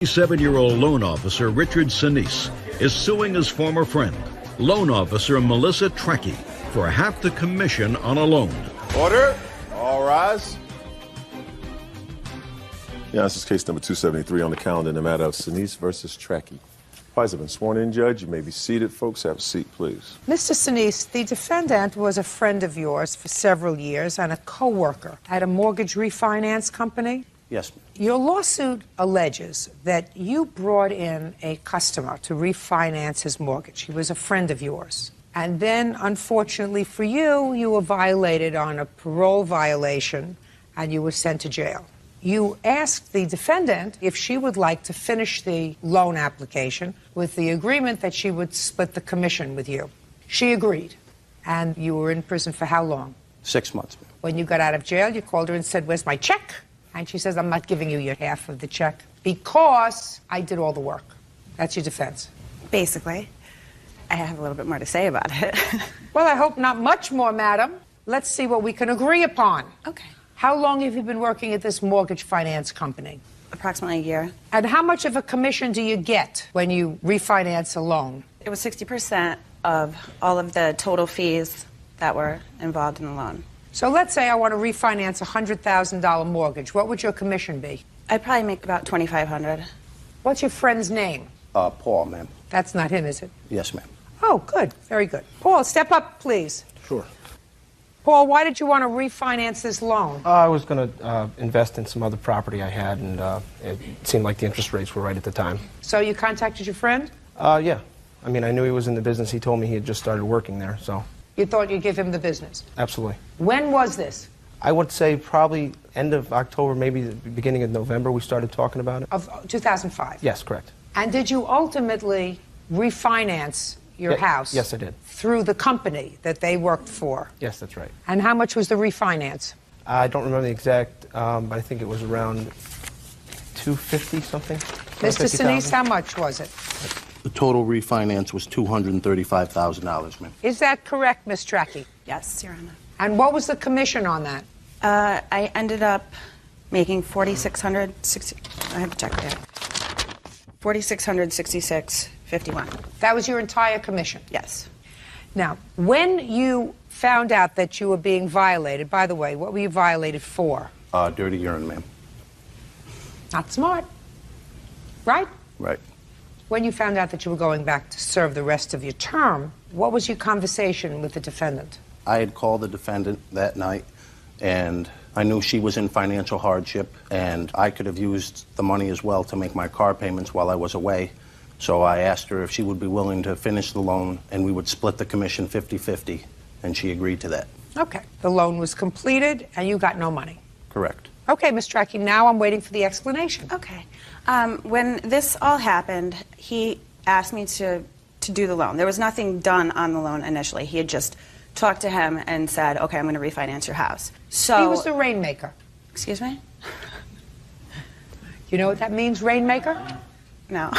7-year-old loan officer Richard Sinise is suing his former friend, loan officer Melissa Trekkie, for half the commission on a loan. Order. All rise. Yeah, this is case number 273 on the calendar in the matter of Sinise versus Trekkie. Parties have been sworn in, Judge. You may be seated. Folks, have a seat, please. Mr. Sinise, the defendant was a friend of yours for several years and a co-worker at a mortgage refinance company. Yes. Your lawsuit alleges that you brought in a customer to refinance his mortgage. He was a friend of yours. And then, unfortunately for you, you were violated on a parole violation and you were sent to jail. You asked the defendant if she would like to finish the loan application with the agreement that she would split the commission with you. She agreed. And you were in prison for how long? 6 months. When you got out of jail, you called her and said, "Where's my check?" And she says, "I'm not giving you your half of the check because I did all the work." That's your defense. Basically. I have a little bit more to say about it. Well, I hope not much more, madam. Let's see what we can agree upon. Okay. How long have you been working at this mortgage finance company? Approximately a year. And how much of a commission do you get when you refinance a loan? It was 60% of all of the total fees that were involved in the loan. So let's say I want to refinance a $100,000 mortgage. What would your commission be? I'd probably make about $2,500. What's your friend's name? Paul, ma'am. That's not him, is it? Yes, ma'am. Oh, good. Very good. Paul, step up, please. Sure. Paul, why did you want to refinance this loan? I was going to invest in some other property I had, and it seemed like the interest rates were right at the time. So you contacted your friend? Yeah. I mean, I knew he was in the business. He told me he had just started working there, so. You thought you'd give him the business? Absolutely. When was this? I would say probably end of October, maybe the beginning of November, we started talking about it. Of 2005? Yes, correct. And did you ultimately refinance your house? Yes, I did. Through the company that they worked for? Yes, that's right. And how much was the refinance? I don't remember the exact, but I think it was around $250 something. Mr. Sinise, how much was it? The total refinance was $235,000, ma'am. Is that correct, Ms. Trekkie? Yes, Your Honor. And what was the commission on that? I ended up making $4,660. I have to check that. $4,666.51. That was your entire commission? Yes. Now, when you found out that you were being violated, by the way, what were you violated for? Dirty urine, ma'am. Not smart. Right? Right. When you found out that you were going back to serve the rest of your term, what was your conversation with the defendant? I had called the defendant that night, and I knew she was in financial hardship, and I could have used the money as well to make my car payments while I was away. So I asked her if she would be willing to finish the loan, and we would split the commission 50-50, and she agreed to that. Okay. The loan was completed, and you got no money. Correct. Okay, Ms. Trekkie, now I'm waiting for the explanation. Okay. When this all happened, he asked me to do the loan. There was nothing done on the loan initially. He had just talked to him and said, okay, I'm going to refinance your house. So he was the rainmaker. Excuse me? You know what that means, rainmaker? No.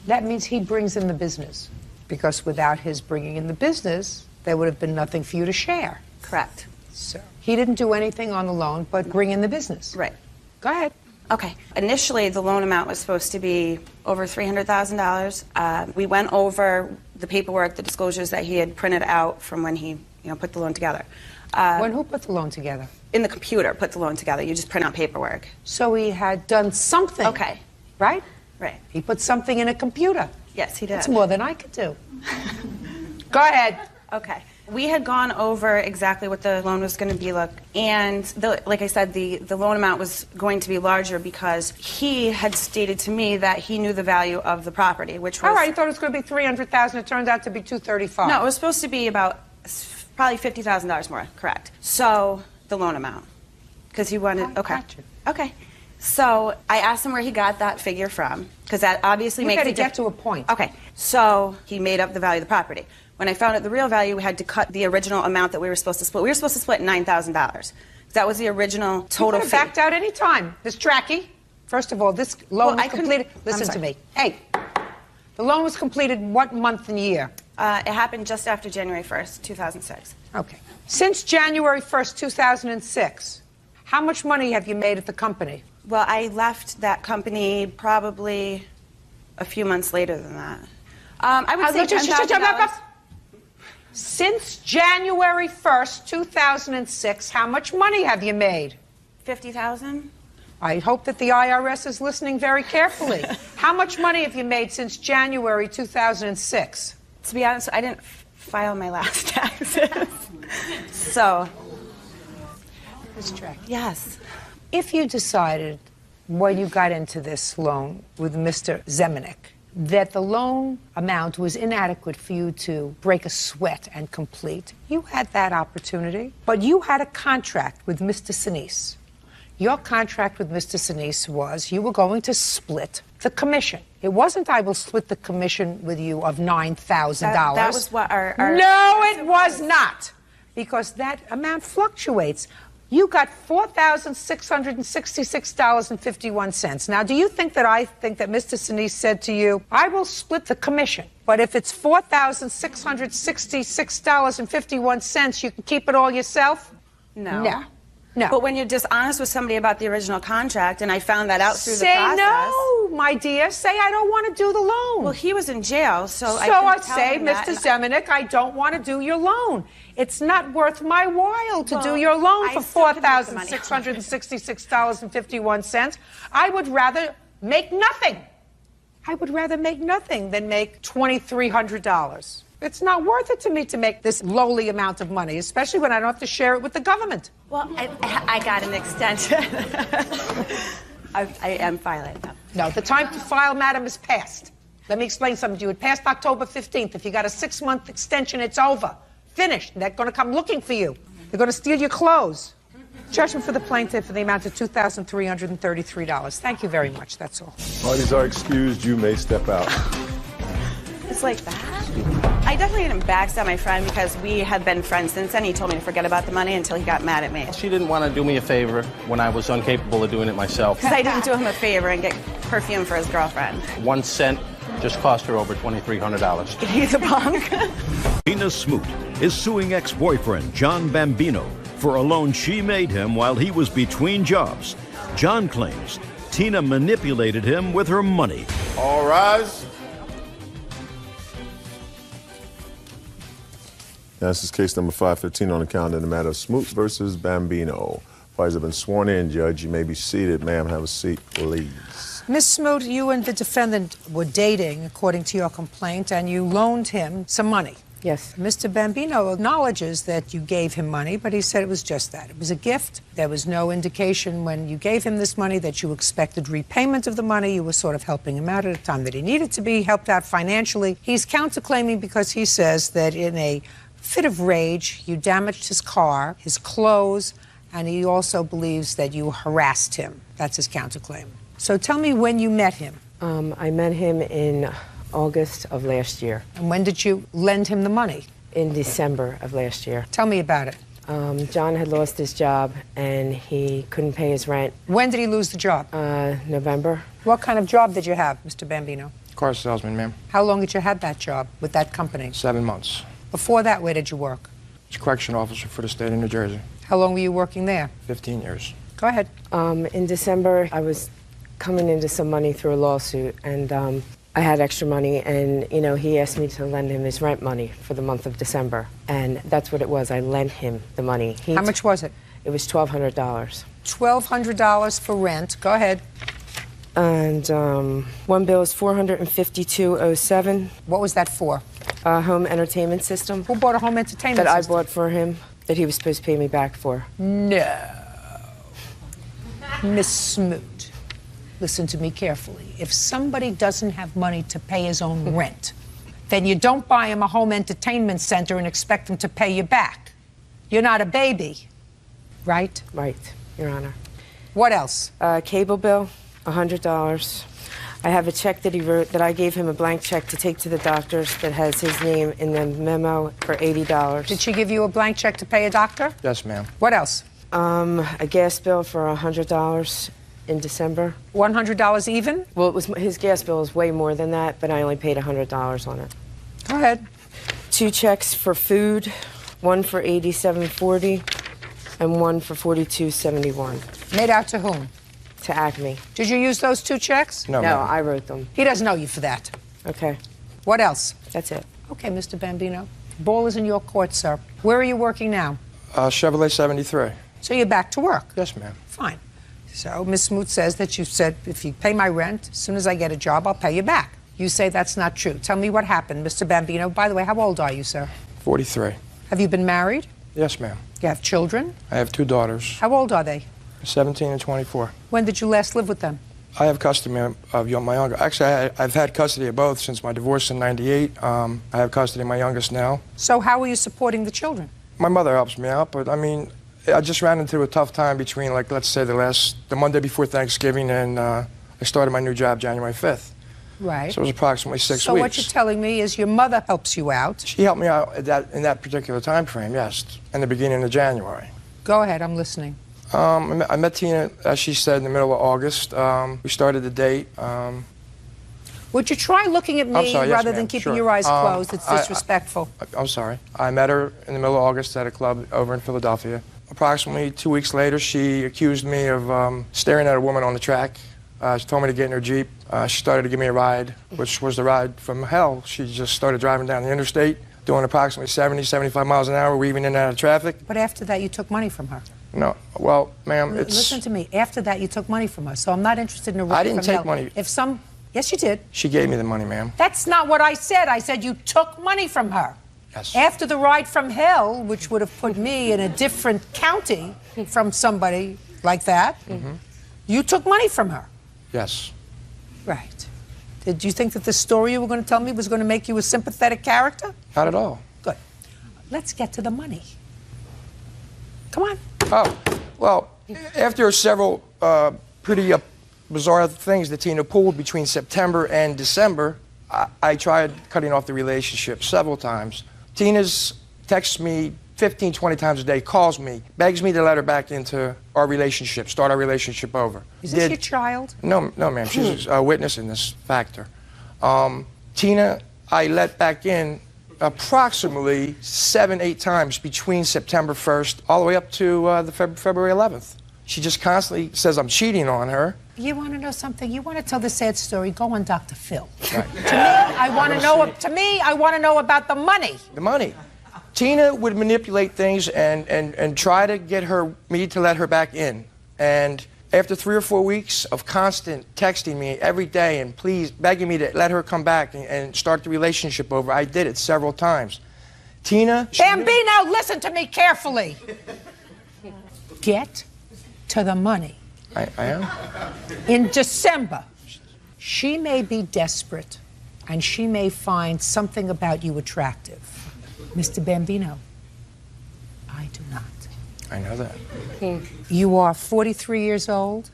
That means he brings in the business. Because without his bringing in the business, there would have been nothing for you to share. Correct. So he didn't do anything on the loan but bring in the business. Right. Go ahead. Okay. Initially, the loan amount was supposed to be over $300,000. We went over the paperwork, the disclosures that he had printed out from when he, put the loan together. When who put the loan together? In the computer, put the loan together. You just print out paperwork. So he had done something. Okay. Right? Right. He put something in a computer. Yes, he did. That's more than I could do. Go ahead. Okay. We had gone over exactly what the loan was going to be like, and like I said, the loan amount was going to be larger because he had stated to me that he knew the value of the property, which was... All right, you thought it was going to be $300,000. It turned out to be $235,000. No, it was supposed to be about probably $50,000 more, correct. So, the loan amount. Because he wanted... Okay. Gotcha. Okay. So, I asked him where he got that figure from, because that obviously makes a difference. You got to get to a point. Okay. So, he made up the value of the property. When I found out the real value, we had to cut the original amount that we were supposed to split. We were supposed to split $9,000. That was the original total fee. You could have backed out any time. Ms. Trekkie, first of all, this loan was completed... Listen to me. Hey, the loan was completed what month and year? It happened just after January 1st, 2006. Okay. Since January 1st, 2006, How much money have you made at the company? Well, I left that company probably a few months later than that. I would say $10,000. Since January 1st, 2006, how much money have you made? $50,000. I hope that the IRS is listening very carefully. How much money have you made since January 2006? To be honest, I didn't file my last taxes. So, Ms. Track. yes. If you decided when you got into this loan with Mr. Zemanek that the loan amount was inadequate for you to break a sweat and complete, you had that opportunity. But you had a contract with Mr. Sinise. Your contract with Mr. Sinise was you were going to split the commission. It wasn't I will split the commission with you of $9,000. That was what our No, it was not. Because that amount fluctuates. You got $4,666.51. Now, do you think that I think that Mr. Sinise said to you, I will split the commission, but if it's $4,666.51, you can keep it all yourself? No. No. No. But when you're dishonest with somebody about the original contract, and I found that out through the Say process. no, my dear. Say I don't want to do the loan. Well, he was in jail, so I So I couldn't tell say, him that, Mr. and Zemanek, I don't want to do your loan. It's not worth my while to do Well, your loan I for still could make the money. $4,666.51. I would rather make nothing. I would rather make nothing than make $2,300. It's not worth it to me to make this lowly amount of money, especially when I don't have to share it with the government. Well, I got an extension. I am filing them. No, the time to file, madam, is past. Let me explain something to you. It passed October 15th. If you got a 6-month extension, it's over. Finished. They're going to come looking for you. They're going to steal your clothes. Judgment for the plaintiff for the amount of $2,333. Thank you very much. That's all. Parties are excused. You may step out. It's like that? I definitely didn't backstab my friend because we had been friends since then. He told me to forget about the money until he got mad at me. She didn't want to do me a favor when I was incapable of doing it myself. Because I didn't do him a favor and get perfume for his girlfriend. 1 cent just cost her over $2,300. He's a punk. Tina Smoot is suing ex-boyfriend John Bambino for a loan she made him while he was between jobs. John claims Tina manipulated him with her money. All rise. Now, this is case number 515 on the calendar in the matter of Smoot versus Bambino. Parties have been sworn in, Judge. You may be seated. Ma'am, have a seat, please. Ms. Smoot, you and the defendant were dating, according to your complaint, and you loaned him some money. Yes. Mr. Bambino acknowledges that you gave him money, but he said it was just that. It was a gift. There was no indication when you gave him this money that you expected repayment of the money. You were sort of helping him out at a time that he needed to be helped out financially. He's counterclaiming because he says that in a fit of rage, you damaged his car, his clothes, and he also believes that you harassed him. That's his counterclaim. So tell me when you met him. I met him in August of last year. And when did you lend him the money? In December of last year. Tell me about it. John had lost his job and he couldn't pay his rent. When did he lose the job? November. What kind of job did you have, Mr. Bambino? Car salesman, ma'am. How long did you have that job with that company? 7 months. Before that, where did you work? He's a correction officer for the state of New Jersey. How long were you working there? 15 years. Go ahead. In December, I was coming into some money through a lawsuit, and I had extra money, and, you know, he asked me to lend him his rent money for the month of December, and that's what it was. I lent him the money. How much was it? It was $1,200. $1,200 for rent. Go ahead. And one bill is $452.07. What was that for? A home entertainment system. Who bought a home entertainment that system? I bought for him, that he was supposed to pay me back for. No. Miss Smoot, listen to me carefully. If somebody doesn't have money to pay his own rent, then you don't buy him a home entertainment center and expect him to pay you back. You're not a baby, right? Right, Your Honor. What else? Cable bill, $100. I have a check that he wrote, that I gave him a blank check to take to the doctors that has his name in the memo for $80. Did she give you a blank check to pay a doctor? Yes, ma'am. What else? A gas bill for $100 in December. $100 even? Well, his gas bill is way more than that, but I only paid $100 on it. Go ahead. 2 checks for food, one for $87.40, and one for $42.71 Made out to whom? to Acme. Did you use those 2 checks? No, No, ma'am. I wrote them. He doesn't know you for that. Okay, What else? that's it. Okay, Mr. Bambino. Ball is in your court, sir. Where are you working now? Chevrolet 73. So you're back to work. Yes, ma'am. Fine. So Ms. Smoot says that you said, if you pay my rent, as soon as I get a job, I'll pay you back. You say that's not true. Tell me what happened, Mr. Bambino. By the way, how old are you, sir? 43. Have you been married? Yes, ma'am. You have children? I have 2 daughters, How old are they? 17 and 24. When did you last live with them? I have custody of my younger. Actually, I've had custody of both since my divorce in '98. I have custody of my youngest now. So how are you supporting the children? My mother helps me out, but I mean, I just ran into a tough time between, like, let's say the Monday before Thanksgiving, and I started my new job January 5th. Right. So it was approximately 6 So weeks. what you're telling me is your mother helps you out. She helped me out in that particular time frame, yes, in the beginning of January. Go ahead, I'm listening. I met Tina, as she said, in the middle of August. We started the date. Would you try looking at me I'm sorry, yes, rather than ma'am, keeping sure. your eyes closed? It's I- disrespectful. I'm sorry. I met her in the middle of August at a club over in Philadelphia. Approximately 2 weeks later, she accused me of staring at a woman on the track. She told me to get in her Jeep. She started to give me a ride, which was the ride from hell. She just started driving down the interstate, doing approximately 70, 75 miles an hour, weaving in and out of traffic. But after that, you took money from her. No, well, ma'am, it's... Listen to me. After that, you took money from her. So I'm not interested in a ride I didn't from take hell. money. Yes, you did. She gave me the money, ma'am. That's not what I said. I said you took money from her. Yes. After the ride from hell, which would have put me in a different county from somebody like that, you took money from her. Yes. Right. Did you think that the story you were going to tell me was going to make you a sympathetic character? Not at all. Good. Let's get to the money. Come on. Oh, well, after several pretty bizarre things that Tina pulled between September and December, I tried cutting off the relationship several times. Tina's texts me 15, 20 times a day, calls me, begs me to let her back into our relationship, start our relationship over. Is this your child? No, ma'am. She's a witness in this factor. Tina, I let back in approximately 7, 8 times between September 1st all the way up to the February 11th. She just constantly says I'm cheating on her. You want to know something? You want to tell the sad story? Go on Dr. Phil. Right. To me, I want to know. To me, I want to know about the money. The money. Tina would manipulate things and try to get me to let her back in. And after 3 or 4 weeks of constant texting me every day and please begging me to let her come back and start the relationship over, I did it several times. Tina... Bambino, listen to me carefully. Get to the money. I am? In December, she may be desperate and she may find something about you attractive. Mr. Bambino, I do not. I know that. You are 43 years old.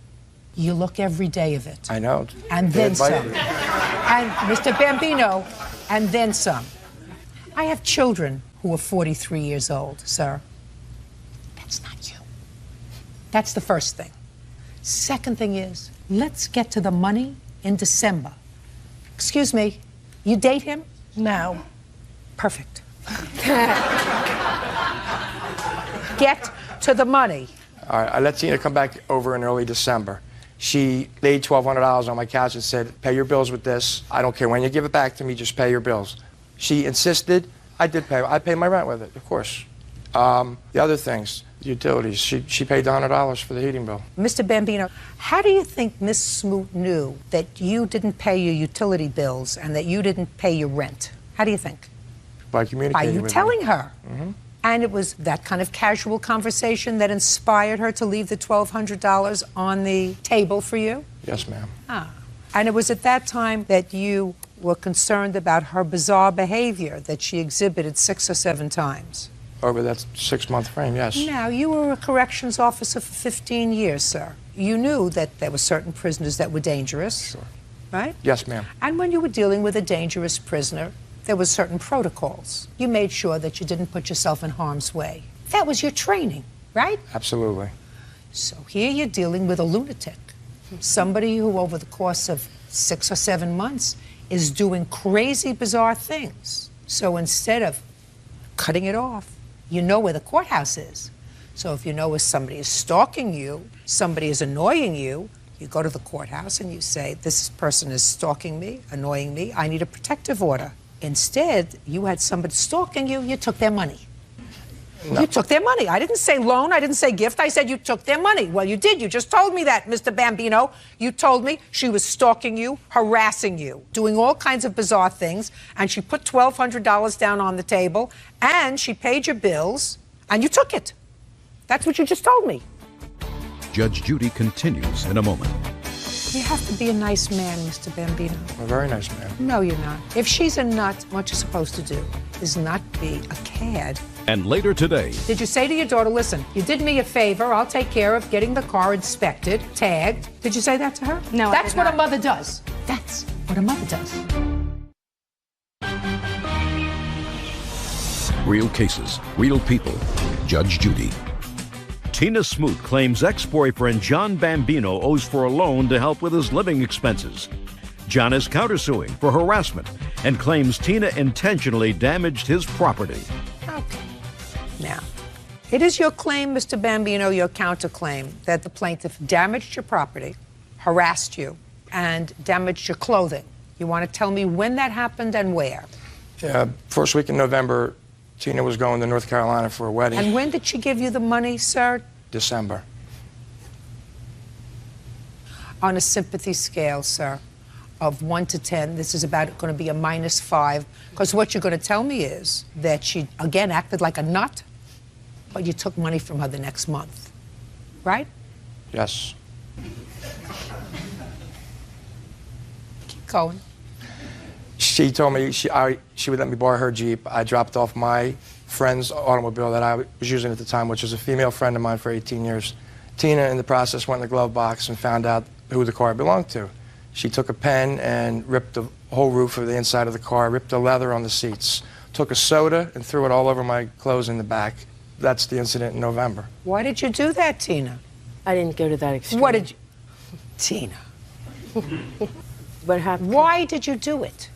You look every day of it. I know. And They then some. invited me. And Mr. Bambino, and then some. I have children who are 43 years old, sir. That's not you. That's the first thing. Second thing is, let's get to the money in December. Excuse me, you date him? No. Perfect. Get to the money. All right, I let Tina come back over in early December. She laid $1,200 on my couch and said, pay your bills with this. I don't care when you give it back to me, just pay your bills. She insisted. I did pay. I paid my rent with it, of course. The other things, utilities, she paid $100 for the heating bill. Mr. Bambino, how do you think Miss Smoot knew that you didn't pay your utility bills and that you didn't pay your rent? How do you think? By communicating By you with telling me. her. And it was that kind of casual conversation that inspired her to leave the $1,200 on the table for you? Yes, ma'am. And it was at that time that you were concerned about her bizarre behavior that she exhibited 6 or 7 times. Over that 6-month frame, yes. Now, you were a corrections officer for 15 years, sir. You knew that there were certain prisoners that were dangerous, Sure. right? Yes, ma'am. And when you were dealing with a dangerous prisoner, there were certain protocols. You made sure that you didn't put yourself in harm's way. That was your training, right? Absolutely. So here you're dealing with a lunatic, somebody who over the course of 6 or 7 months is doing crazy, bizarre things. So instead of cutting it off, you know where the courthouse is. So if you know if somebody is stalking you, somebody is annoying you, you go to the courthouse and you say, this person is stalking me, annoying me, I need a protective order. Instead, you had somebody stalking you, you took their money. No. You took their money. I didn't say loan, I didn't say gift, I said you took their money. Well, you did, you just told me that, Mr. Bambino. You told me she was stalking you, harassing you, doing all kinds of bizarre things, and she put $1,200 down on the table, and she paid your bills, and you took it. That's what you just told me. Judge Judy continues in a moment. You have to be a nice man, Mr. Bambino. A very nice man. No, you're not. If she's a nut, what you're supposed to do is not be a cad. And later today... Did you say to your daughter, listen, you did me a favor, I'll take care of getting the car inspected, tagged. Did you say that to her? No, That's what a mother does. That's what a mother does. Real cases, real people. Judge Judy. Tina Smoot claims ex-boyfriend John Bambino owes for a loan to help with his living expenses. John is countersuing for harassment and claims Tina intentionally damaged his property. Okay. Now, it is your claim, Mr. Bambino, your counterclaim, that the plaintiff damaged your property, harassed you, and damaged your clothing. You want to tell me when that happened and where? Yeah, first week in November, Tina was going to North Carolina for a wedding. And when did she give you the money, sir? December. On a sympathy scale, sir, of 1 to 10, this is about going to be a -5, because what you're going to tell me is that she, again, acted like a nut, but you took money from her the next month, right? Yes. Keep going. She told me she would let me borrow her Jeep. I dropped off my friend's automobile that I was using at the time, which was a female friend of mine for 18 years. Tina, in the process, went in the glove box and found out who the car belonged to. She took a pen and ripped the whole roof of the inside of the car, ripped the leather on the seats, took a soda and threw it all over my clothes in the back. That's the incident in November. Why did you do that, Tina? I didn't go to that extreme. What did you... Tina. What happened? Why did you do it?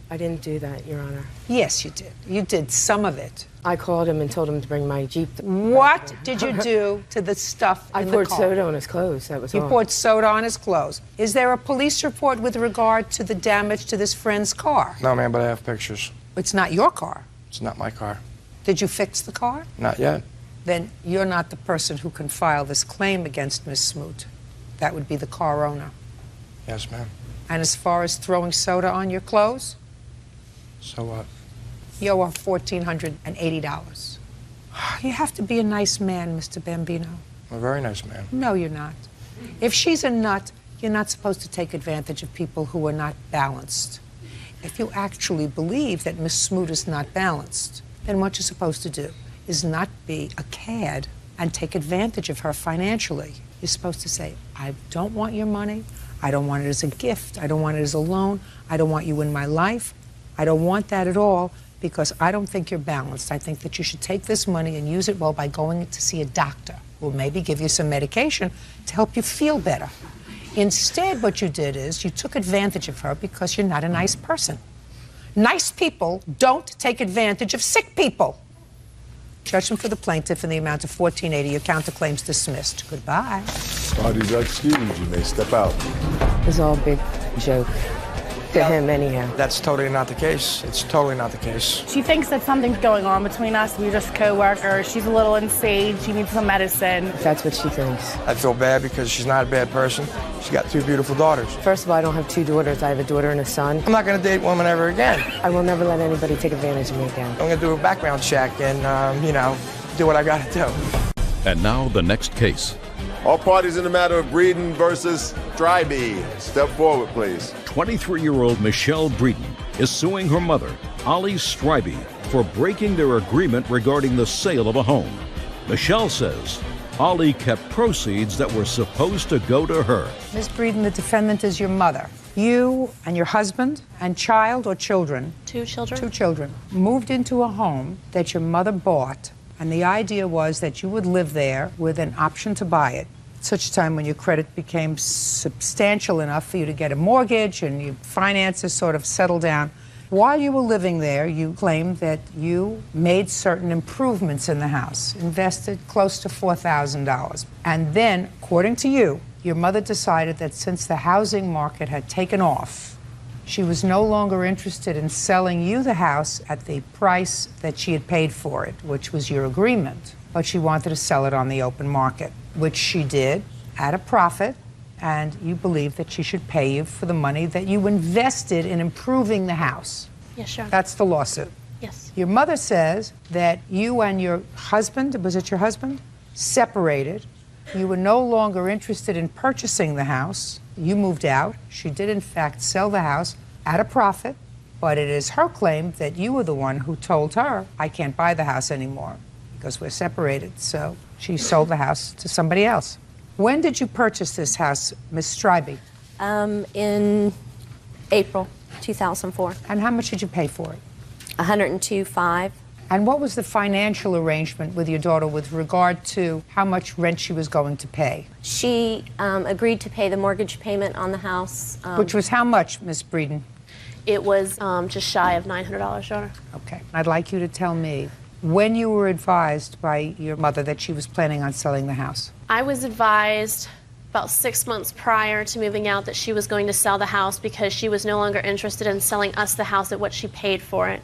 I didn't do that, Your Honor. Yes, you did. You did some of it. I called him and told him to bring my Jeep. What did you do to the stuff in the car? I poured soda on his clothes, that was all. You poured soda on his clothes. Is there a police report with regard to the damage to this friend's car? No, ma'am, but I have pictures. It's not your car. It's not my car. Did you fix the car? Not yet. Then you're not the person who can file this claim against Miss Smoot. That would be the car owner. Yes, ma'am. And as far as throwing soda on your clothes? So what? You owe her $1,480. You have to be a nice man, Mr. Bambino. I'm a very nice man. No, you're not. If she's a nut, you're not supposed to take advantage of people who are not balanced. If you actually believe that Miss Smoot is not balanced, then what you're supposed to do is not be a cad and take advantage of her financially. You're supposed to say, I don't want your money. I don't want it as a gift. I don't want it as a loan. I don't want you in my life. I don't want that at all, because I don't think you're balanced. I think that you should take this money and use it well by going to see a doctor who will maybe give you some medication to help you feel better. Instead, what you did is you took advantage of her because you're not a nice person. Nice people don't take advantage of sick people. Judgment for the plaintiff in the amount of $1,480. Your counterclaims dismissed. Goodbye. Parties are excused. You may step out. It was all a big joke. To him, anyhow. That's totally not the case. It's totally not the case. She thinks that something's going on between us. We're just co-workers. She's a little insane. She needs some medicine. That's what she thinks. I feel bad because she's not a bad person. She's got 2 beautiful daughters. First of all, I don't have 2 daughters. I have a daughter and a son. I'm not going to date women ever again. I will never let anybody take advantage of me again. I'm going to do a background check and, do what I got to do. And now the next case. All parties in the matter of Breeden versus Strybee. Step forward, please. 23-year-old Michelle Breeden is suing her mother, Ollie Strybee, for breaking their agreement regarding the sale of a home. Michelle says Ollie kept proceeds that were supposed to go to her. Ms. Breeden, the defendant is your mother. You and your husband and child or children? 2 children. 2 children. Moved into a home that your mother bought, and the idea was that you would live there with an option to buy it. At such a time when your credit became substantial enough for you to get a mortgage and your finances sort of settled down, While you were living there, you claimed that you made certain improvements in the house, invested close to $4,000. And then, according to you, your mother decided that since the housing market had taken off, she was no longer interested in selling you the house at the price that she had paid for it, which was your agreement. But she wanted to sell it on the open market, which she did at a profit, and you believe that she should pay you for the money that you invested in improving the house. Yes, sure. That's the lawsuit. Yes. Your mother says that you and your husband, was it your husband, separated. You were no longer interested in purchasing the house. You moved out. She did, in fact, sell the house at a profit, but it is her claim that you were the one who told her, I can't buy the house anymore because we're separated. So she sold the house to somebody else. When did you purchase this house, Miss Strybee? In April 2004. And how much did you pay for it? $102,500. And what was the financial arrangement with your daughter with regard to how much rent she was going to pay? She agreed to pay the mortgage payment on the house. Which was how much, Miss Breeden? It was just shy of $900, Your Honor. Okay. I'd like you to tell me when you were advised by your mother that she was planning on selling the house. I was advised about 6 months prior to moving out that she was going to sell the house because she was no longer interested in selling us the house at what she paid for it.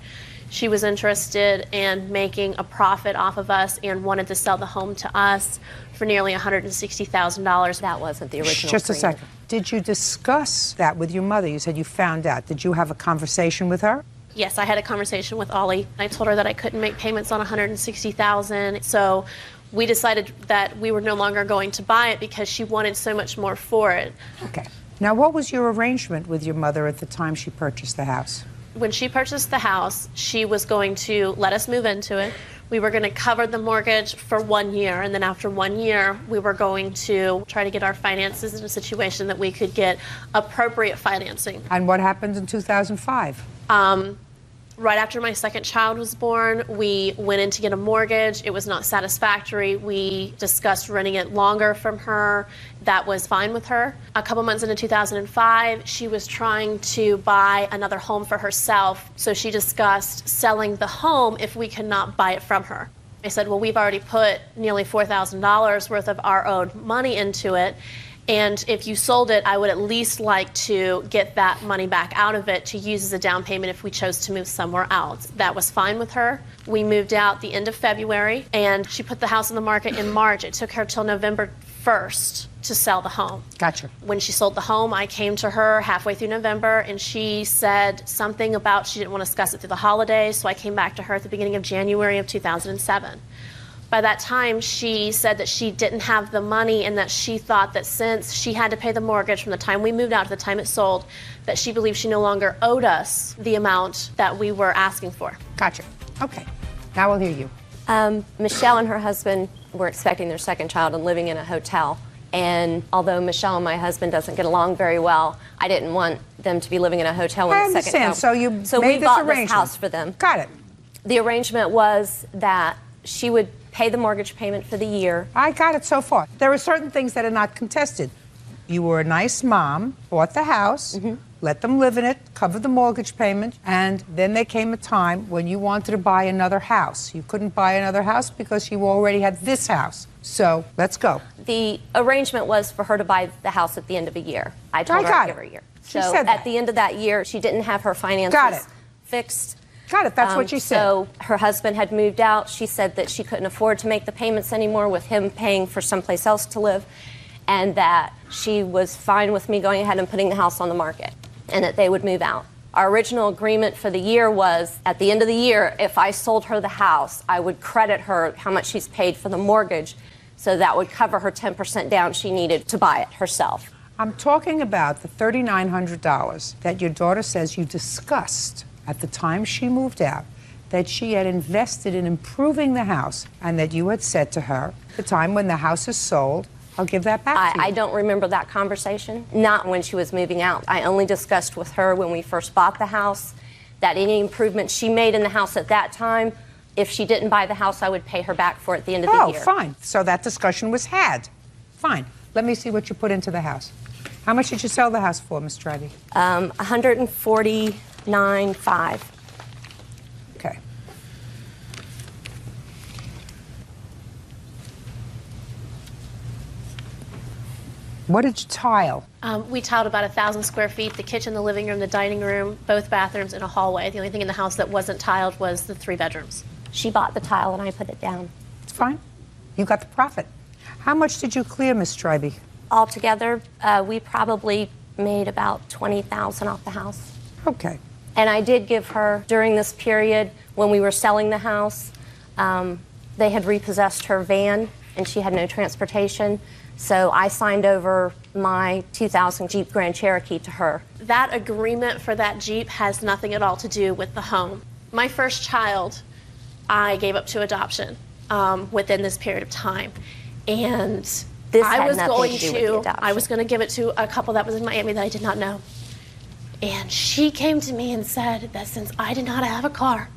She was interested in making a profit off of us and wanted to sell the home to us for nearly $160,000. That wasn't the original Just a agreement. second. Did you discuss that with your mother? You said you found out. Did you have a conversation with her? Yes, I had a conversation with Ollie. I told her that I couldn't make payments on $160,000, so we decided that we were no longer going to buy it because she wanted so much more for it. Okay. Now, what was your arrangement with your mother at the time she purchased the house? When she purchased the house, she was going to let us move into it. We were going to cover the mortgage for 1 year, and then after 1 year, we were going to try to get our finances in a situation that we could get appropriate financing. And what happened in 2005? Right after my second child was born, we went in to get a mortgage. It was not satisfactory. We discussed renting it longer from her. That was fine with her. A couple months into 2005, she was trying to buy another home for herself. So she discussed selling the home if we could not buy it from her. I said, well, we've already put nearly $4,000 worth of our own money into it. And if you sold it, I would at least like to get that money back out of it to use as a down payment if we chose to move somewhere else. That was fine with her. We moved out the end of February, and she put the house on the market in March. It took her till November 1st to sell the home. Gotcha. When she sold the home, I came to her halfway through November, and she said something about she didn't want to discuss it through the holidays, so I came back to her at the beginning of January of 2007. By that time, she said that she didn't have the money and that she thought that since she had to pay the mortgage from the time we moved out to the time it sold, that she believed she no longer owed us the amount that we were asking for. Gotcha. Okay. Now we'll hear you. Michelle and her husband were expecting their second child and living in a hotel. And although Michelle and my husband doesn't get along very well, I didn't want them to be living in a hotel when the second child. So you made we this bought arrangement. this house for them. Got it. The arrangement was that she would pay the mortgage payment for the year. I got it so far. There are certain things that are not contested. You were a nice mom, bought the house, let them live in it, covered the mortgage payment, and then there came a time when you wanted to buy another house. You couldn't buy another house because you already had this house. So let's go. The arrangement was for her to buy the house at the end of a year. I told her I'd give her a year. She So said that. at the end of that year, she didn't have her finances Got it. fixed. Got it. That's what you said. So her husband had moved out. She said that she couldn't afford to make the payments anymore with him paying for someplace else to live, and that she was fine with me going ahead and putting the house on the market, and that they would move out. Our original agreement for the year was at the end of the year, if I sold her the house, I would credit her how much she's paid for the mortgage, so that would cover her 10% down she needed to buy it herself. I'm talking about the $3,900 that your daughter says you discussed at the time she moved out, that she had invested in improving the house, and that you had said to her, the time when the house is sold, I'll give that back to you. I don't remember that conversation, not when she was moving out. I only discussed with her when we first bought the house that any improvements she made in the house at that time, if she didn't buy the house, I would pay her back for it at the end of the year. Oh, fine. So that discussion was had. Fine. Let me see what you put into the house. How much did you sell the house for, Ms. Strybee? $140,000. 9.5. Okay. What did you tile? We tiled about 1,000 square feet, the kitchen, the living room, the dining room, both bathrooms, and a hallway. The only thing in the house that wasn't tiled was the 3 bedrooms. She bought the tile and I put it down. It's fine. You got the profit. How much did you clear, Miss Strybey? Altogether, we probably made about $20,000 off the house. Okay. And I did give her, during this period when we were selling the house, they had repossessed her van and she had no transportation. So I signed over my 2000 Jeep Grand Cherokee to her. That agreement for that Jeep has nothing at all to do with the home. My first child, I gave up to adoption within this period of time. And I was going to give it to a couple that was in Miami that I did not know. And she came to me and said that since I did not have a car,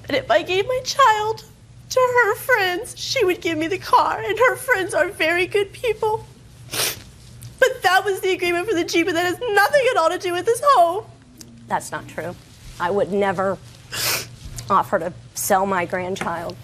that if I gave my child to her friends, she would give me the car, and her friends are very good people. But that was the agreement for the Jeep, and that has nothing at all to do with this home. That's not true. I would never offer to sell my grandchild.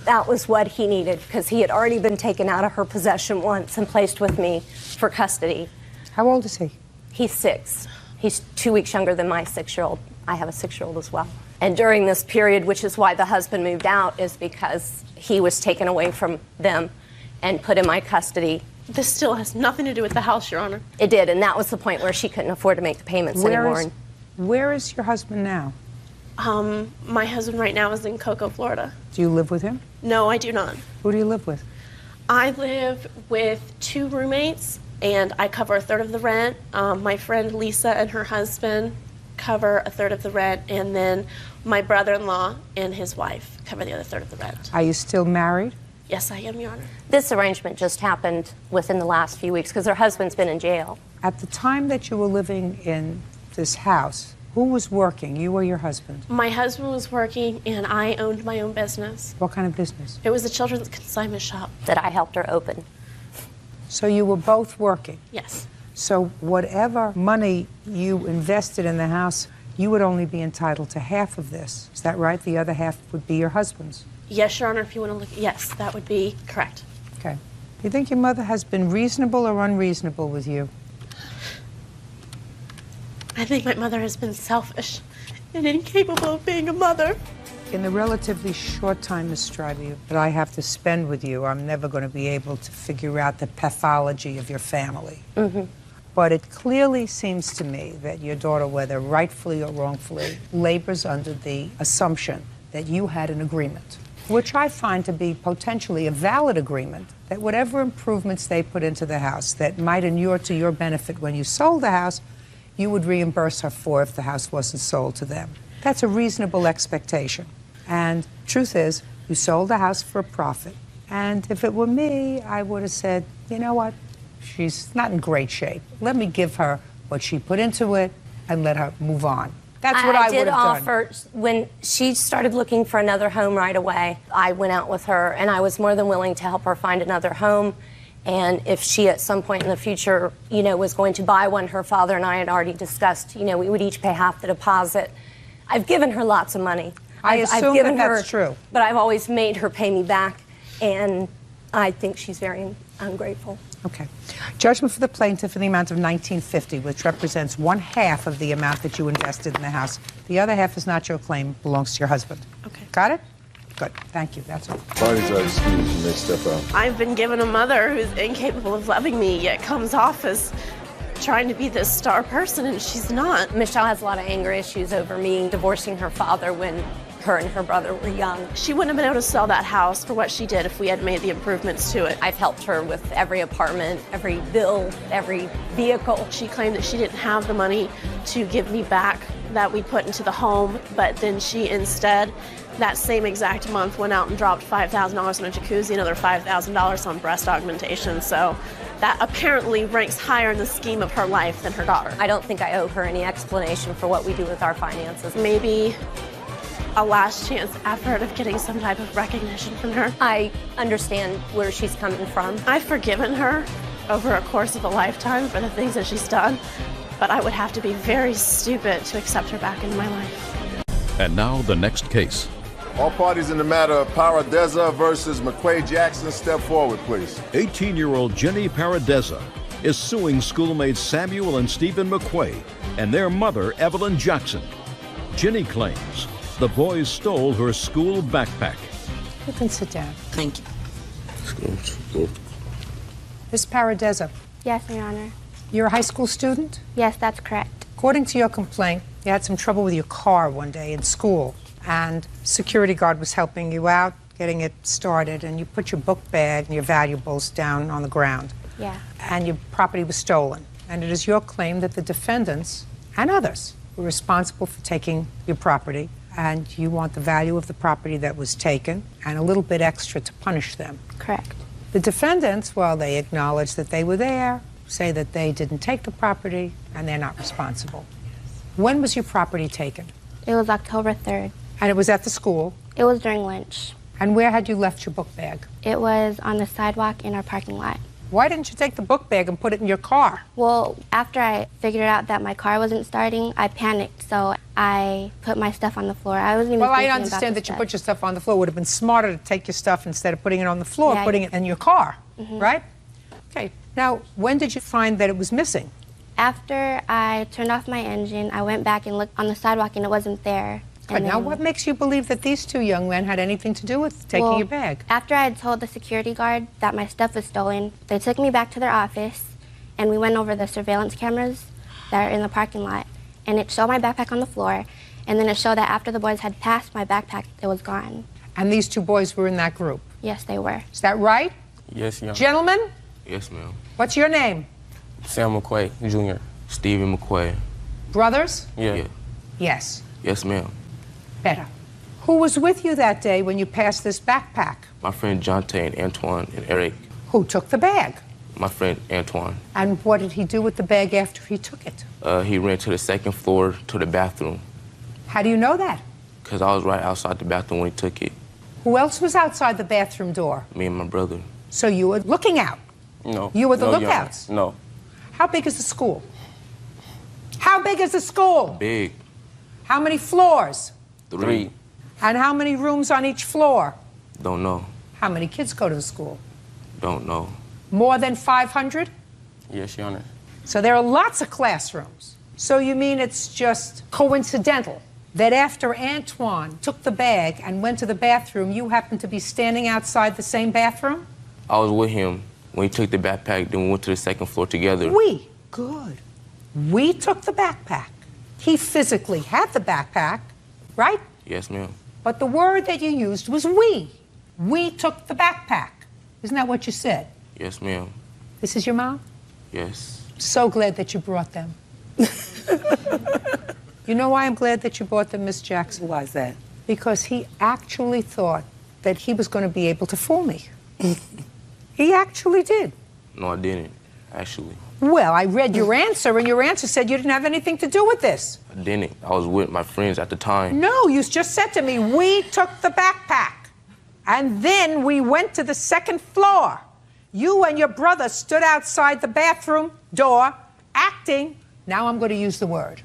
That was what he needed, because he had already been taken out of her possession once and placed with me for custody. How old is he? He's 6. He's 2 weeks younger than my 6-year-old. I have a 6-year-old as well. And during this period, which is why the husband moved out, is because he was taken away from them and put in my custody. This still has nothing to do with the house, Your Honor. It did, and that was the point where she couldn't afford to make the payments anymore. Where is your husband now? My husband right now is in Cocoa, Florida. Do you live with him? No, I do not. Who do you live with? I live with 2 roommates, and I cover 1/3 of the rent. My friend Lisa and her husband cover 1/3 of the rent, and then my brother-in-law and his wife cover the other 1/3 of the rent. Are you still married? Yes, I am, Your Honor. This arrangement just happened within the last few weeks because her husband's been in jail. At the time that you were living in this house, who was working, you or your husband? My husband was working, and I owned my own business. What kind of business? It was a children's consignment shop. That I helped her open. So you were both working? Yes. So whatever money you invested in the house, you would only be entitled to half of this. Is that right? The other half would be your husband's? Yes, Your Honor, if you want to look, yes, that would be correct. Okay. You think your mother has been reasonable or unreasonable with you? I think my mother has been selfish and incapable of being a mother. In the relatively short time, Ms. Strybey, that I have to spend with you, I'm never going to be able to figure out the pathology of your family. Mm-hmm. But it clearly seems to me that your daughter, whether rightfully or wrongfully, labors under the assumption that you had an agreement, which I find to be potentially a valid agreement, that whatever improvements they put into the house that might inure to your benefit when you sold the house, you would reimburse her for if the house wasn't sold to them. That's a reasonable expectation. And truth is, you sold the house for a profit. And if it were me, I would have said, you know what? She's not in great shape. Let me give her what she put into it and let her move on. That's what I would have done. I did offer, when she started looking for another home right away, I went out with her, and I was more than willing to help her find another home. And if she at some point in the future, you know, was going to buy one, her father and I had already discussed, you know, we would each pay half the deposit. I've given her lots of money. I assume that that's true. But I've always made her pay me back, and I think she's very ungrateful. Okay. Judgment for the plaintiff in the amount of $1950, which represents 1/2 of the amount that you invested in the house. The other half is not your claim, belongs to your husband. Okay. Got it? Good. Thank you. That's all. Parties are excused. You may step out. I've been given a mother who's incapable of loving me, yet comes off as trying to be this star person, and she's not. Michelle has a lot of anger issues over me divorcing her father when her and her brother were young. She wouldn't have been able to sell that house for what she did if we had made the improvements to it. I've helped her with every apartment, every bill, every vehicle. She claimed that she didn't have the money to give me back that we put into the home, but then she instead, that same exact month, went out and dropped $5,000 on a jacuzzi, another $5,000 on breast augmentation. So that apparently ranks higher in the scheme of her life than her daughter. I don't think I owe her any explanation for what we do with our finances. Maybe a last chance effort of getting some type of recognition from her. I understand where she's coming from. I've forgiven her over a course of a lifetime for the things that she's done, but I would have to be very stupid to accept her back into my life. And now the next case. All parties in the matter of Paradeza versus McQuay Jackson, step forward, please. 18-year-old Jenny Paradeza is suing schoolmates Samuel and Stephen McQuay and their mother, Evelyn Jackson. Jenny claims the boys stole her school backpack. You can sit down. Thank you. Miss Paradeza, Yes, Your Honor. you're a high school student? Yes, that's correct. According to your complaint, you had some trouble with your car one day in school, and security guard was helping you out, getting it started, and you put your book bag and your valuables down on the ground. Yeah. And your property was stolen. And it is your claim that the defendants and others were responsible for taking your property, and you want the value of the property that was taken and a little bit extra to punish them. Correct. The defendants, while they acknowledge that they were there, say that they didn't take the property and they're not responsible. When was your property taken? It was October 3rd. And it was at the school? It was during lunch. And where had you left your book bag? It was on the sidewalk in our parking lot. Why didn't you take the book bag and put it in your car? Well, after I figured out that my car wasn't starting, I panicked, so I put my stuff on the floor. I wasn't even Well, I thinking understand about that you the put your stuff on the floor. It would have been smarter to take your stuff instead of putting it on the floor, Yeah, putting it in your car, Mhm. right? Okay. Now, when did you find that it was missing? After I turned off my engine, I went back and looked on the sidewalk, and it wasn't there. Good. Now, what makes you believe that these two young men had anything to do with taking Well, your bag? After I had told the security guard that my stuff was stolen, they took me back to their office, and we went over the surveillance cameras that are in the parking lot, and it showed my backpack on the floor, and then it showed that after the boys had passed my backpack, it was gone. And these two boys were in that group? Yes, they were. Is that right? Yes, ma'am. Gentlemen, Yes, ma'am. what's your name? Sam McQuay, Jr. Stephen McQuay. Brothers? Yeah. Yes. Yes, ma'am. Better. Who was with you that day when you passed this backpack? My friend Jonte and Antoine and Eric. Who took the bag? My friend Antoine. And what did he do with the bag after he took it? He ran to the second floor to the bathroom How do you know that? because I was right outside the bathroom when he took it. Who else was outside the bathroom door? Me and my brother. So you were looking out. No. You were the no, Your Honor. lookouts? No. How big is the school? How big is the school? Big. How many floors? 3. And how many rooms on each floor? Don't know. How many kids go to the school? Don't know. More than 500? Yes, Your Honor. So there are lots of classrooms. So you mean it's just coincidental that after Antoine took the bag and went to the bathroom, you happened to be standing outside the same bathroom? I was with him when he took the backpack, then we went to the second floor together. We? Good. We took the backpack. He physically had the backpack, right? Yes, ma'am. But the word that you used was we. We took the backpack. Isn't that what you said? Yes, ma'am. This is your mom? Yes. So glad that you brought them. You know why I'm glad that you brought them, Miss Jackson? Why is that? Because he actually thought that he was going to be able to fool me. He actually did. No, I didn't, actually. Well, I read your answer, and your answer said you didn't have anything to do with this. I didn't. I was with my friends at the time. No, you just said to me, we took the backpack. And then we went to the second floor. You and your brother stood outside the bathroom door, acting, now I'm going to use the word,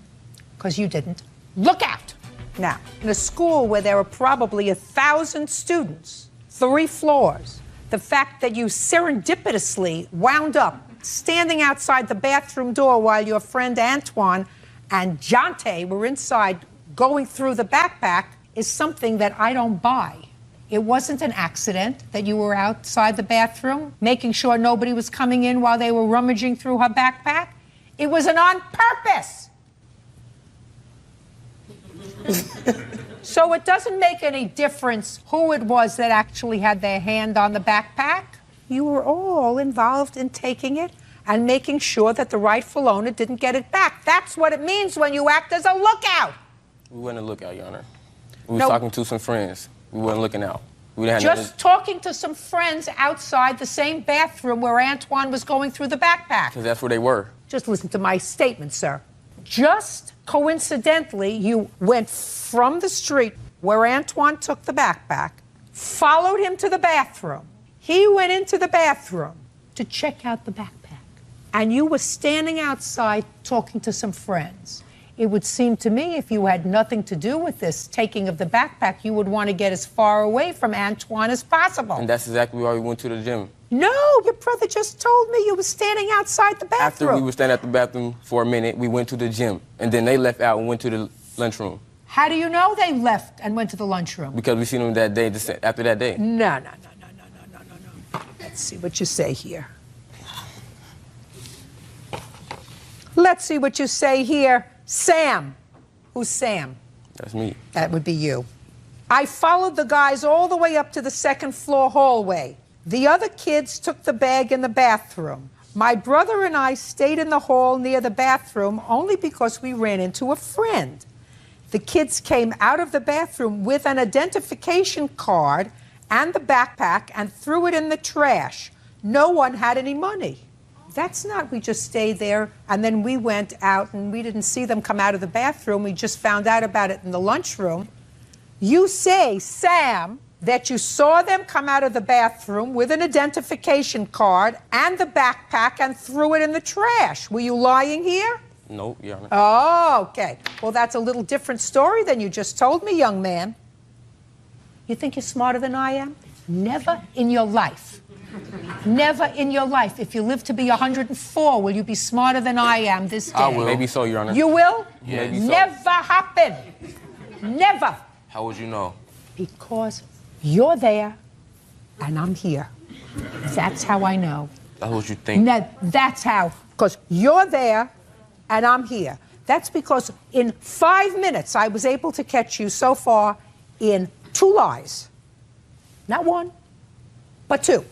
because you didn't, look out. Now, in a school where there are probably 1,000 students, 3 floors, the fact that you serendipitously wound up standing outside the bathroom door while your friend Antoine and Jonte were inside going through the backpack is something that I don't buy. It wasn't an accident that you were outside the bathroom making sure nobody was coming in while they were rummaging through her backpack. It was an on purpose. So it doesn't make any difference who it was that actually had their hand on the backpack. You were all involved in taking it and making sure that the rightful owner didn't get it back. That's what it means when you act as a lookout. We weren't a lookout, Your Honor. We was No. talking to some friends. We weren't looking out. We didn't have Just nothing, talking to some friends outside the same bathroom where Antoine was going through the backpack. because that's where they were. Just listen to my statement, sir. Just coincidentally, you went from the street where Antoine took the backpack, followed him to the bathroom. He went into the bathroom to check out the backpack. and you were standing outside talking to some friends. It would seem to me if you had nothing to do with this taking of the backpack, you would want to get as far away from Antoine as possible. And that's exactly why we went to the gym. No, your brother just told me you were standing outside the bathroom. After we were standing at the bathroom for a minute, we went to the gym. And then they left out and went to the lunchroom. How do you know they left and went to the lunchroom? Because we seen them that day, just after that day. No. Let's see what you say here. Let's see what you say here. Sam. Who's Sam? That's me. That would be you. I followed the guys all the way up to the second floor hallway. The other kids took the bag in the bathroom. My brother and I stayed in the hall near the bathroom only because we ran into a friend. The kids came out of the bathroom with an identification card and the backpack and threw it in the trash. No one had any money. That's not, we just stayed there and then we went out and we didn't see them come out of the bathroom. We just found out about it in the lunchroom. You say, Sam, that you saw them come out of the bathroom with an identification card and the backpack and threw it in the trash. Were you lying here? No, Your Honor. Oh, okay. Well, that's a little different story than you just told me, young man. You think you're smarter than I am? Never in your life. Never in your life. If you live to be 104, will you be smarter than I am this day? I will. Maybe so, Your Honor. You will? Yeah. Maybe so. Never happen. Never. How would you know? Because you're there and I'm here. That's how I know. That's what you think. That's how. Because you're there and I'm here. That's because in 5 minutes I was able to catch you so far in 2 lies. Not 1, but 2.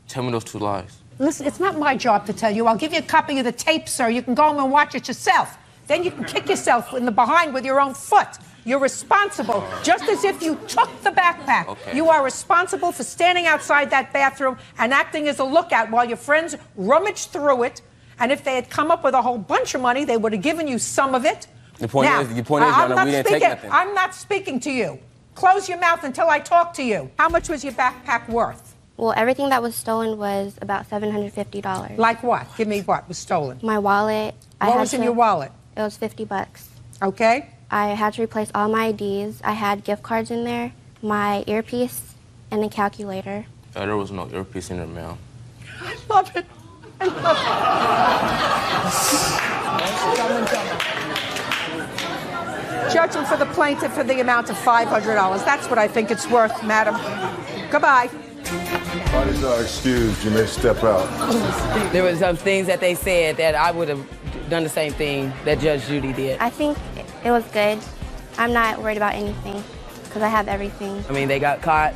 Tell me those 2 lies. Listen, it's not my job to tell you. I'll give you a copy of the tape, sir. You can go home and watch it yourself. Then you can kick yourself in the behind with your own foot. You're responsible, just as if you took the backpack. Okay. You are responsible for standing outside that bathroom and acting as a lookout while your friends rummaged through it. And if they had come up with a whole bunch of money, they would have given you some of it. The point is, Your Honor, we didn't take nothing. I'm not speaking to you. Close your mouth until I talk to you. How much was your backpack worth? Well, everything that was stolen was about $750. Like what? Give me what was stolen. My wallet. What was in your wallet? It was $50. Okay. I had to replace all my IDs. I had gift cards in there, my earpiece, and a calculator. There was no earpiece in there, ma'am. I love it. I love it. Judging for the plaintiff for the amount of $500. That's what I think it's worth, madam. Goodbye. Parties are excused. You may step out. There were some things that they said that I would have done the same thing that Judge Judy did. I think it was good. I'm not worried about anything because I have everything. I mean, they got caught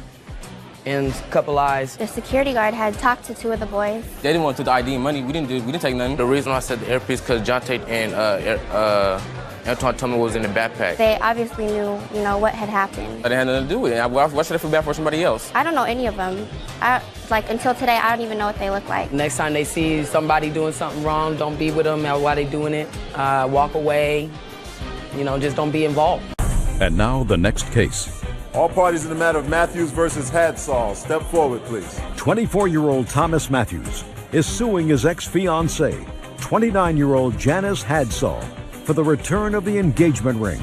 in a couple lies. The security guard had talked to 2 of the boys. They didn't want to take the ID and money. We didn't take nothing. The reason I said the earpiece because Jonte and Antoine told me what was in the backpack. They obviously knew, what had happened. I didn't have nothing to do with it. Why should I feel bad for somebody else? I don't know any of them. Until today, I don't even know what they look like. Next time they see somebody doing something wrong, don't be with them while they're doing it. Walk away. Just don't be involved. And now the next case. All parties in the matter of Matthews versus Hadsall. Step forward, please. 24-year-old Thomas Matthews is suing his ex-fiancée, 29-year-old Janice Hadsall, for the return of the engagement ring.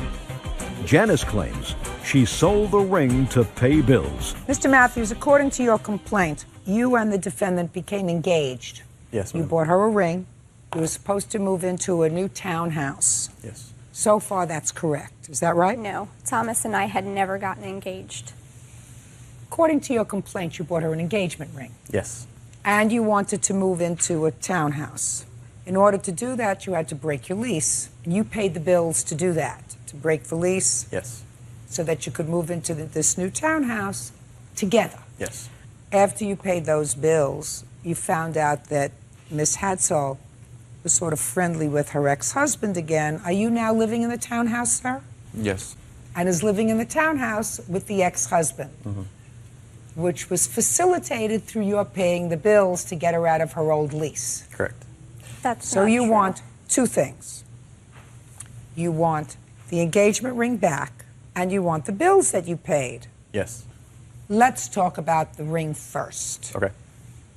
Janice claims she sold the ring to pay bills. Mr. Matthews, according to your complaint, you and the defendant became engaged. Yes, ma'am. You bought her a ring. You were supposed to move into a new townhouse. Yes. So far, that's correct. Is that right? No. Thomas and I had never gotten engaged. According to your complaint, you bought her an engagement ring. Yes. And you wanted to move into a townhouse. In order to do that, you had to break your lease. And you paid the bills to do that, to break the lease. Yes. So that you could move into this new townhouse together. Yes. After you paid those bills, you found out that Miss Hadsall was sort of friendly with her ex-husband again. Are you now living in the townhouse, sir? Yes. And is living in the townhouse with the ex-husband, which was facilitated through your paying the bills to get her out of her old lease. Correct. That's so not you true. want 2 things. You want the engagement ring back, and you want the bills that you paid. Yes. Let's talk about the ring first. Okay.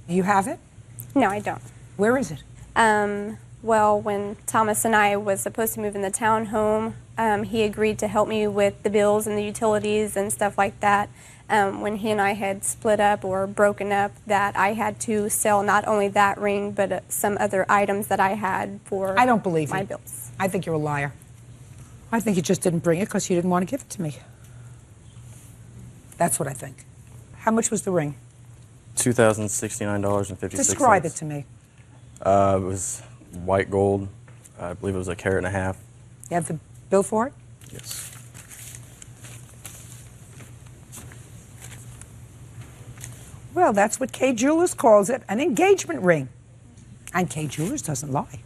You have it? No, I don't. Where is it? Well, when Thomas and I was supposed to move in the townhome, he agreed to help me with the bills and the utilities and stuff like that. When he and I had split up or broken up, that I had to sell not only that ring, but some other items that I had for I don't believe my you. bills. I think you're a liar. I think you just didn't bring it because you didn't want to give it to me. That's what I think. How much was the ring? $2,069.56. Describe it to me. It was white gold. I believe it was 1.5 carats. You have the bill for it? Yes. Well, that's what Kay Jewelers calls it, an engagement ring. And Kay Jewelers doesn't lie.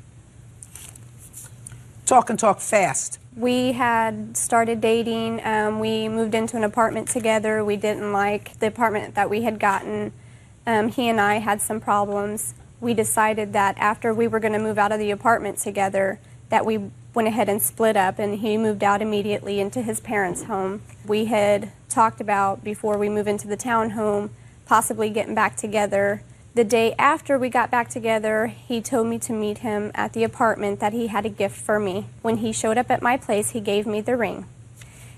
Talk and talk fast. We had started dating. We moved into an apartment together. We didn't like the apartment that we had gotten. He and I had some problems. We decided that after we were going to move out of the apartment together, that we went ahead and split up, and he moved out immediately into his parents' home. We had talked about, before we moved into the townhome, possibly getting back together. The day after we got back together, he told me to meet him at the apartment, that he had a gift for me. When he showed up at my place, he gave me the ring.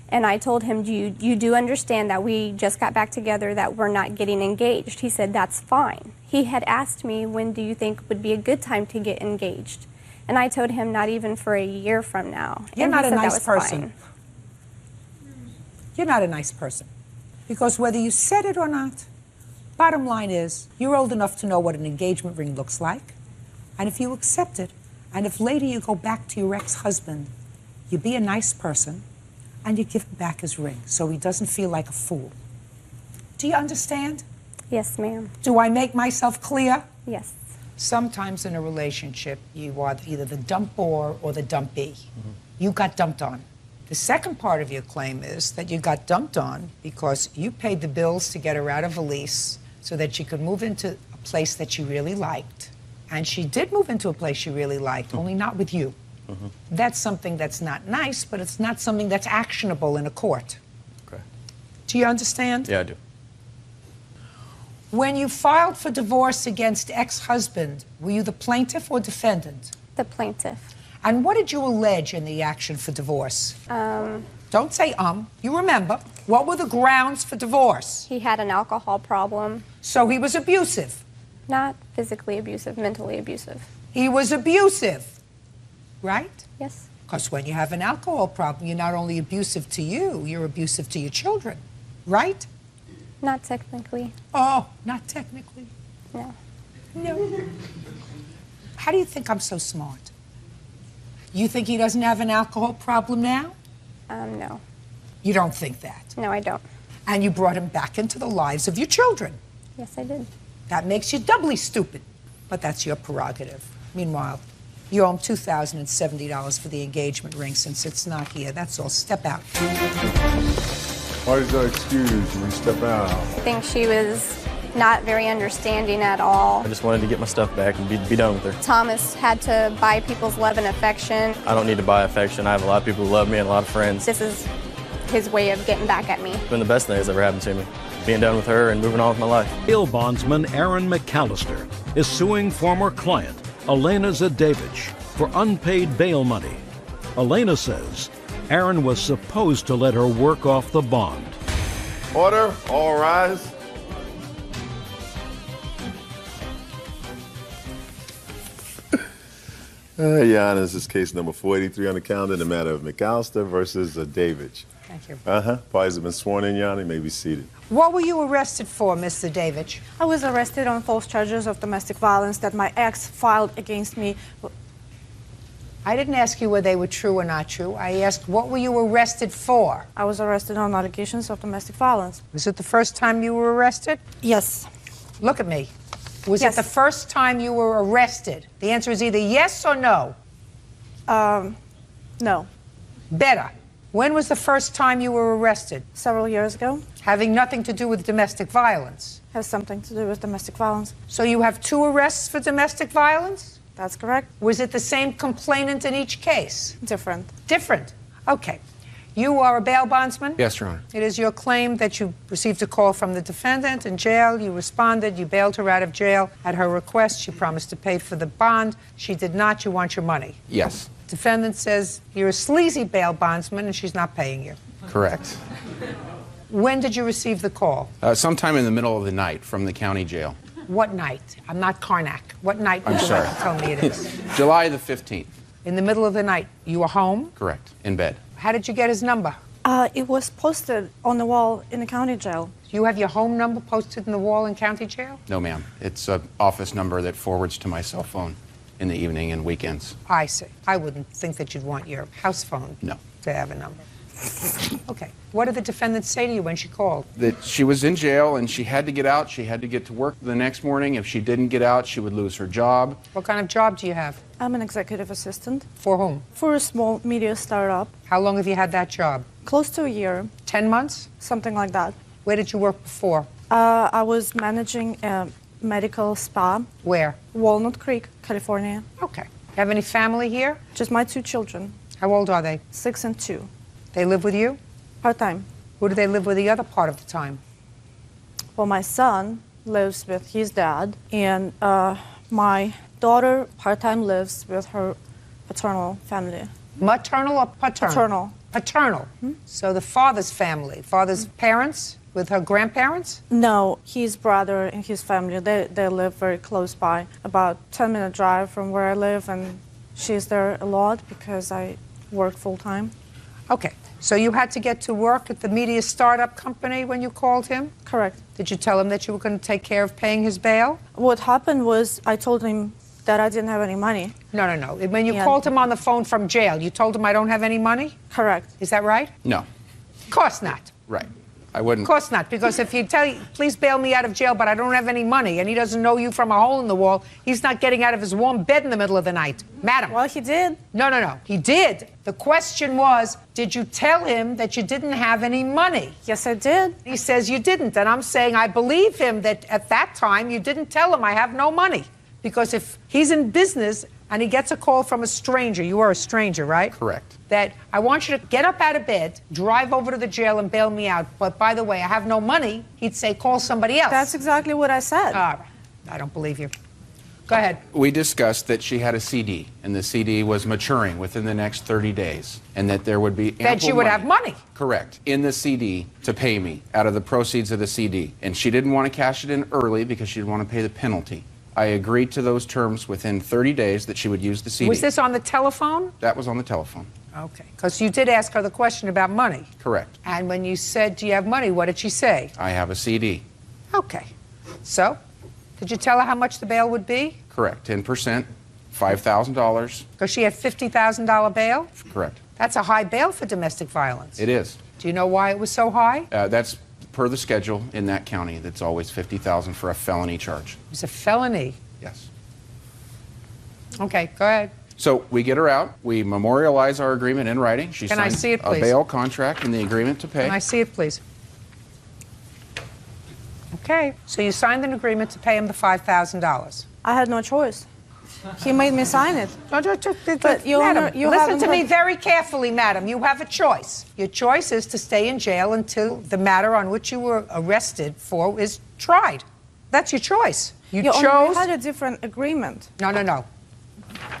And I told him, you do understand that we just got back together, that we're not getting engaged. He said, that's fine. He had asked me, when do you think would be a good time to get engaged? And I told him, not even for a year from now. You're And not he a said that nice was person. fine. You're not a nice person. Because whether you said it or not, bottom line is, you're old enough to know what an engagement ring looks like. And if you accept it, and if later you go back to your ex-husband, you be a nice person, and you give him back his ring so he doesn't feel like a fool. Do you understand? Yes, ma'am. Do I make myself clear? Yes. Sometimes in a relationship, you are either the dumper or the dumpee. You got dumped on. The second part of your claim is that you got dumped on because you paid the bills to get her out of a lease so that she could move into a place that she really liked. And she did move into a place she really liked, only not with you. That's something that's not nice, but it's not something that's actionable in a court. Okay. Do you understand? Yeah, I do. When you filed for divorce against ex-husband, were you the plaintiff or defendant? The plaintiff. And what did you allege in the action for divorce? Don't say You remember. What were the grounds for divorce? He had an alcohol problem. So he was abusive? Not physically abusive, mentally abusive. He was abusive, right? Yes. Because when you have an alcohol problem, you're not only abusive to you, you're abusive to your children, right? Not technically. Oh, not technically. No. No. How do you think I'm so smart? You think he doesn't have an alcohol problem now? No. You don't think that? No, I don't. And you brought him back into the lives of your children. Yes, I did. That makes you doubly stupid. But that's your prerogative. Meanwhile, you owe him $2,070 for the engagement ring since it's not here. That's all. Step out. Parties are excused. You can step out. I think she was not very understanding at all. I just wanted to get my stuff back and be done with her. Thomas had to buy people's love and affection. I don't need to buy affection. I have a lot of people who love me and a lot of friends. This is his way of getting back at me. It's been the best thing that's ever happened to me. Being done with her and moving on with my life. Bail bondsman Aaron McAllister is suing former client Elena Zadevich for unpaid bail money. Elena says Aaron was supposed to let her work off the bond. Order, all rise. Your Honor, this is case number 483 on the calendar in the matter of McAllister versus Davidge. Thank you. Parties have been sworn in, Your Honor. You may be seated. What were you arrested for, Mr. Davidge? I was arrested on false charges of domestic violence that my ex filed against me. I didn't ask you whether they were true or not true. I asked, what were you arrested for? I was arrested on allegations of domestic violence. Was it the first time you were arrested? Yes. Look at me. Was Yes. it the first time you were arrested? The answer is either yes or no. No. Better. When was the first time you were arrested? Several years ago. Having nothing to do with domestic violence. Has something to do with domestic violence. So you have 2 arrests for domestic violence? That's correct. Was it the same complainant in each case? Different. Different. Okay. You are a bail bondsman? Yes, Your Honor. It is your claim that you received a call from the defendant in jail. You responded. You bailed her out of jail. At her request, she promised to pay for the bond. She did not. You want your money. Yes. Defendant says you're a sleazy bail bondsman and she's not paying you. Correct. When did you receive the call? Sometime in the middle of the night from the county jail. What night? I'm not Karnak. What night would I'm you sorry. like to tell me it is? July the 15th. In the middle of the night. You were home? Correct. In bed. How did you get his number? It was posted on the wall in the county jail. You have your home number posted in the wall in county jail? No, ma'am. It's an office number that forwards to my cell phone in the evening and weekends. I see. I wouldn't think that you'd want your house phone No. to have a number. Okay. What did the defendant say to you when she called? That she was in jail and she had to get out. She had to get to work the next morning. If she didn't get out, she would lose her job. What kind of job do you have? I'm an executive assistant. For whom? For a small media startup. How long have you had that job? Close to a year. 10 months? Something like that. Where did you work before? I was managing a medical spa. Where? Walnut Creek, California. Okay. Have any family here? Just my 2 children. How old are they? 6 and 2. They live with you? Part-time. Who do they live with the other part of the time? Well, my son lives with his dad, and my daughter part-time lives with her paternal family. Maternal or paternal? Paternal. Paternal. So the father's family, father's parents with her grandparents? No, his brother and his family, they live very close by, about 10-minute drive from where I live, and she's there a lot because I work full-time. Okay. So you had to get to work at the media startup company when you called him? Correct. Did you tell him that you were going to take care of paying his bail? What happened was I told him that I didn't have any money. No. When you called him on the phone from jail, you told him I don't have any money? Correct. Is that right? No. Of course not. Right. I wouldn't. Of course not, because if you tell you, please bail me out of jail, but I don't have any money, and he doesn't know you from a hole in the wall, he's not getting out of his warm bed in the middle of the night. Madam. Well, he did. No. He did. The question was, did you tell him that you didn't have any money? Yes, I did. He says you didn't, and I'm saying I believe him that at that time you didn't tell him I have no money. Because if he's in business and he gets a call from a stranger, you are a stranger, right? Correct. That I want you to get up out of bed, drive over to the jail and bail me out. But by the way, I have no money. He'd say, call somebody else. That's exactly what I said. All right. I don't believe you. Go ahead. We discussed that she had a CD, and the CD was maturing within the next 30 days, and that there would be ample That you would money, have money. correct, in the CD to pay me out of the proceeds of the CD. And she didn't want to cash it in early because she didn't want to pay the penalty. I agreed to those terms within 30 days that she would use the CD. Was this on the telephone? That was on the telephone. Okay. Because you did ask her the question about money. Correct. And when you said, do you have money, what did she say? I have a CD. Okay. So, did you tell her how much the bail would be? Correct. 10%, $5,000. Because she had $50,000 bail? Correct. That's a high bail for domestic violence. It is. Do you know why it was so high? That's per the schedule in that county. That's always $50,000 for a felony charge. It was a felony. Yes. Okay, go ahead. So we get her out. We memorialize our agreement in writing. She Can I signs see it, a please? bail contract and the agreement to pay. Can I see it, please? Okay, so you signed an agreement to pay him the $5,000. I had no choice. He made me sign it. But Madam, you listen haven't to me heard- very carefully, madam. You have a choice. Your choice is to stay in jail until the matter on which you were arrested for is tried. That's your choice. You You chose. had a different agreement. No.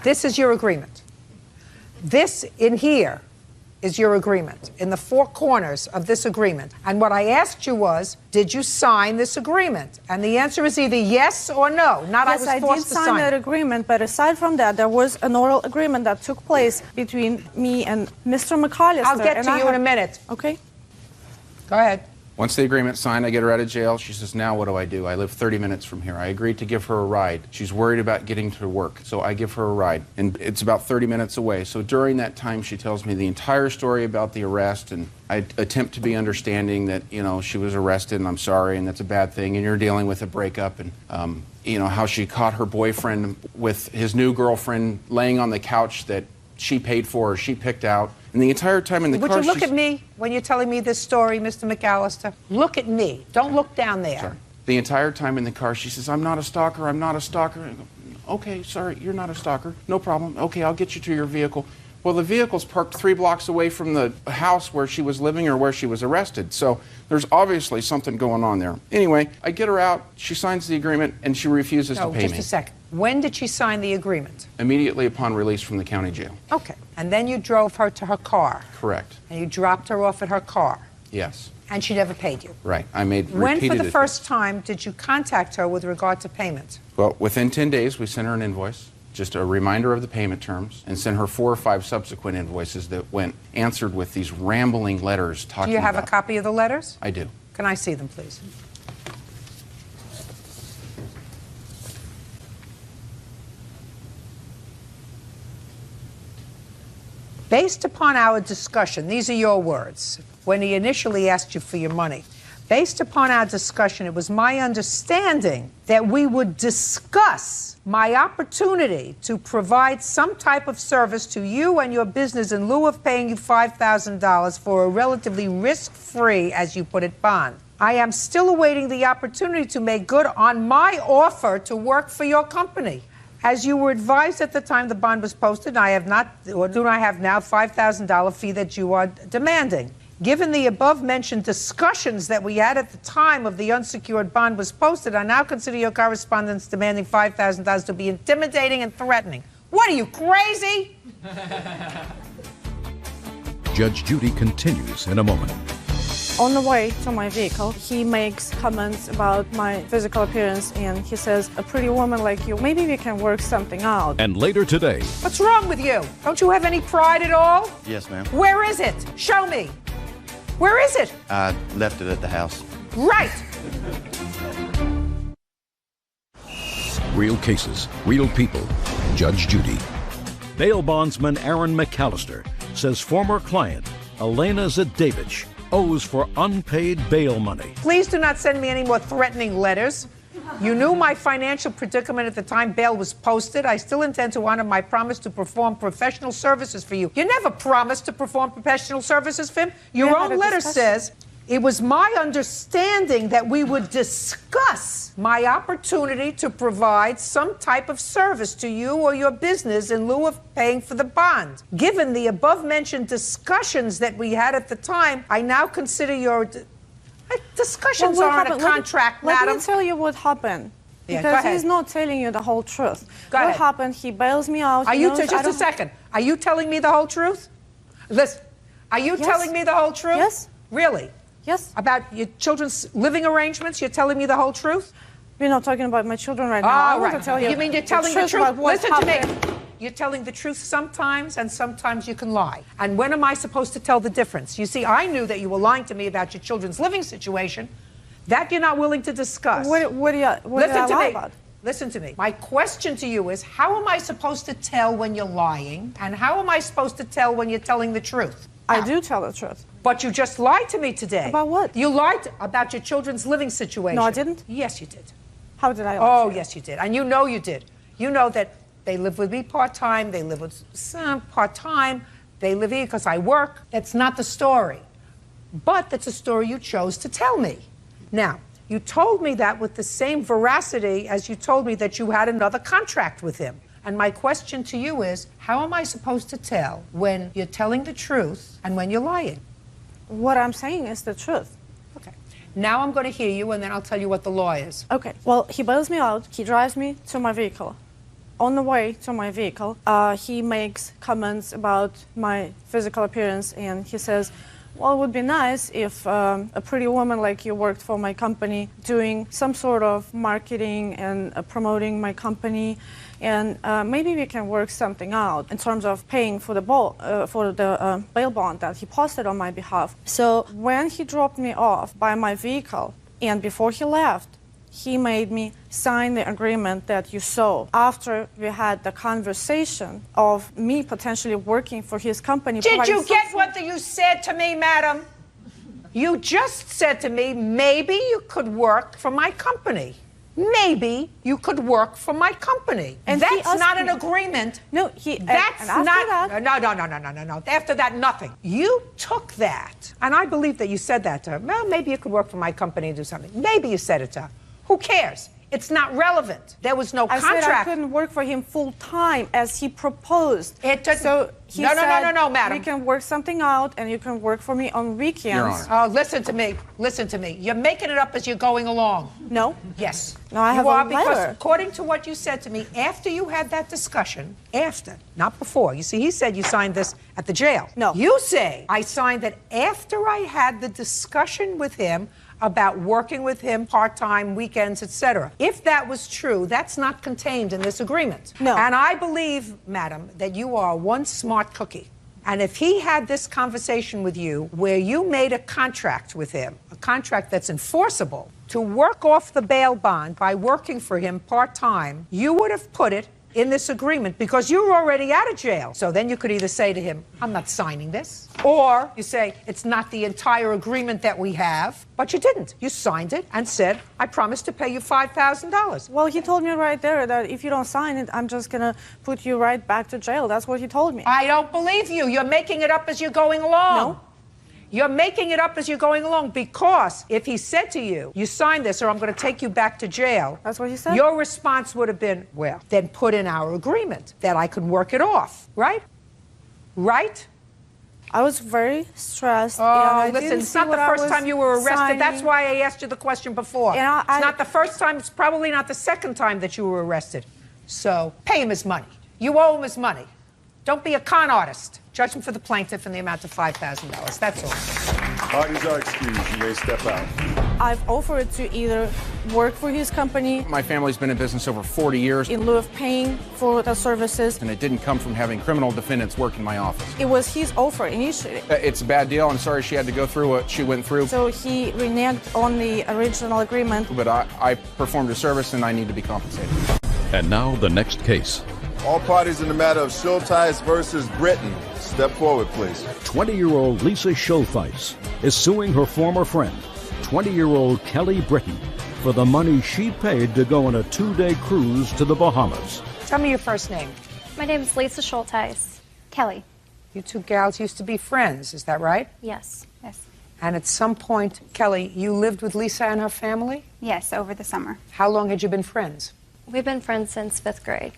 This is your agreement. This in here is your agreement, in the four corners of this agreement. And what I asked you was, did you sign this agreement? And the answer is either yes or no. Not Yes, I was forced did to sign that it. agreement, but aside from that, there was an oral agreement that took place between me and Mr. McAllister. I'll get and to I you in have- a minute. Okay. Go ahead. Once the agreement's signed, I get her out of jail. She says, now what do? I live 30 minutes from here. I agreed to give her a ride. She's worried about getting to work, so I give her a ride. And it's about 30 minutes away. So during that time, she tells me the entire story about the arrest, and I attempt to be understanding that, she was arrested, and I'm sorry, and that's a bad thing, and you're dealing with a breakup, and, how she caught her boyfriend with his new girlfriend laying on the couch that she paid for or she picked out. And the entire time in the car, Would you look at me when you're telling me this story, Mr. McAllister? Look at me. Don't look down there. Sorry. The entire time in the car, she says, I'm not a stalker, I'm not a stalker. I go, okay, sorry, you're not a stalker. No problem. Okay, I'll get you to your vehicle. Well, the vehicle's parked 3 blocks away from the house where she was living or where she was arrested. So there's obviously something going on there. Anyway, I get her out, she signs the agreement, and she refuses to pay me. Just a second. When did she sign the agreement? Immediately upon release from the county jail. Okay. And then you drove her to her car. Correct. And you dropped her off at her car. Yes. And she never paid you. Right. I made When repeated for the first time did you contact her with regard to payment? Well, within 10 days, we sent her an invoice, just a reminder of the payment terms, and sent her 4 or 5 subsequent invoices that went answered with these rambling letters talking about... Do you have a copy of the letters? I do. Can I see them, please? Based upon our discussion, these are your words, when he initially asked you for your money. Based upon our discussion, it was my understanding that we would discuss my opportunity to provide some type of service to you and your business in lieu of paying you $5,000 for a relatively risk-free, as you put it, bond. I am still awaiting the opportunity to make good on my offer to work for your company. As you were advised at the time the bond was posted, I have not, or do not have now, $5,000 fee that you are demanding. Given the above-mentioned discussions that we had at the time of the unsecured bond was posted, I now consider your correspondence demanding $5,000 to be intimidating and threatening. What are you, crazy? Judge Judy continues in a moment. On the way to my vehicle, he makes comments about my physical appearance, and he says, a pretty woman like you, maybe we can work something out. And later today... What's wrong with you? Don't you have any pride at all? Yes, ma'am. Where is it? Show me. Where is it? I left it at the house. Right. Real cases, real people. Judge Judy. Bail bondsman Aaron McAllister says former client Elena Zadevich owes for unpaid bail money. Please do not send me any more threatening letters. You knew my financial predicament at the time bail was posted. I still intend to honor my promise to perform professional services for you. You never promised to perform professional services for him. Your own letter says, it was my understanding that we would discuss my opportunity to provide some type of service to you or your business in lieu of paying for the bond. Given the above-mentioned discussions that we had at the time, I now consider your... Discussions are on a contract, madam. Let me tell you what happened. Yeah, because he's not telling you the whole truth. What happened, he bails me out. Are you, just a second, are you telling me the whole truth? Listen, are you telling me the whole truth? Yes. Really? Yes. About your children's living arrangements, you're telling me the whole truth? We're not talking about my children right now. I want to tell you. You mean you're telling the truth? Listen to me. happened. You're telling the truth sometimes, and sometimes you can lie. And when am I supposed to tell the difference? You see, I knew that you were lying to me about your children's living situation. That you're not willing to discuss. What did I lie about? Listen to me. My question to you is, how am I supposed to tell when you're lying, and how am I supposed to tell when you're telling the truth? I do tell the truth. But you just lied to me today. About what? You lied about your children's living situation. No, I didn't. Yes, you did. How did I lie? Oh, yes, you did. And you know you did. You know that they live with me part-time, they live with some part-time, they live here because I work. That's not the story. But that's a story you chose to tell me. Now, you told me that with the same veracity as you told me that you had another contract with him. And my question to you is, how am I supposed to tell when you're telling the truth and when you're lying? What I'm saying is the truth. Okay. Now I'm going to hear you, and then I'll tell you what the law is. Okay. Well, he bails me out. He drives me to my vehicle. On the way to my vehicle, he makes comments about my physical appearance, and he says, well, it would be nice if a pretty woman like you worked for my company, doing some sort of marketing and promoting my company, and maybe we can work something out in terms of paying for the bail bond that he posted on my behalf. So when he dropped me off by my vehicle, and before he left, he made me sign the agreement that you saw after we had the conversation of me potentially working for his company. Did you get what you said to me, madam? You just said to me, maybe you could work for my company. Maybe you could work for my company. And that's not an agreement. No, that's not. No. After that, nothing. You took that, and I believe that you said that to her. Well, maybe you could work for my company and do something. Maybe you said it to her. Who cares? It's not relevant. There was no I contract. said I couldn't work for him full time as he proposed. It doesn't. So he No, said, madam. We can work something out, and you can work for me on weekends. Your Honor. Oh, listen to me. Listen to me. You're making it up as you're going along. No. Yes. No, I have you are a because letter. according to what you said to me, after you had that discussion, after, not before. You see, he said you signed this at the jail. No. You say I signed it after I had the discussion with him about working with him part-time, weekends, etc. If that was true, that's not contained in this agreement. No. And I believe, madam, that you are one smart cookie. And if he had this conversation with you where you made a contract with him, a contract that's enforceable, to work off the bail bond by working for him part-time, you would have put it in this agreement because you were already out of jail. So then you could either say to him, I'm not signing this, or you say, it's not the entire agreement that we have, but you didn't. You signed it and said, I promise to pay you $5,000. Well, he told me right there that if you don't sign it, I'm just going to put you right back to jail. That's what he told me. I don't believe you. You're making it up as you're going along. No. You're making it up as you're going along because if he said to you, you sign this or I'm going to take you back to jail. That's what he said? Your response would have been, well, then put in our agreement that I could work it off, right? Right? I was very stressed. Oh, listen, it's not the first time you were arrested. That's why I asked you the question before. And it's not the first time. It's probably not the second time that you were arrested. So pay him his money. You owe him his money. Don't be a con artist. Judgment for the plaintiff in the amount of $5,000. That's all. Parties are excused. You may step out. I've offered to either work for his company My family's been in business over 40 years, in lieu of paying for the services. and it didn't come from having criminal defendants work in my office. It was his offer initially. It's a bad deal. I'm sorry she had to go through what she went through, So he reneged on the original agreement. but I performed a service and I need to be compensated. And now the next case. All parties in the matter of Schulteis versus Britton, step forward, please. 20-year-old Lisa Schultheis is suing her former friend, 20-year-old Kelly Britton, for the money she paid to go on a 2-day cruise to the Bahamas. Tell me your first name. My name is Lisa Schulteis. Kelly. You two gals used to be friends, is that right? Yes. Yes. And at some point, Kelly, you lived with Lisa and her family? Yes, over the summer. How long had you been friends? We've been friends since 5th grade.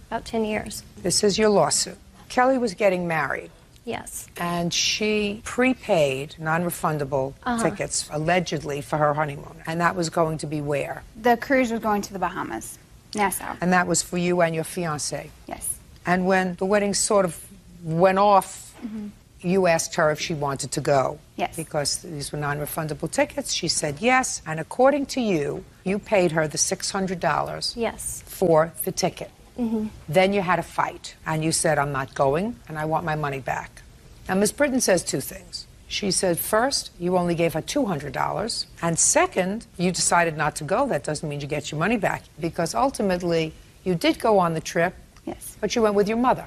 About 10 years. This is your lawsuit. Kelly was getting married. Yes. And she prepaid non-refundable tickets, allegedly, for her honeymoon. And that was going to be where? The cruise was going to the Bahamas, Nassau. And that was for you and your fiancé. Yes. And when the wedding sort of went off, you asked her if she wanted to go. Yes. Because these were non-refundable tickets. She said yes. And according to you, you paid her the $600 Yes. for the ticket. Then you had a fight, and you said, I'm not going, and I want my money back. Now, Ms. Britton says two things. She said, first, you only gave her $200, and second, you decided not to go. That doesn't mean you get your money back, because ultimately, you did go on the trip, Yes. but you went with your mother.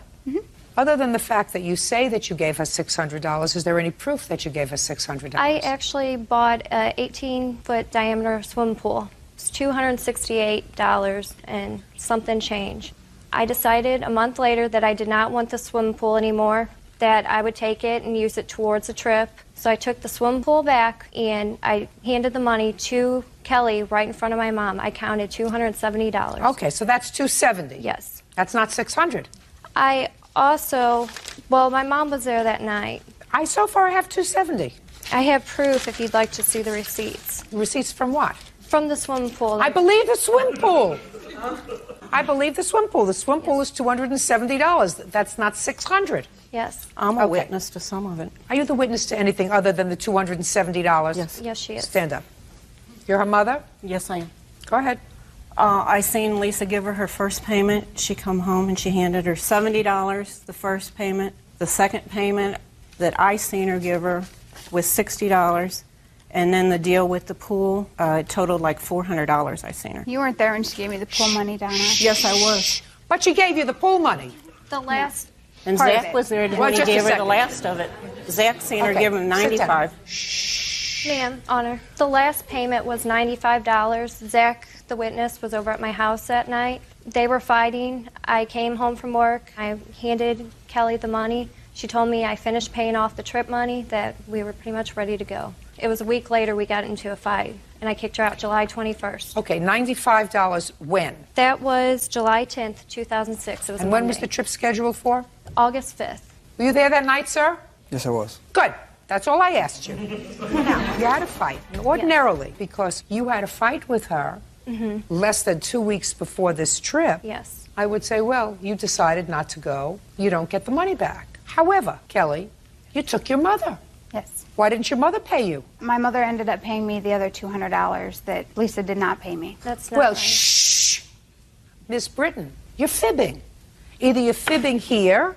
Other than the fact that you say that you gave her $600, is there any proof that you gave her $600? I actually bought a 18-foot diameter swim pool. It's $268 and something change. I decided a month later that I did not want the swim pool anymore, that I would take it and use it towards a trip. So I took the swim pool back and I handed the money to Kelly right in front of my mom. I counted $270. Okay, so that's $270. Yes. That's not $600. I also, well, my mom was there that night. I so far have $270. I have proof if you'd like to see the receipts. Receipts from what? From the swim pool. I believe the swim pool. I believe the swim pool. The swim pool is $270. That's not $600. Yes. I'm a witness to some of it. Are you the witness to anything other than the $270? Yes. Yes, she is. Stand up. You're her mother? Yes, I am. Go ahead. I seen Lisa give her first payment. She come home and she handed her $70, the first payment. The second payment that I seen her give her was $60. And then the deal with the pool totaled like $400 I seen her. You weren't there when she gave me the pool money, Donna. Yes, I was. But she gave you the pool money. The last And part of Zach it. was there Well, when he just a gave her the second. last of it. Zach seen her Okay, give him sit down. $95. Ma'am, Honor. The last payment was $95. Zach, the witness, was over at my house that night. They were fighting. I came home from work. I handed Kelly the money. She told me I finished paying off the trip money, that we were pretty much ready to go. It was a week later we got into a fight. and I kicked her out July 21st. Okay, $95 when? That was July 10th, 2006. It was And a when Monday. was the trip scheduled for? August 5th. Were you there that night, sir? Yes, I was. Good. That's all I asked you. Now, you had a fight. And ordinarily, because you had a fight with her less than 2 weeks before this trip, Yes. I would say, well, you decided not to go. You don't get the money back. However, Kelly, you took your mother. Yes. Why didn't your mother pay you? My mother ended up paying me the other $200 that Lisa did not pay me. That's not Well, right. shh. Miss Britton, you're fibbing. Either you're fibbing here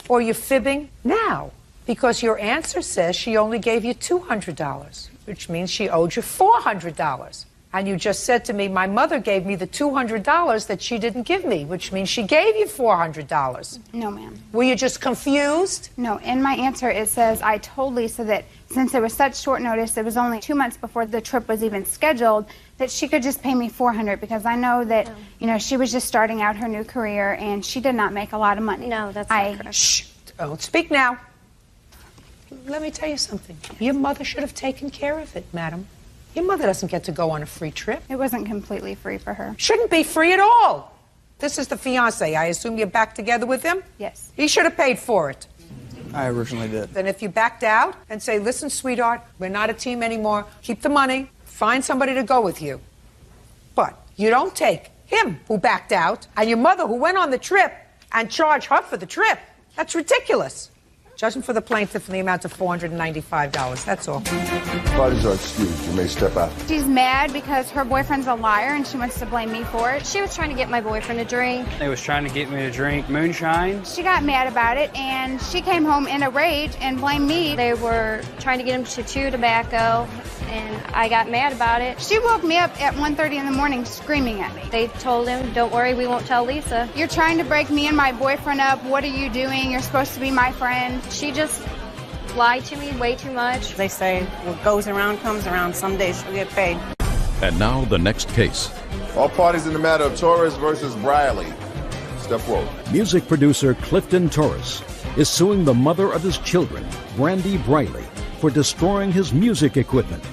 or you're fibbing now. Because your answer says she only gave you $200, which means she owed you $400. And you just said to me, my mother gave me the $200 that she didn't give me, which means she gave you $400. No, ma'am. Were you just confused? No, in my answer it says I told Lisa that since it was such short notice, it was only 2 months before the trip was even scheduled, that she could just pay me $400 because I know that, you know, she was just starting out her new career and she did not make a lot of money. No, that's not correct. Shh, don't speak now. Let me tell you something. Your mother should have taken care of it, madam. Your mother doesn't get to go on a free trip. It wasn't completely free for her. Shouldn't be free at all. This is the fiancé. I assume you're back together with him? Yes. He should have paid for it. I originally did. Then if you backed out and say, listen, sweetheart, we're not a team anymore, keep the money, find somebody to go with you. But you don't take him who backed out and your mother who went on the trip and charge her for the trip. That's ridiculous. Judging for the plaintiff in the amount of $495. That's all. Parties are excused. You may step out. She's mad because her boyfriend's a liar and she wants to blame me for it. She was trying to get my boyfriend a drink. They was trying to get me to drink moonshine. She got mad about it and she came home in a rage and blamed me. They were trying to get him to chew tobacco, and I got mad about it. She woke me up at 1:30 in the morning screaming at me. They told him, don't worry, we won't tell Lisa. You're trying to break me and my boyfriend up. What are you doing? You're supposed to be my friend. She just lied to me way too much. They say what goes around comes around. Someday she'll get paid. And now the next case. All parties in the matter of Torres versus Briley. Step forward. Music producer Clifton Torres is suing the mother of his children, Brandy Briley, for destroying his music equipment.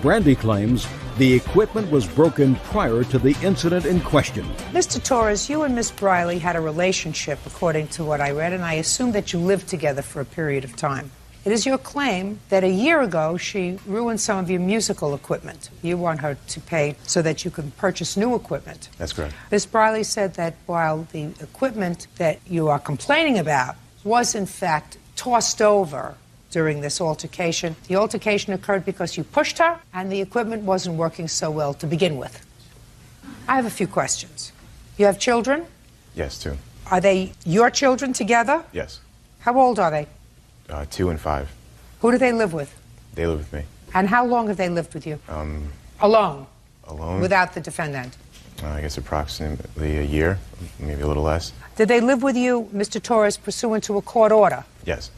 Brandy claims the equipment was broken prior to the incident in question. Mr. Torres, you and Miss Briley had a relationship, according to what I read, and I assume that you lived together for a period of time. It is your claim that a year ago she ruined some of your musical equipment. You want her to pay so that you can purchase new equipment. That's correct. Miss Briley said that while the equipment that you are complaining about was in fact tossed over during this altercation, the altercation occurred because you pushed her and the equipment wasn't working so well to begin with. I have a few questions. You have children? Yes, 2. Are they your children together? Yes. How old are they? 2 and 5. Who do they live with? They live with me. And how long have they lived with you? Alone? Alone? Without the defendant? I guess approximately a year, maybe a little less. Did they live with you, Mr. Torres, pursuant to a court order? Yes.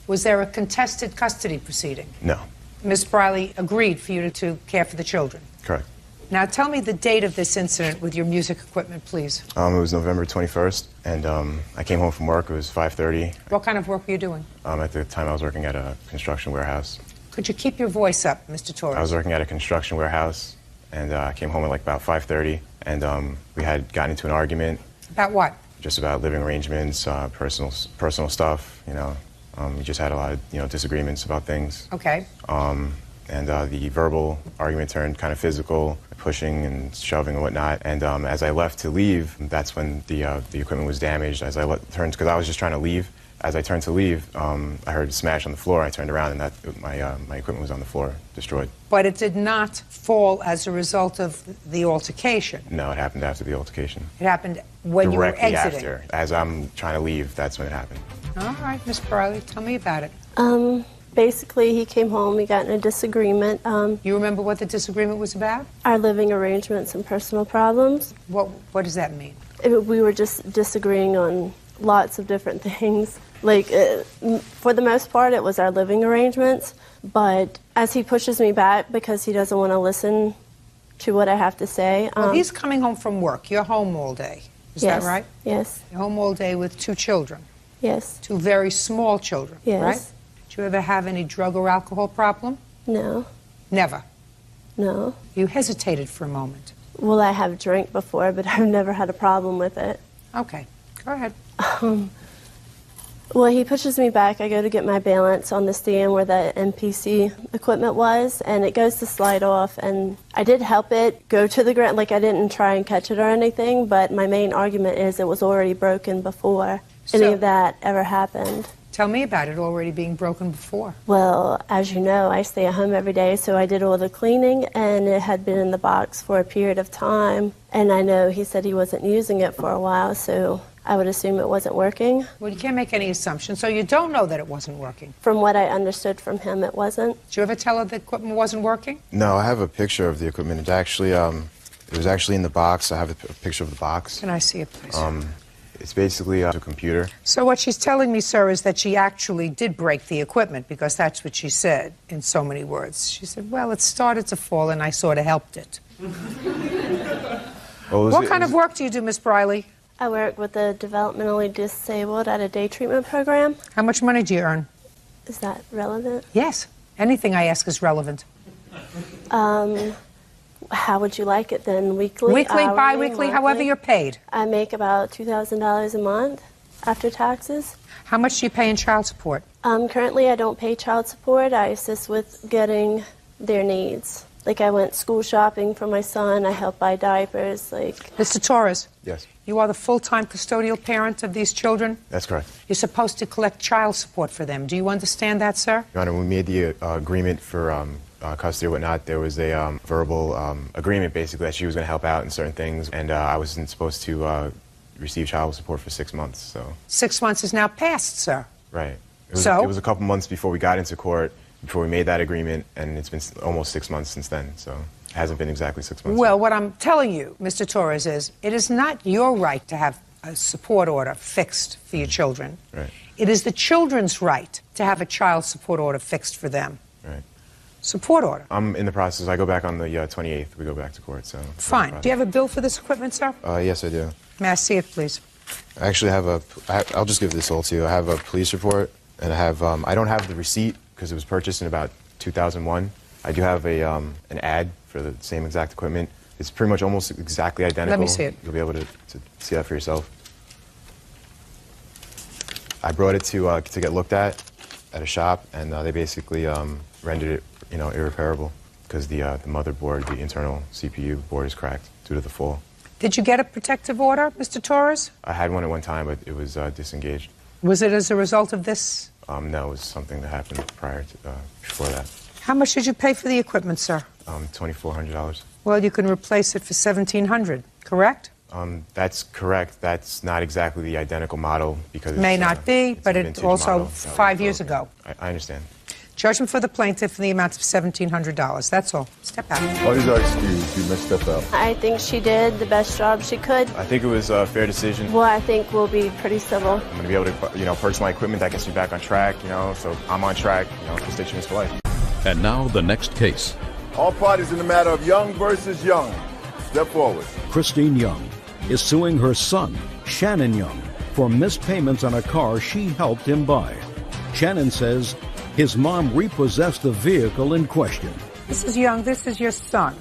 Was there a contested custody proceeding? No. Ms. Briley agreed for you to care for the children. Correct. Now tell me the date of this incident with your music equipment, please. It was November 21st, and I came home from work. It was 5:30. What kind of work were you doing? At the time, I was working at a construction warehouse. Could you keep your voice up, Mr. Torres? I was working at a construction warehouse, and I came home at like about 5:30, and we had gotten into an argument. About what? Just about living arrangements, personal stuff. You know, we just had a lot of disagreements about things. Okay. And the verbal argument turned kind of physical, pushing and shoving and whatnot. And as I left to leave, that's when the equipment was damaged. As I turned, because I was just trying to leave. As I turned to leave, I heard a smash on the floor. I turned around, and my equipment was on the floor, destroyed. But it did not fall as a result of the altercation. No, it happened after the altercation. It happened when Directly you were exiting. after. As I'm trying to leave, that's when it happened. All right, Miss Briley, tell me about it. Basically, he came home, we got in a disagreement. You remember what the disagreement was about? Our living arrangements and personal problems. What does that mean? We were just disagreeing on lots of different things. Like, for the most part, it was our living arrangements. But as he pushes me back because he doesn't want to listen to what I have to say. Well, he's coming home from work. You're home all day. Is Yes. that right? Yes. You're home all day with 2 children. Yes. 2 very small children, Yes. right? Did you ever have any drug or alcohol problem? No. Never. No. You hesitated for a moment. Well, I have drank before, but I've never had a problem with it. Okay, go ahead. Well, he pushes me back. I go to get my balance on the stand where the MPC equipment was, and it goes to slide off. And I did help it go to the ground. Like, I didn't try and catch it or anything, but my main argument is it was already broken before any of that ever happened. Tell me about it already being broken before. Well, as you know, I stay at home every day, so I did all the cleaning, and it had been in the box for a period of time. And I know he said he wasn't using it for a while, so I would assume it wasn't working. Well, you can't make any assumptions, so you don't know that it wasn't working. From what I understood from him, it wasn't. Did you ever tell her the equipment wasn't working? No, I have a picture of the equipment. It actually, it was actually in the box. I have a picture of the box. Can I see it, please? It's basically a computer. So what she's telling me, sir, is that she actually did break the equipment, because that's what she said in so many words. She said, well, it started to fall and I sort of helped it. What kind of work do you do, Miss Briley? I work with the developmentally disabled at a day treatment program. How much money do you earn? Is that relevant? Yes. Anything I ask is relevant. How would you like it then? Weekly? Weekly, hourly, bi-weekly, monthly? however you're paid. I make about $2,000 a month after taxes. How much do you pay in child support? Currently, I don't pay child support. I assist with getting their needs. Like, I went school shopping for my son. I help buy diapers. Like, Mr. Torres. Yes. You are the full-time custodial parent of these children? That's correct. You're supposed to collect child support for them. Do you understand that, sir? Your Honor, when we made the agreement for custody or whatnot, there was a verbal agreement, basically, that she was going to help out in certain things, and I wasn't supposed to receive child support for 6 months, so... 6 months is now passed, sir. Right. It was a couple months before we got into court, before we made that agreement, and it's been almost 6 months since then, so it hasn't been exactly 6 months. Well, what I'm telling you, Mr. Torres, is it is not your right to have a support order fixed for your children. Right. It is the children's right to have a child support order fixed for them. Right. Support order. I'm in the process. I go back on the 28th. We go back to court, so... Fine. Do you have a bill for this equipment, sir? Yes, I do. May I see it, please? I actually have I'll just give this all to you. I have a police report, and I have, I don't have the receipt because it was purchased in about 2001. I do have an ad for the same exact equipment. It's pretty much almost exactly identical. Let me see it. You'll be able to see that for yourself. I brought it to get looked at a shop, and they basically rendered it, irreparable because the motherboard, the internal CPU board is cracked due to the fall. Did you get a protective order, Mr. Torres? I had one at one time, but it was disengaged. Was it as a result of this? No, it was something that happened prior to, before that. How much did you pay for the equipment, sir? $2,400. Well, you can replace it for $1,700, correct? That's correct. That's not exactly the identical model because May not be, but it's also 5 years ago. I understand. Judgment for the plaintiff in the amount of $1,700. That's all. Step out. What is our excuse? You must step out. I think she did the best job she could. I think it was a fair decision. Well, I think we'll be pretty civil. I'm going to be able to, purchase my equipment that gets me back on track, so I'm on track, constituents for life. And now the next case. All parties in the matter of Young versus Young. Step forward. Christine Young is suing her son, Shannon Young, for missed payments on a car she helped him buy. Shannon says his mom repossessed the vehicle in question. Mrs. Young, this is your son.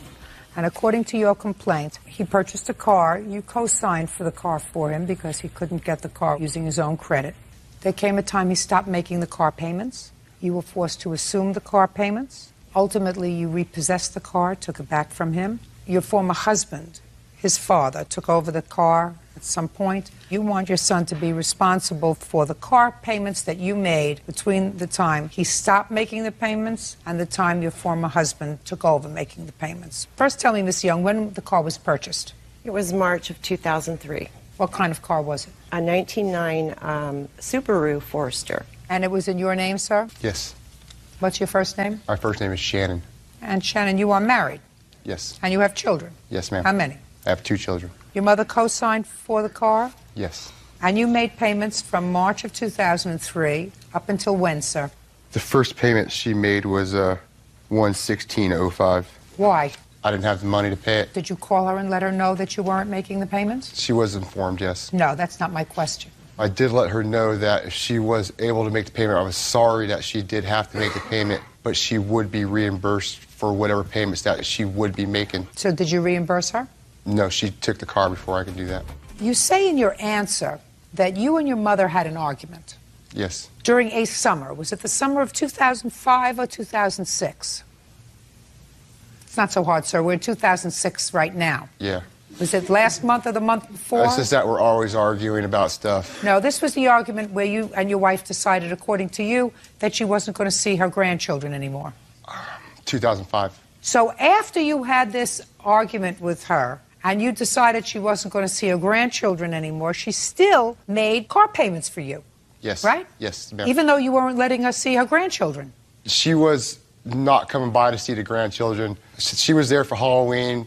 And according to your complaint, he purchased a car. You co-signed for the car for him because he couldn't get the car using his own credit. There came a time he stopped making the car payments. You were forced to assume the car payments. Ultimately, you repossessed the car, took it back from him. Your former husband, his father, took over the car at some point. You want your son to be responsible for the car payments that you made between the time he stopped making the payments and the time your former husband took over making the payments. First, tell me, Ms. Young, when the car was purchased. It was March of 2003. What kind of car was it? A 1999 Subaru Forester. And it was in your name, sir? Yes. What's your first name? My first name is Shannon. And Shannon, you are married? Yes. And you have children? Yes, ma'am. How many? I have 2 children. Your mother co-signed for the car? Yes. And you made payments from March of 2003 up until when, sir? The first payment she made was $116.05. Why? I didn't have the money to pay it. Did you call her and let her know that you weren't making the payments? She was informed, yes. No, that's not my question. I did let her know that if she was able to make the payment, I was sorry that she did have to make the payment, but she would be reimbursed for whatever payments that she would be making. So did you reimburse her? No, she took the car before I could do that. You say in your answer that you and your mother had an argument. Yes. During a summer. Was it the summer of 2005 or 2006? It's not so hard, sir. We're in 2006 right now. Yeah. Was it last month or the month before? It's just that we're always arguing about stuff. No, this was the argument where you and your wife decided, according to you, that she wasn't going to see her grandchildren anymore. 2005. So after you had this argument with her and you decided she wasn't going to see her grandchildren anymore, she still made car payments for you. Yes. Right? Yes, ma'am. Even though you weren't letting us see her grandchildren. She was not coming by to see the grandchildren. She was there for Halloween.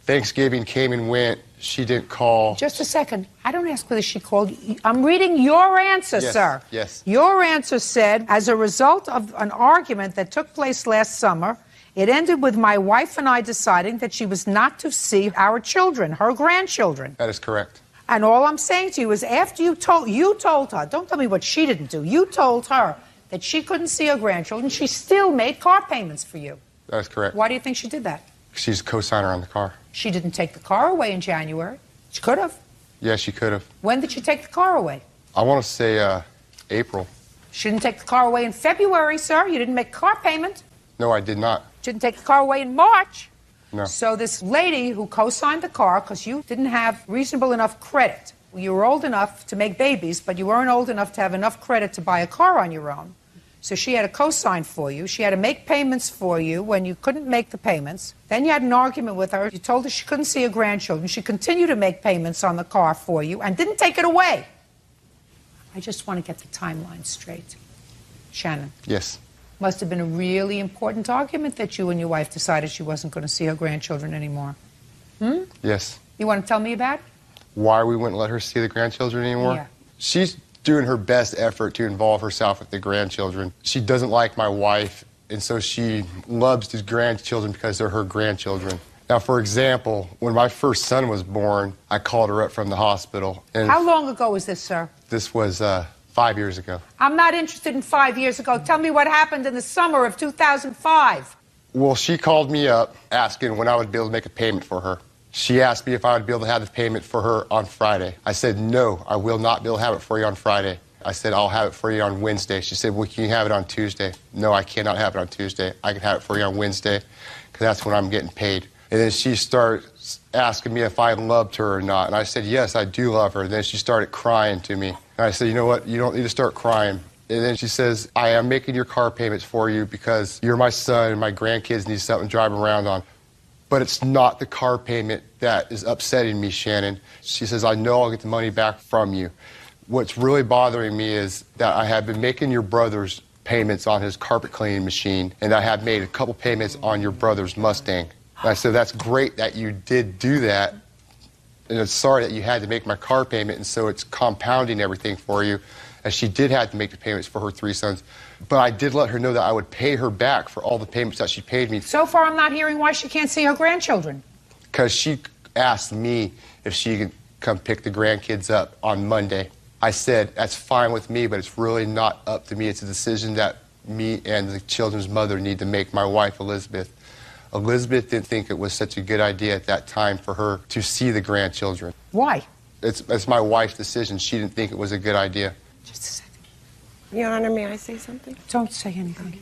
Thanksgiving came and went. She didn't call. Just a second. I don't ask whether she called. I'm reading your answer, Yes, sir. yes. Your answer said, as a result of an argument that took place last summer, it ended with my wife and I deciding that she was not to see our children, her grandchildren. That is correct. And all I'm saying to you is after you told her, don't tell me what she didn't do, you told her that she couldn't see her grandchildren, she still made car payments for you. That is correct. Why do you think she did that? She's a co-signer on the car. She didn't take the car away in January. She could have. Yeah, she could have. When did she take the car away? I want to say April. She didn't take the car away in February, sir. You didn't make a car payment. No, I did not. She didn't take the car away in March. No. So this lady who co-signed the car because you didn't have reasonable enough credit. You were old enough to make babies, but you weren't old enough to have enough credit to buy a car on your own. So she had to co-sign for you. She had to make payments for you when you couldn't make the payments. Then you had an argument with her. You told her she couldn't see her grandchildren. She continued to make payments on the car for you and didn't take it away. I just want to get the timeline straight. Shannon. Yes. Must have been a really important argument that you and your wife decided she wasn't going to see her grandchildren anymore. Yes. You want to tell me about it? Why we wouldn't let her see the grandchildren anymore? Yeah. She's doing her best effort to involve herself with the grandchildren. She doesn't like my wife, and so she loves the grandchildren because they're her grandchildren. Now, for example, when my first son was born, I called her up from the hospital. And How long ago was this, sir? This was 5 years ago. I'm not interested in 5 years ago. Tell me what happened in the summer of 2005. Well, she called me up asking when I would be able to make a payment for her. She asked me if I would be able to have the payment for her on Friday. I said, no, I will not be able to have it for you on Friday. I said, I'll have it for you on Wednesday. She said, well, can you have it on Tuesday? No, I cannot have it on Tuesday. I can have it for you on Wednesday because that's when I'm getting paid. And then she started asking me if I loved her or not. And I said, yes, I do love her. And then she started crying to me. And I said, you know what? You don't need to start crying. And then she says, I am making your car payments for you because you're my son and my grandkids need something to drive around on. But it's not the car payment that is upsetting me, Shannon. She says, I know I'll get the money back from you. What's really bothering me is that I have been making your brother's payments on his carpet cleaning machine, and I have made a couple payments on your brother's Mustang. And I said, that's great that you did do that, and I'm sorry that you had to make my car payment, and so it's compounding everything for you. And she did have to make the payments for her 3 sons. But I did let her know that I would pay her back for all the payments that she paid me. So far, I'm not hearing why she can't see her grandchildren. Because she asked me if she could come pick the grandkids up on Monday. I said, that's fine with me, but it's really not up to me. It's a decision that me and the children's mother need to make, my wife, Elizabeth. Elizabeth didn't think it was such a good idea at that time for her to see the grandchildren. Why? It's my wife's decision. She didn't think it was a good idea. Just a second. Your Honor, may I say something? Don't say anything.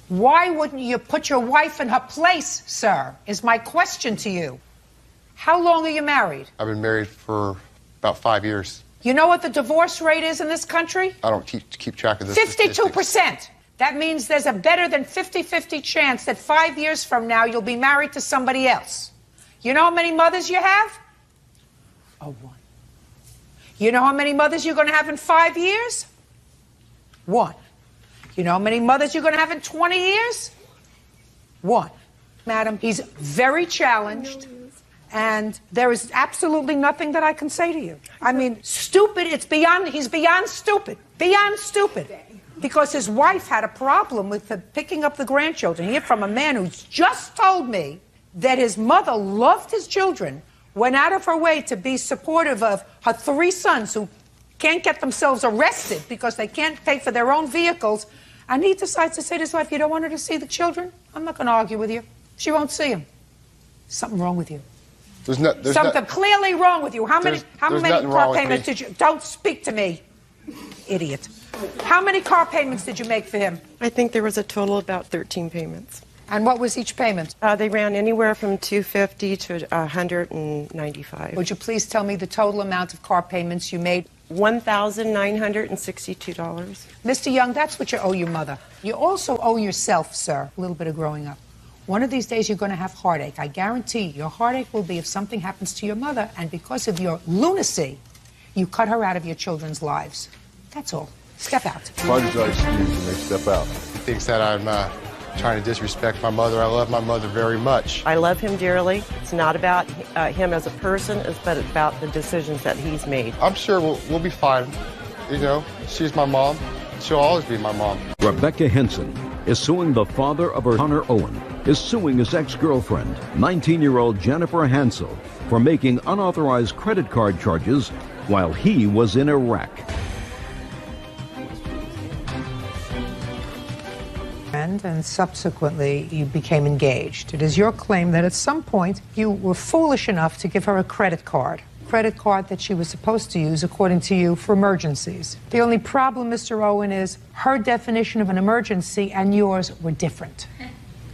Why wouldn't you put your wife in her place, sir, is my question to you. How long are you married? I've been married for about 5 years. You know what the divorce rate is in this country? I don't keep track of this. 52%. That means there's a better than 50-50 chance that 5 years from now you'll be married to somebody else. You know how many mothers you have? Oh, one. You know how many mothers you're going to have in 5 years? One. You know how many mothers you're going to have in 20 years? One. Madam, he's very challenged, and there is absolutely nothing that I can say to you. I mean, stupid, he's beyond stupid. Beyond stupid. Because his wife had a problem with picking up the grandchildren. Here from a man who's just told me that his mother loved his children, went out of her way to be supportive of her 3 sons who can't get themselves arrested because they can't pay for their own vehicles, and he decides to say to his wife, you don't want her to see the children? I'm not going to argue with you. She won't see them. Something wrong with you. There's Something clearly wrong with you. How many nothing car wrong with payments me. did you... Don't speak to me, idiot. How many car payments did you make for him? I think there was a total of about 13 payments. And what was each payment? They ran anywhere from $250 to $195. Would you please tell me the total amount of car payments you made? $1,962. Mr. Young, that's what you owe your mother. You also owe yourself, sir, a little bit of growing up. One of these days you're going to have heartache. I guarantee you, your heartache will be if something happens to your mother, and because of your lunacy, you cut her out of your children's lives. That's all. Step out. Why did you excuse and they step out? He thinks that I'm trying to disrespect my mother. I love my mother very much. I love him dearly. It's not about him as a person, but it's about the decisions that he's made. I'm sure we'll be fine. You know, she's my mom. She'll always be my mom. Rebecca Henson is suing the father of her Hunter Owen, is suing his ex-girlfriend, 19-year-old Jennifer Hansel, for making unauthorized credit card charges while he was in Iraq. And subsequently you became engaged. It is your claim that at some point you were foolish enough to give her a credit card that she was supposed to use, according to you, for emergencies. The only problem, Mr. Owen, is her definition of an emergency and yours were different.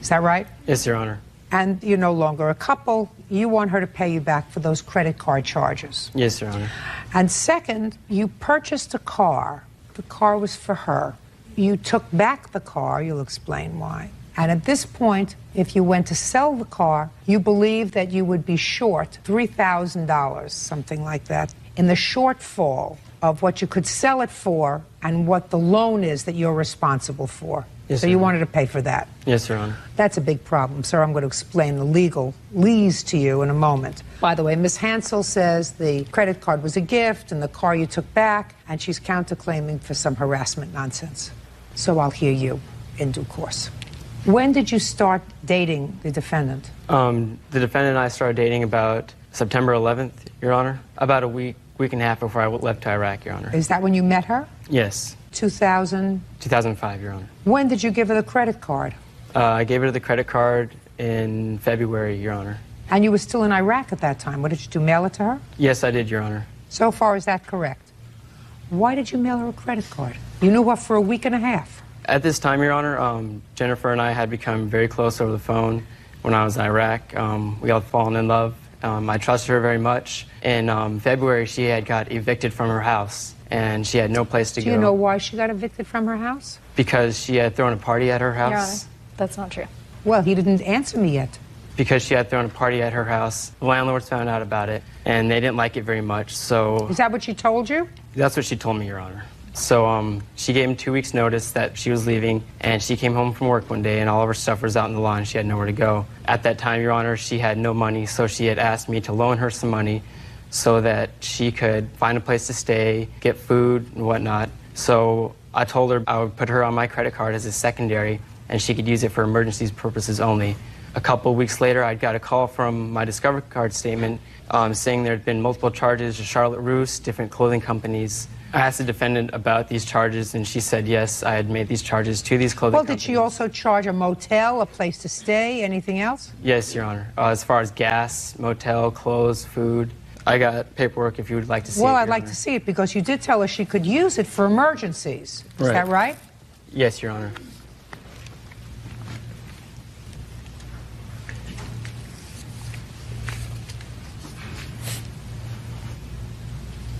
Is that right? Yes, Your Honor. And you're no longer a couple. You want her to pay you back for those credit card charges. Yes, Your Honor. And second, you purchased a car. The car was for her. You took back the car, you'll explain why. And at this point, if you went to sell the car, you believed that you would be short $3,000, something like that, in the shortfall of what you could sell it for and what the loan is that you're responsible for. Yes, so you Your wanted to pay for that. Yes, Your Honor. That's a big problem, sir. I'm going to explain the legalese to you in a moment. By the way, Miss Hansel says the credit card was a gift and the car you took back, and she's counterclaiming for some harassment nonsense. So I'll hear you in due course. When did you start dating the defendant? The defendant and I started dating about September 11th, Your Honor. About a week and a half before I left to Iraq, Your Honor. Is that when you met her? Yes. 2005, Your Honor. When did you give her the credit card? I gave her the credit card in February, Your Honor. And you were still in Iraq at that time. What did you do, mail it to her? Yes, I did, Your Honor. So far, is that correct? Why did you mail her a credit card? You knew her for a week and a half. At this time, Your Honor, Jennifer and I had become very close over the phone when I was in Iraq. We had fallen in love. I trusted her very much. In February, she had got evicted from her house, and she had no place to go. Do you know why she got evicted from her house? Because she had thrown a party at her house. Your Honor, that's not true. Well, he didn't answer me yet. Because she had thrown a party at her house. The landlords found out about it, and they didn't like it very much, so... Is that what she told you? That's what she told me, Your Honor. So she gave him 2 weeks' notice that she was leaving, and she came home from work one day, and all of her stuff was out in the lawn. She had nowhere to go. At that time, Your Honor, she had no money, so she had asked me to loan her some money so that she could find a place to stay, get food and whatnot. So I told her I would put her on my credit card as a secondary, and she could use it for emergencies purposes only. A couple of weeks later, I got a call from my Discover Card statement saying there had been multiple charges to Charlotte Russe, different clothing companies. I asked the defendant about these charges, and she said yes, I had made these charges to these clothing companies. Well, did she also charge a motel, a place to stay, anything else? Yes, Your Honor. As far as gas, motel, clothes, food, I got paperwork if you would like to see it. Well, I'd like to see it because you did tell her she could use it for emergencies. Is that right? Yes, Your Honor.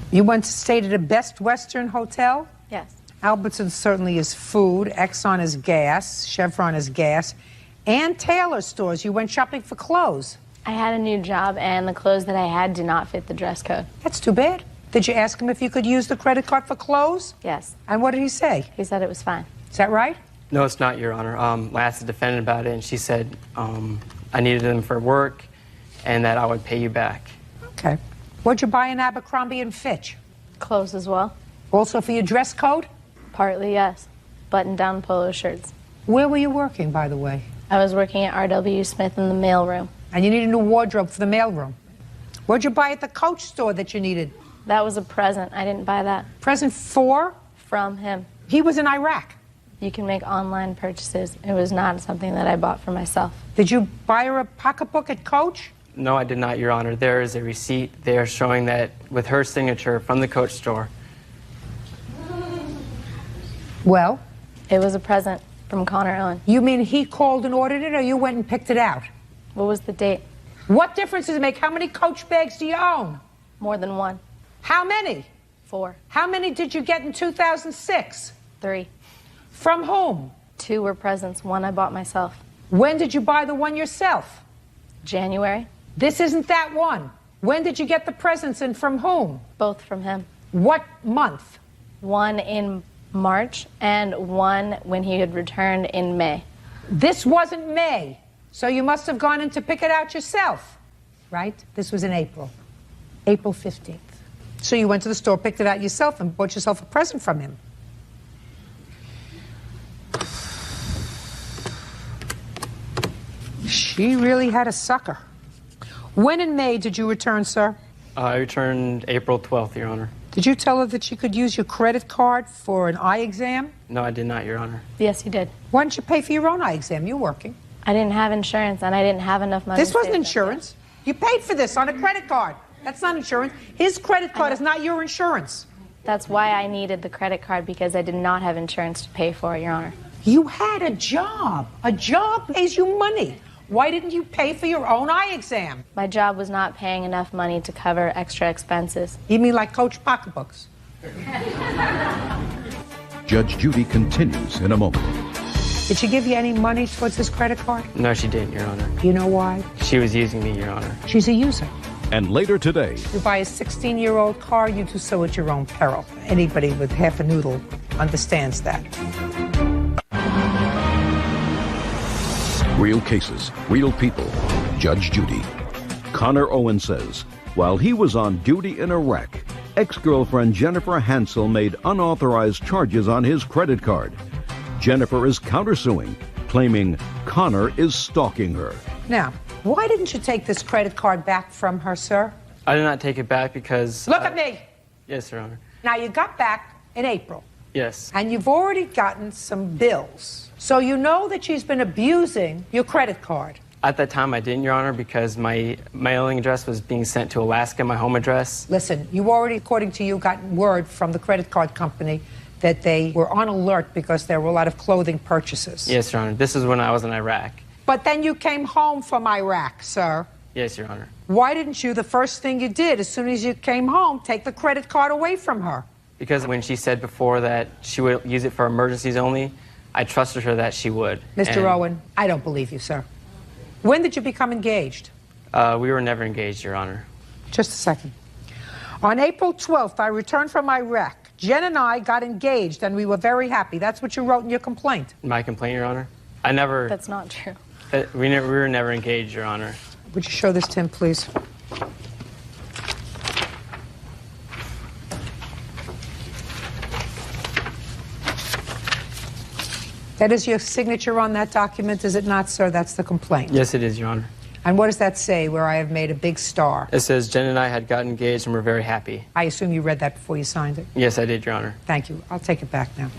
You went to stay at a Best Western hotel? Yes. Albertson certainly is food, Exxon is gas, Chevron is gas, and Taylor stores. You went shopping for clothes. I had a new job, and the clothes that I had did not fit the dress code. That's too bad. Did you ask him if you could use the credit card for clothes? Yes. And what did he say? He said it was fine. Is that right? No, it's not, Your Honor. I asked the defendant about it, and she said I needed them for work and that I would pay you back. Okay. What'd you buy in Abercrombie and Fitch? Clothes as well. Also for your dress code? Partly, yes. Button-down polo shirts. Where were you working, by the way? I was working at R.W. Smith in the mailroom. And you need a new wardrobe for the mailroom. What'd you buy at the Coach store that you needed? That was a present. I didn't buy that. Present for? From him. He was in Iraq. You can make online purchases. It was not something that I bought for myself. Did you buy her a pocketbook at Coach? No, I did not, Your Honor. There is a receipt there showing that with her signature from the Coach store. Well? It was a present from Connor Owen. You mean he called and ordered it, or you went and picked it out? What was the date? What difference does it make? How many Coach bags do you own? More than one. How many? 4. How many did you get in 2006? 3. From whom? 2 were presents. 1 I bought myself. When did you buy the one yourself? January. This isn't that one. When did you get the presents and from whom? Both from him. What month? 1 in March and 1 when he had returned in May. This wasn't May, so you must have gone in to pick it out yourself, right? This was in April. April 15th. So you went to the store, picked it out yourself, and bought yourself a present from him. She really had a sucker. When in May did you return, sir? I returned April 12th, Your Honor. Did you tell her that she could use your credit card for an eye exam? No, I did not, Your Honor. Yes, he did. Why didn't you pay for your own eye exam? You're working. I didn't have insurance, and I didn't have enough money. This wasn't insurance. You paid for this on a credit card. That's not insurance. His credit card is not your insurance. That's why I needed the credit card, because I did not have insurance to pay for it, Your Honor. You had a job. A job pays you money. Why didn't you pay for your own eye exam? My job was not paying enough money to cover extra expenses. You mean like Coach pocketbooks? Judge Judy continues in a moment. Did she give you any money towards his credit card? No, she didn't, Your Honor. You know why? She was using me, Your Honor. She's a user. And later today, You buy a 16-year-old car, you do so at your own peril. Anybody with half a noodle understands that. real cases, real people. Judge Judy. Connor Owen says, while he was on duty in Iraq, ex-girlfriend Jennifer Hansel made unauthorized charges on his credit card. Jennifer is countersuing, claiming Connor is stalking her. Now, why didn't you take this credit card back from her, sir? I did not take it back because... Look at me! Yes, Your Honor. Now, you got back in April. Yes. And you've already gotten some bills. So you know that she's been abusing your credit card. At that time, I didn't, Your Honor, because my mailing address was being sent to Alaska, my home address. Listen, you already, according to you, got word from the credit card company that they were on alert because there were a lot of clothing purchases. Yes, Your Honor. This is when I was in Iraq. But then you came home from Iraq, sir. Yes, Your Honor. Why didn't you, the first thing you did, as soon as you came home, take the credit card away from her? Because when she said before that she would use it for emergencies only, I trusted her that she would. Mr. Owen, I don't believe you, sir. When did you become engaged? We were never engaged, Your Honor. Just a second. On April 12th, I returned from Iraq. Jen and I got engaged, and we were very happy. That's what you wrote in your complaint. My complaint, Your Honor? I never... That's not true. We were never engaged, Your Honor. Would you show this to him, please? That is your signature on that document, is it not, sir? That's the complaint. Yes, it is, Your Honor. And what does that say, where I have made a big star? It says Jen and I had gotten engaged and were very happy. I assume you read that before you signed it? Yes, I did, Your Honor. Thank you. I'll take it back now.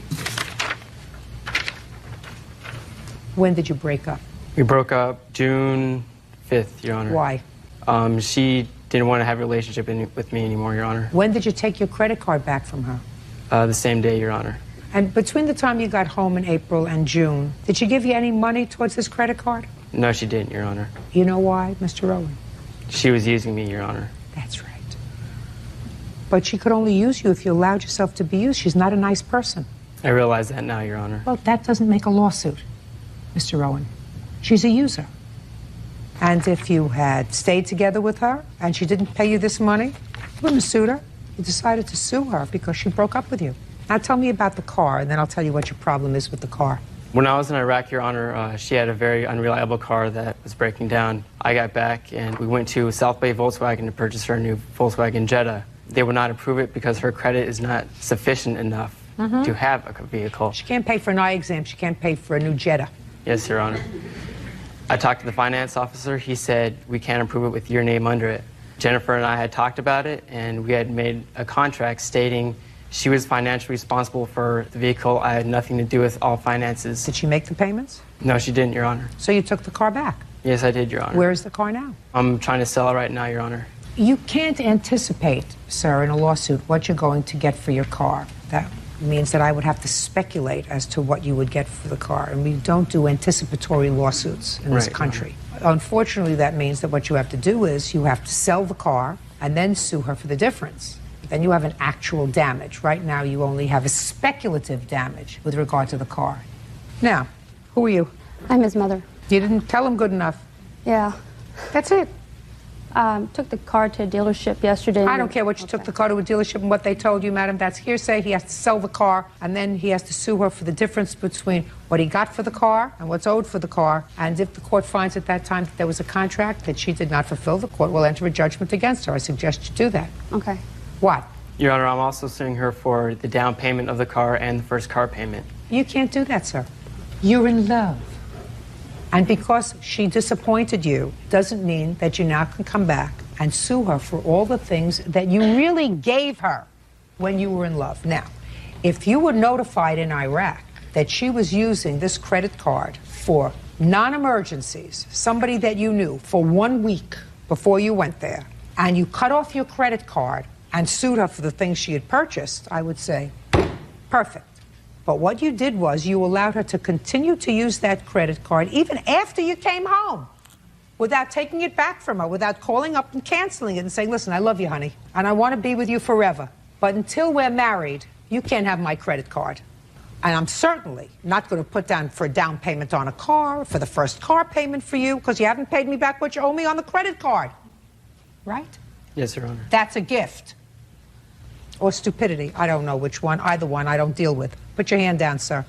When did you break up? We broke up June 5th, Your Honor. Why? She didn't want to have a relationship with me anymore, Your Honor. When did you take your credit card back from her? The same day, Your Honor. And between the time you got home in April and June, did she give you any money towards this credit card? No, she didn't, Your Honor. You know why, Mr. Owen? She was using me, Your Honor. That's right. But she could only use you if you allowed yourself to be used. She's not a nice person. I realize that now, Your Honor. Well, that doesn't make a lawsuit, Mr. Owen. She's a user. And if you had stayed together with her and she didn't pay you this money, you wouldn't have sued her. You decided to sue her because she broke up with you. Now tell me about the car, and then I'll tell you what your problem is with the car. When I was in Iraq, Your Honor, she had a very unreliable car that was breaking down. I got back, and we went to South Bay Volkswagen to purchase her new Volkswagen Jetta. They would not approve it because her credit is not sufficient enough to have a vehicle. She can't pay for an eye exam. She can't pay for a new Jetta. Yes, Your Honor. I talked to the finance officer. He said, we can't approve it with your name under it. Jennifer and I had talked about it, and we had made a contract stating she was financially responsible for the vehicle. I had nothing to do with all finances. Did she make the payments? No, she didn't, Your Honor. So you took the car back? Yes, I did, Your Honor. Where is the car now? I'm trying to sell it right now, Your Honor. You can't anticipate, sir, in a lawsuit what you're going to get for your car. That means that I would have to speculate as to what you would get for the car. And we don't do anticipatory lawsuits in this country. Unfortunately, that means that what you have to do is you have to sell the car and then sue her for the difference. Then you have an actual damage. Right now, you only have a speculative damage with regard to the car. Now, who are you? I'm his mother. You didn't tell him good enough. Yeah. That's it. Took the car to a dealership yesterday. I don't care what you took the car to a dealership and what they told you, madam. That's hearsay. He has to sell the car, and then he has to sue her for the difference between what he got for the car and what's owed for the car. And if the court finds at that time that there was a contract that she did not fulfill, the court will enter a judgment against her. I suggest you do that. Okay. What? Your Honor, I'm also suing her for the down payment of the car and the first car payment. You can't do that, sir. You're in love. And because she disappointed you doesn't mean that you now can come back and sue her for all the things that you really gave her when you were in love. Now, if you were notified in Iraq that she was using this credit card for non-emergencies, somebody that you knew for 1 week before you went there, and you cut off your credit card and sued her for the things she had purchased, I would say, perfect. But what you did was you allowed her to continue to use that credit card even after you came home without taking it back from her, without calling up and canceling it and saying, listen, I love you, honey, and I want to be with you forever. But until we're married, you can't have my credit card. And I'm certainly not going to put down for a down payment on a car, for the first car payment for you, because you haven't paid me back what you owe me on the credit card. Right? Yes, Your Honor. That's a gift. Or stupidity. I don't know which one. Either one I don't deal with. Put your hand down, sir.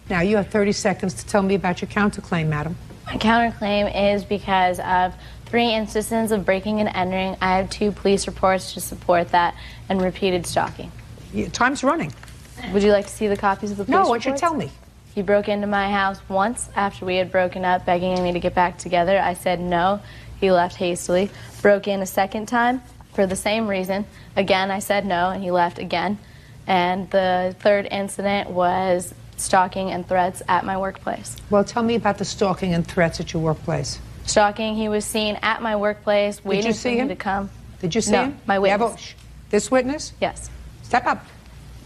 Now, you have 30 seconds to tell me about your counterclaim, madam. My counterclaim is because of 3 instances of breaking and entering. I have 2 police reports to support that and repeated stalking. Time's running. Would you like to see the copies of the police No, reports? what you tell me? He broke into my house once after we had broken up, begging me to get back together. I said no. He left hastily. Broke in a second time for the same reason. Again, I said no, and he left again. And the 3rd incident was stalking and threats at my workplace. Well, tell me about the stalking and threats at your workplace. Stalking, he was seen at my workplace, waiting for me to come. Did you see No, him? my witness. This witness? Yes. Step up.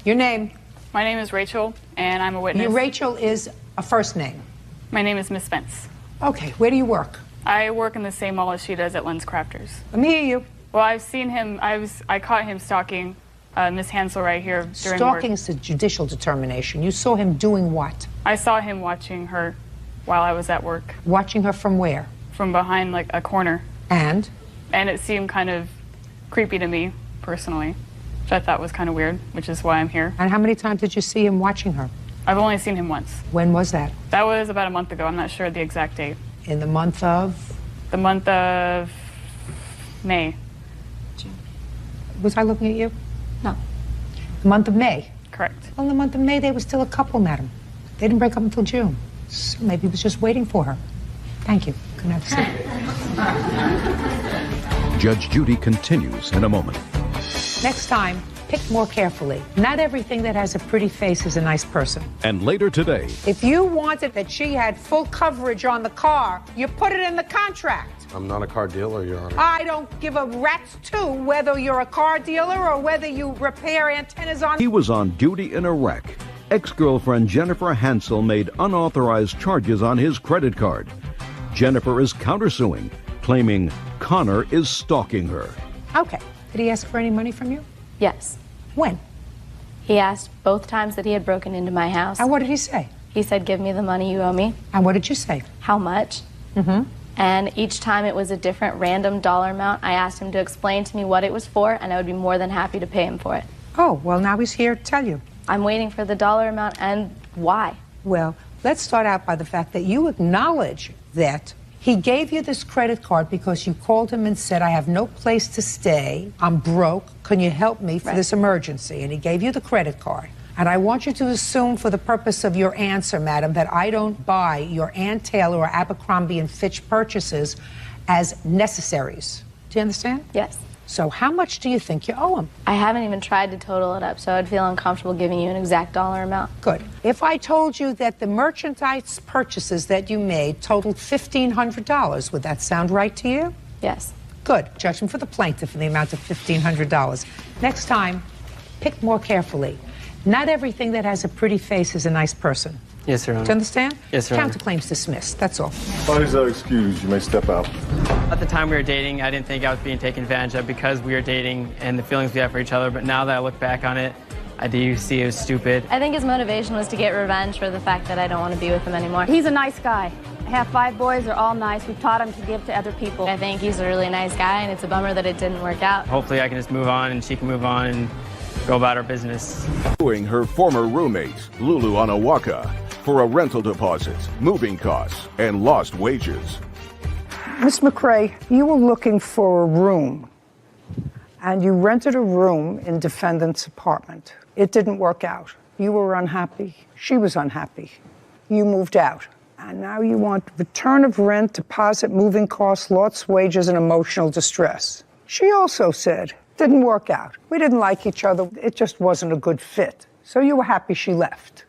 Your name? My name is Rachel, and I'm a witness. Rachel is a first name. My name is Miss Spence. Okay, where do you work? I work in the same mall as she does at Lens Crafters. Let me hear you. Well, I've seen him. I caught him stalking Miss Hansel right here during Stalking work. is a judicial determination. You saw him doing what? I saw him watching her while I was at work. Watching her from where? From behind, like, a corner. And? And it seemed kind of creepy to me, personally, which I thought was kind of weird, which is why I'm here. And how many times did you see him watching her? I've only seen him once. When was that? That was about a month ago. I'm not sure the exact date. In the month of? The month of May. Was I looking at you? No. The month of May? Correct. Well, in the month of May, they were still a couple, madam. They didn't break up until June. So maybe he was just waiting for her. Thank you. Can I have a seat? Judge Judy continues in a moment. Next time, pick more carefully. Not everything that has a pretty face is a nice person. And later today, If you wanted that she had full coverage on the car, you put it in the contract. I'm not a car dealer, Your Honor. I don't give a rat's two whether you're a car dealer or whether you repair antennas on... he was on duty in Iraq. Ex-girlfriend Jennifer Hansel made unauthorized charges on his credit card. Jennifer is countersuing, claiming Connor is stalking her. Okay. Did he ask for any money from you? Yes. When? He asked both times that he had broken into my house. And what did he say? He said, give me the money you owe me. And what did you say? How much? Mm-hmm. And each time it was a different random dollar amount. I asked him to explain to me what it was for, and I would be more than happy to pay him for it. Oh, well, now he's here to tell you. I'm waiting for the dollar amount and why. Well, let's start out by the fact that you acknowledge that he gave you this credit card because you called him and said, I have no place to stay. I'm broke. Can you help me for this emergency? And he gave you the credit card. And I want you to assume for the purpose of your answer, madam, that I don't buy your Ann Taylor or Abercrombie & Fitch purchases as necessaries. Do you understand? Yes. So how much do you think you owe him? I haven't even tried to total it up, so I'd feel uncomfortable giving you an exact dollar amount. Good. If I told you that the merchandise purchases that you made totaled $1,500, would that sound right to you? Yes. Good. Judgment for the plaintiff in the amount of $1,500. Next time, pick more carefully. Not everything that has a pretty face is a nice person. Yes, Your Honor. Do you understand? Yes, Your Honor. Counterclaims dismissed. That's all. Parties are excused. You may step out. At the time we were dating, I didn't think I was being taken advantage of because we were dating and the feelings we have for each other. But now that I look back on it, I do see it was stupid. I think his motivation was to get revenge for the fact that I don't want to be with him anymore. He's a nice guy. I have 5 boys. They're all nice. We've taught him to give to other people. I think he's a really nice guy, and it's a bummer that it didn't work out. Hopefully I can just move on and she can move on and go about her business. Suing her former roommate, Lulu Onawaka, for a rental deposit, moving costs, and lost wages. Miss McRae, you were looking for a room, and you rented a room in defendant's apartment. It didn't work out. You were unhappy. She was unhappy. You moved out. And now you want return of rent, deposit, moving costs, lost wages, and emotional distress. She also said, didn't work out. We didn't like each other. It just wasn't a good fit. So you were happy she left.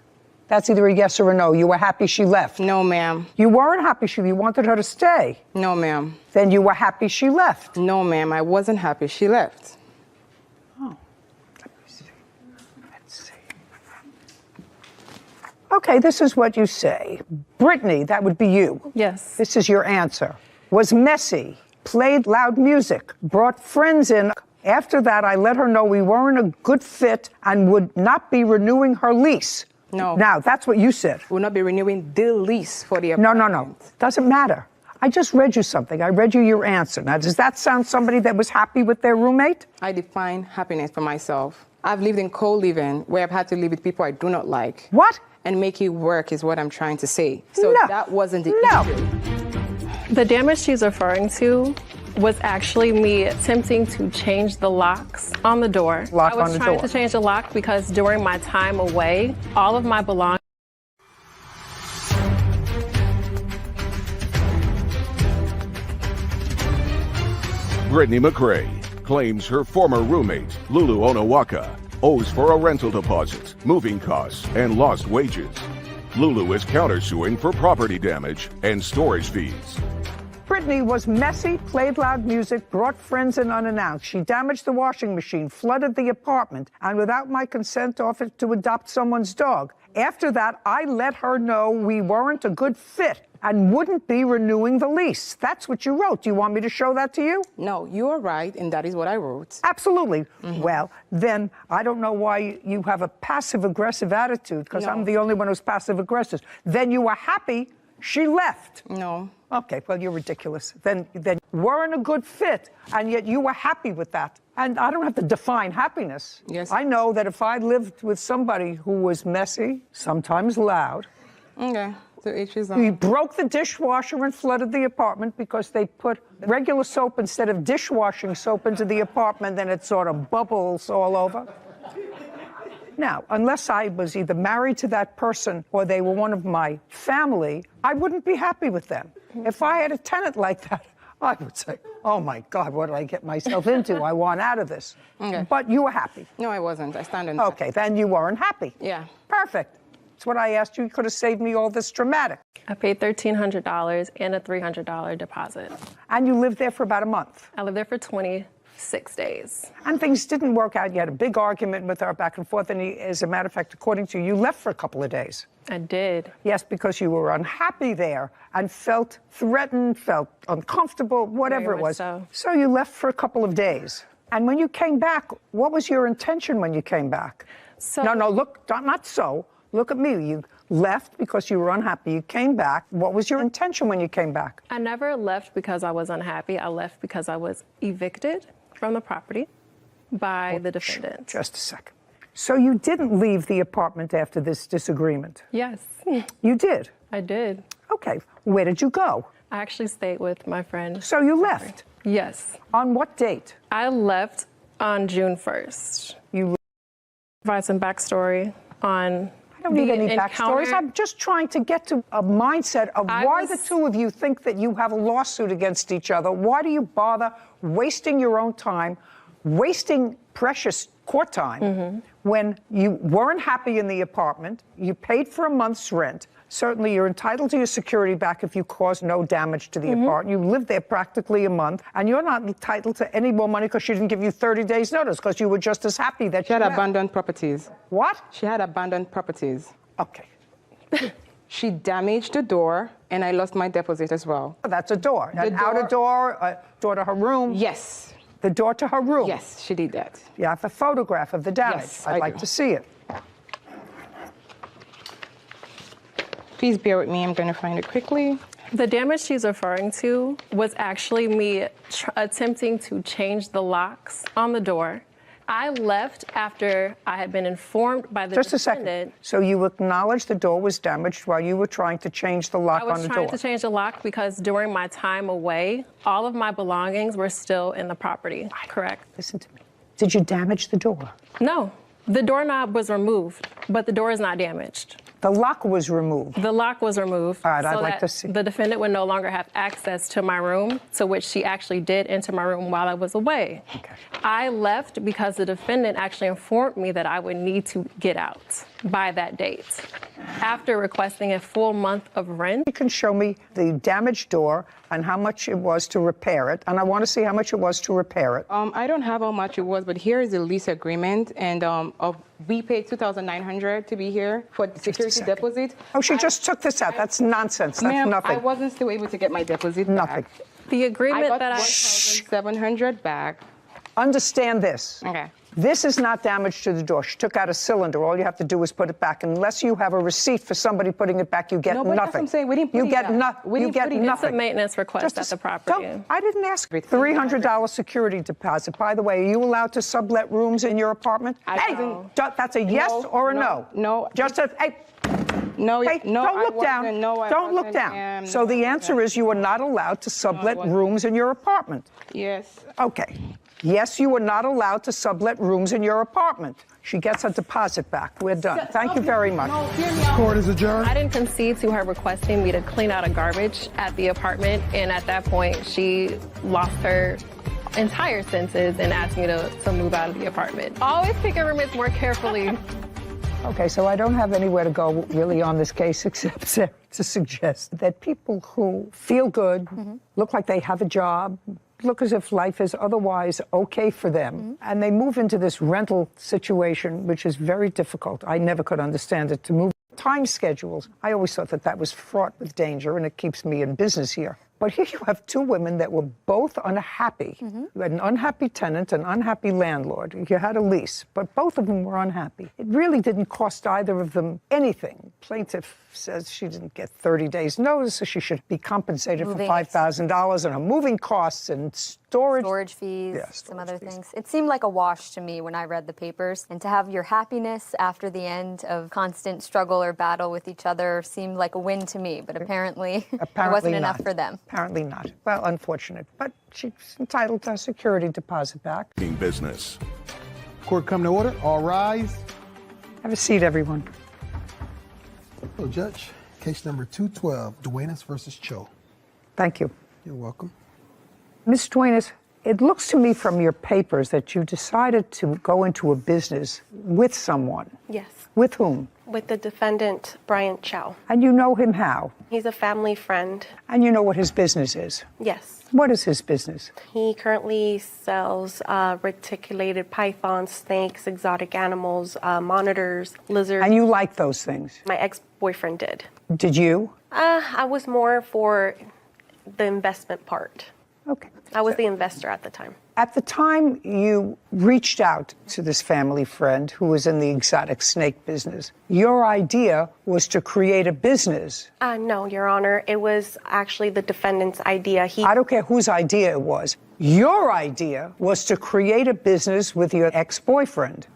That's either a yes or a no. You were happy she left. No, ma'am. You weren't happy you wanted her to stay. No, ma'am. Then you were happy she left. No, ma'am. I wasn't happy she left. Oh, let me see. Let's see. Okay, this is what you say. Brittany, that would be you. Yes. This is your answer. Was messy, played loud music, brought friends in. After that, I let her know we weren't a good fit and would not be renewing her lease. No. Now, that's what you said. We'll not be renewing the lease for the No, apartment. no. Doesn't matter. I just read you something. I read you your answer. Now, does that sound somebody that was happy with their roommate? I define happiness for myself. I've lived in co-living where I've had to live with people I do not like. What? And make it work is what I'm trying to say. So No. that wasn't the issue. The damage she's referring to was actually me attempting to change the locks on the door. Lock I was on the trying door. to change the lock because during my time away, all of my belongings. Brittany McRae claims her former roommate, Lulu Onawaka, owes for a rental deposit, moving costs, and lost wages. Lulu is countersuing for property damage and storage fees. Brittany was messy, played loud music, brought friends in unannounced. She damaged the washing machine, flooded the apartment, and without my consent offered to adopt someone's dog. After that, I let her know we weren't a good fit and wouldn't be renewing the lease. That's what you wrote. Do you want me to show that to you? No, you are right, and that is what I wrote. Absolutely. Well, then I don't know why you have a passive-aggressive attitude, because I'm the only one who's passive-aggressive. Then you were happy she left. No. Okay, well, you're ridiculous. Then weren't a good fit, and yet you were happy with that. And I don't have to define happiness. Yes. I know that if I lived with somebody who was messy, sometimes loud, Okay, so each is we broke the dishwasher and flooded the apartment because they put regular soap instead of dishwashing soap into the apartment, then it sort of bubbles all over. Now, unless I was either married to that person or they were one of my family, I wouldn't be happy with them. If I had a tenant like that, I would say, oh my God, what did I get myself into? I want out of this. Okay. But you were happy. No, I wasn't. I stand on that. Okay, then you weren't happy. Yeah. Perfect. That's what I asked you. You could have saved me all this dramatic. I paid $1,300 and a $300 deposit. And you lived there for about a month. I lived there for 26 days. And things didn't work out. You had a big argument with her back and forth. And as a matter of fact, according to you, you left for a couple of days. I did. Yes, because you were unhappy there and felt threatened, felt uncomfortable, whatever it was. So you left for a couple of days. And when you came back, what was your intention when you came back? No, look, not so. Look at me. You left because you were unhappy. You came back. What was your intention when you came back? I never left because I was unhappy. I left because I was evicted from the property by the defendant. Just a second. So you didn't leave the apartment after this disagreement? Yes. You did? I did. Okay. Where did you go? I actually stayed with my friend. So you left? Yes. On what date? I left on June 1st. You provide some backstory on I don't need any backstories. I'm just trying to get to a mindset of why the two of you think that you have a lawsuit against each other. Why do you bother wasting your own time, wasting precious court time when you weren't happy in the apartment, you paid for a month's rent. Certainly, you're entitled to your security back if you cause no damage to the apartment. You lived there practically a month, and you're not entitled to any more money because she didn't give you 30 days' notice because you were just as happy that she had abandoned properties. What? She had abandoned properties. Okay. She damaged the door, and I lost my deposit as well. That's a door. An outer door, a door to her room? Yes. The door to her room? Yes, she did that. You have a photograph of the damage. Yes, I'd like to see it. Please bear with me. I'm going to find it quickly. The damage she's referring to was actually me attempting to change the locks on the door. I left after I had been informed by the Just defendant. a second. So you acknowledged the door was damaged while you were trying to change the lock on the door? I was trying to change the lock because during my time away, all of my belongings were still in the property. Correct. Listen to me. Did you damage the door? No. The doorknob was removed, but the door is not damaged. The lock was removed? The lock was removed. All right, so I'd like that to see. The defendant would no longer have access to my room, to which she actually did enter my room while I was away. Okay. I left because the defendant actually informed me that I would need to get out by that date. After requesting a full month of rent. You can show me the damaged door and how much it was to repair it, and I want to see how much it was to repair it. I don't have how much it was, but here is the lease agreement, and we paid $2,900 to be here for the security deposit. Oh, she just took this out. That's nonsense. That's nothing. I wasn't still able to get my deposit Nothing. back. The agreement I got that $1,700 back. Understand this. Okay. This is not damage to the door. She took out a cylinder. All you have to do is put it back. Unless you have a receipt for somebody putting it back, you get No, but nothing. that's what I'm saying. We didn't put you it get back. We you didn't get put it back. nothing. It's a maintenance request at the property. I didn't ask. $300 security deposit. By the way, are you allowed to sublet rooms in your apartment? That's a yes or a no? No. Just a, hey. No, hey, no, don't I look down. wasn't. No, I don't look wasn't. down. So the answer is you are not allowed to sublet rooms in your apartment. Yes. Okay. Yes, you are not allowed to sublet rooms in your apartment. She gets her deposit back. We're done. Thank you very much. Court is adjourned. I didn't concede to her requesting me to clean out a garbage at the apartment, and at that point, she lost her entire senses and asked me to move out of the apartment. Always pick your roommates more carefully. Okay, so I don't have anywhere to go really on this case except to suggest that people who feel good, look like they have a job, look as if life is otherwise okay for them, and they move into this rental situation, which is very difficult. I never could understand it, to move time schedules. I always thought that that was fraught with danger, and it keeps me in business here. But here you have two women that were both unhappy. You had an unhappy tenant, an unhappy landlord. You had a lease, but both of them were unhappy. It really didn't cost either of them anything. Plaintiff says she didn't get 30 days notice, so she should be compensated for $5,000 and her moving costs and storage fees, some other things. It seemed like a wash to me when I read the papers. And to have your happiness after the end of constant struggle or battle with each other seemed like a win to me, but apparently it wasn't enough for them. Apparently not. Well, unfortunate. But she's entitled to her security deposit back. Business. Court come to order. All rise. Have a seat, everyone. Hello, Judge. Case number 212, Duenas versus Cho. Thank you. You're welcome. Ms. Duenas, it looks to me from your papers that you decided to go into a business with someone. Yes. With whom? With the defendant, Brian Chow. And you know him how? He's a family friend. And you know what his business is? Yes. What is his business? He currently sells reticulated pythons, snakes, exotic animals, monitors, lizards. And you like those things? My ex-boyfriend did. Did you? I was more for the investment part. Okay. I was the investor at the time. At the time you reached out to this family friend who was in the exotic snake business, your idea was to create a business. No, Your Honor. It was actually the defendant's idea. I don't care whose idea it was. Your idea was to create a business with your ex-boyfriend.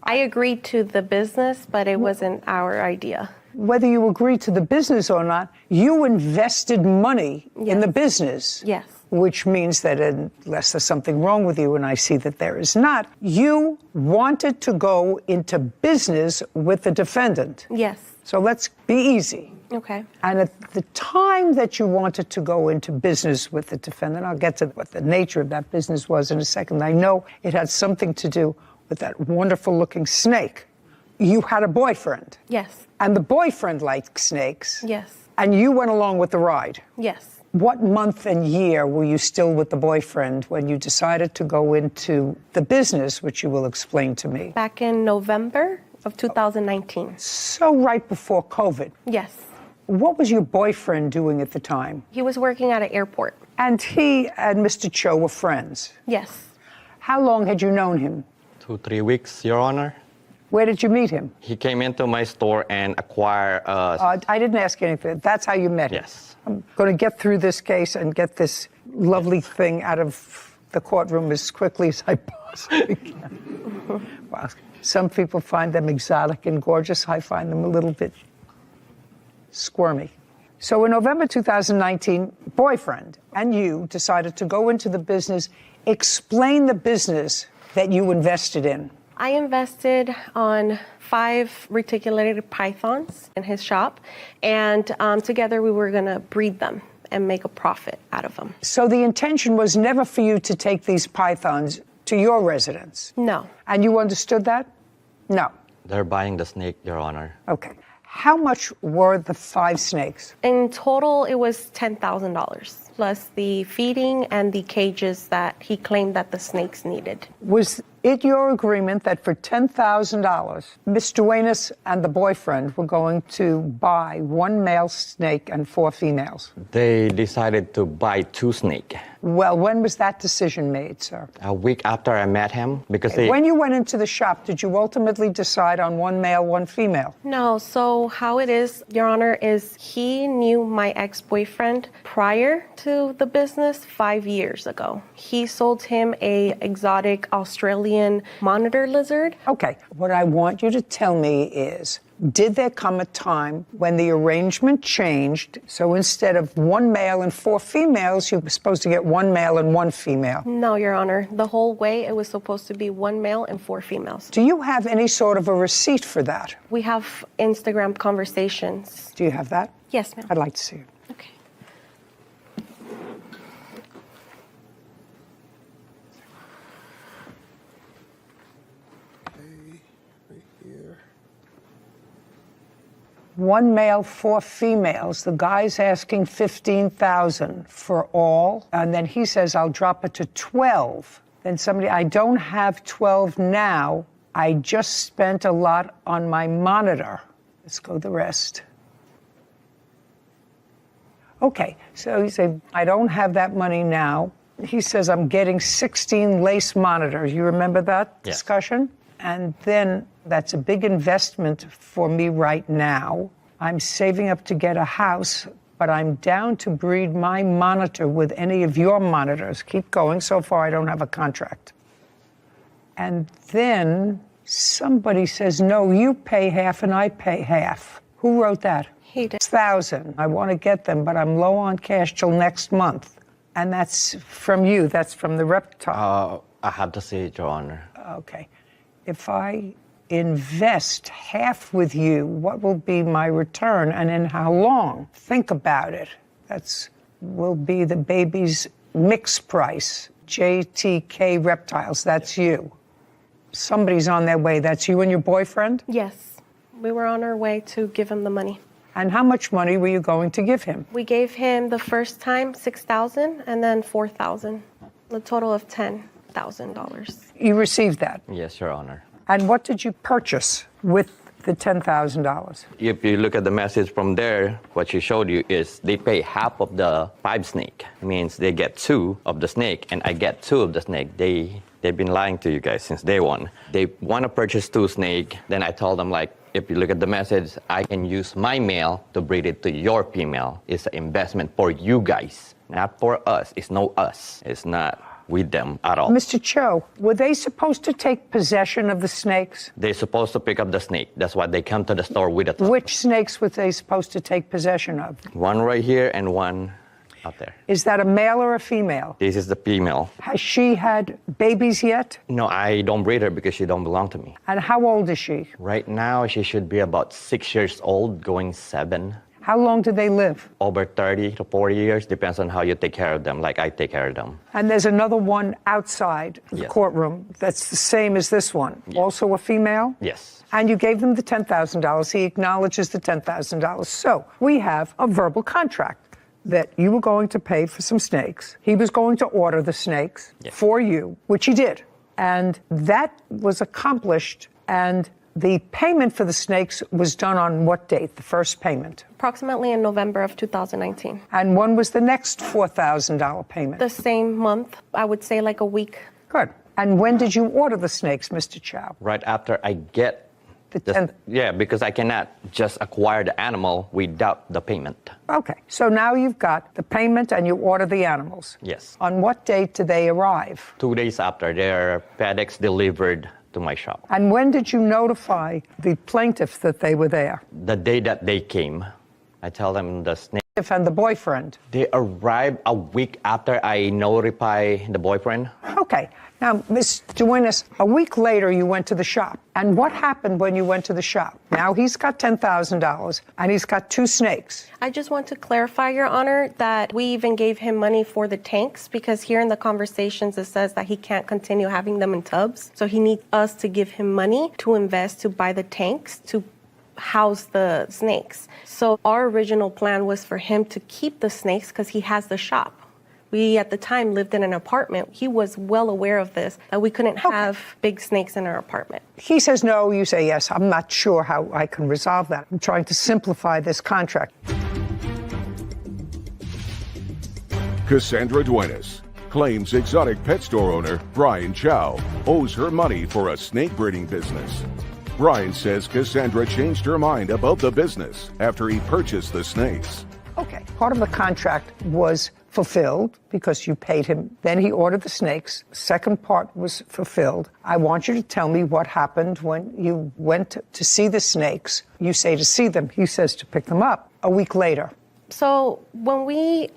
I agreed to the business, but it wasn't our idea. Whether you agreed to the business or not, you invested money in the business. Yes. which means that unless there's something wrong with you, and I see that there is not, you wanted to go into business with the defendant. Yes. So let's be easy. Okay. And at the time that you wanted to go into business with the defendant, I'll get to what the nature of that business was in a second. I know it had something to do with that wonderful-looking snake. You had a boyfriend. Yes. And the boyfriend liked snakes. Yes. And you went along with the ride. Yes. What month and year were you still with the boyfriend when you decided to go into the business, which you will explain to me? Back in November of 2019. So right before COVID. Yes. What was your boyfriend doing at the time? He was working at an airport. And he and Mr. Cho were friends? Yes. How long had you known him? 2-3 weeks, Your Honor. Where did you meet him? He came into my store and acquired I didn't ask you anything. That's how you met him? Yes. I'm going to get through this case and get this lovely thing out of the courtroom as quickly as I possibly can. Wow. Some people find them exotic and gorgeous. I find them a little bit squirmy. So in November 2019, boyfriend and you decided to go into the business. Explain the business that you invested in. I invested on 5 reticulated pythons in his shop, and together we were going to breed them and make a profit out of them. So the intention was never for you to take these pythons to your residence? No. And you understood that? No. They're buying the snake, Your Honor. Okay. How much were the 5 snakes? In total, it was $10,000, plus the feeding and the cages that he claimed that the snakes needed. Was it your agreement that for $10,000, Ms. Duenas and the boyfriend were going to buy 1 male snake and 4 females? They decided to buy 2 snakes. Well, when was that decision made, sir? A week after I met him, because When you went into the shop, did you ultimately decide on 1 male, 1 female? No, so how it is, Your Honor, is he knew my ex-boyfriend prior to the business 5 years ago. He sold him a exotic Australian monitor lizard. Okay, what I want you to tell me is, did there come a time when the arrangement changed, so instead of 1 male and 4 females, you were supposed to get 1 male and 1 female? No, Your Honor. The whole way, it was supposed to be 1 male and 4 females. Do you have any sort of a receipt for that? We have Instagram conversations. Do you have that? Yes, ma'am. I'd like to see it. Okay. One male, 4 females. The guy's asking $15,000 for all, and then he says, I'll drop it to 12. Then somebody, I don't have 12 now. I just spent a lot on my monitor. Let's go the rest. Okay, so you say, I don't have that money now. He says, I'm getting 16 lace monitors. You remember that discussion? And then that's a big investment for me right now. I'm saving up to get a house, but I'm down to breed my monitor with any of your monitors. Keep going. So far, I don't have a contract. And then somebody says, no, you pay half and I pay half. Who wrote that? He did. 1,000. I want to get them, but I'm low on cash till next month. And that's from you. That's from the reptile. I have to see it, Your Honor. Okay. If I invest half with you, what will be my return and in how long? Think about it. That's will be the baby's mix price. JTK Reptiles, that's you. Somebody's on their way. That's you and your boyfriend? Yes. We were on our way to give him the money. And how much money were you going to give him? We gave him the first time $6,000 and then $4,000, a total of $10,000. You received that? Yes, Your Honor. And what did you purchase with the $10,000? If you look at the message from there, what she showed you is they pay half of the 5 snake. It means they get 2 of the snake, and I get 2 of the snake. They've been lying to you guys since day one. They want to purchase 2 snake. Then I told them, like, if you look at the message, I can use my male to breed it to your female. It's an investment for you guys, not for us. It's no us. It's not with them at all. Mr. Cho, were they supposed to take possession of the snakes? They're supposed to pick up the snake. That's why they come to the store with it. Which snakes were they supposed to take possession of? One right here and one out there. Is that a male or a female? This is the female. Has she had babies yet? No, I don't breed her because she don't belong to me. And how old is she? Right now, she should be about 6 years old, going 7. How long do they live? Over 30 to 40 years, depends on how you take care of them, like I take care of them. And there's another one outside the Yes. courtroom that's the same as this one. Also a female? Yes. And you gave them the $10,000. He acknowledges the $10,000. So we have a verbal contract that you were going to pay for some snakes. He was going to order the snakes for you, which he did. And that was accomplished. And the payment for the snakes was done on what date, the first payment? Approximately in November of 2019. And when was the next $4,000 payment? The same month, I would say like a week. Good. And when did you order the snakes, Mr. Chow? Right after I get yeah, because I cannot just acquire the animal without the payment. Okay, so now you've got the payment and you order the animals. Yes. On what date do they arrive? 2 days after, their FedEx delivered to my shop. And when did you notify the plaintiff that they were there? The day that they came, I tell them the snake. And the boyfriend? They arrived a week after I notify the boyfriend. Okay. Now, Ms. Duenas, a week later you went to the shop. And what happened when you went to the shop? Now he's got $10,000 and he's got 2 snakes. I just want to clarify, Your Honor, that we even gave him money for the tanks because here in the conversations it says that he can't continue having them in tubs. So he needs us to give him money to invest to buy the tanks to house the snakes. So our original plan was for him to keep the snakes because he has the shop. We, at the time, lived in an apartment. He was well aware of this, that we couldn't have big snakes in our apartment. He says no, you say yes. I'm not sure how I can resolve that. I'm trying to simplify this contract. Cassandra Duenas claims exotic pet store owner Brian Chow owes her money for a snake breeding business. Brian says Cassandra changed her mind about the business after he purchased the snakes. Okay, part of the contract was fulfilled because you paid him. Then he ordered the snakes. Second part was fulfilled. I want you to tell me what happened when you went to see the snakes. You say to see them. He says to pick them up a week later. So when we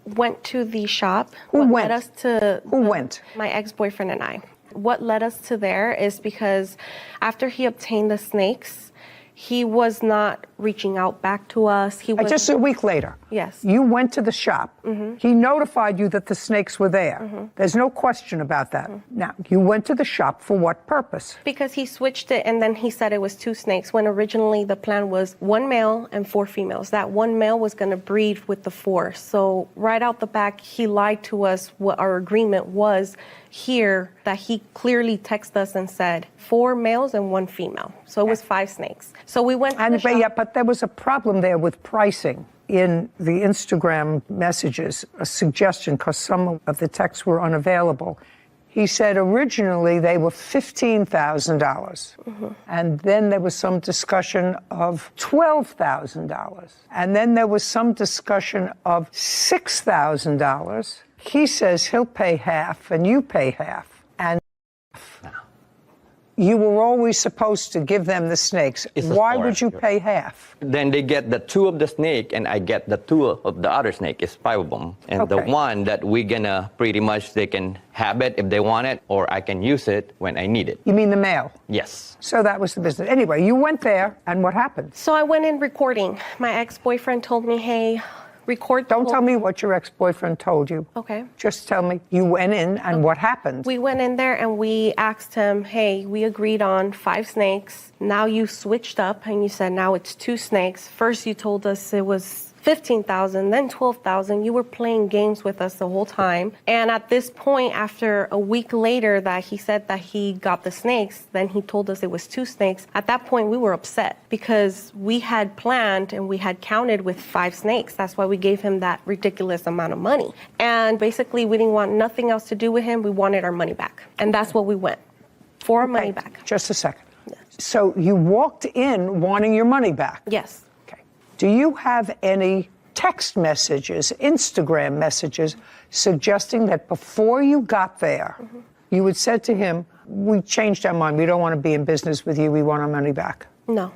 went to the shop, Who led us to Who went? My ex-boyfriend and I. What led us to there is because after he obtained the snakes, he was not reaching out back to us. He was Just a week later. Yes. You went to the shop. He notified you that the snakes were there. There's no question about that. Now, you went to the shop for what purpose? Because he switched it and then he said it was 2 snakes when originally the plan was 1 male and 4 females. That 1 male was going to breed with the 4. So right out the back, he lied to us what our agreement was here, that he clearly texted us and said 4 males and 1 female. So it was 5 snakes. So we went to the shop. Yeah, but there was a problem there with pricing in the Instagram messages, a suggestion, because some of the texts were unavailable. He said originally they were $15,000. And then there was some discussion of $12,000. And then there was some discussion of $6,000. He says he'll pay half and you pay half. And you were always supposed to give them the snakes. Why would you pay half? Then they get the 2 of the snake and I get the 2 of the other snake. It's 5 of them. And the one that we're gonna pretty much, they can have it if they want it, or I can use it when I need it. You mean the male? Yes. So that was the business. Anyway, you went there and what happened? So I went in recording. My ex-boyfriend told me, hey, record. Don't tell me what your ex-boyfriend told you. Okay. Just tell me you went in and what happened. We went in there and we asked him, hey, we agreed on 5 snakes. Now you switched up and you said now it's 2 snakes. First you told us it was $15,000, then $12,000. You were playing games with us the whole time. And at this point, after a week later that he said that he got the snakes, then he told us it was 2 snakes. At that point, we were upset because we had planned and we had counted with 5 snakes. That's why we gave him that ridiculous amount of money. And basically, we didn't want nothing else to do with him. We wanted our money back. And that's what we went for, our money back. Just a second. Yes. So you walked in wanting your money back? Yes. Do you have any text messages, Instagram messages, suggesting that before you got there, you had said to him, we changed our mind, we don't want to be in business with you, we want our money back? No.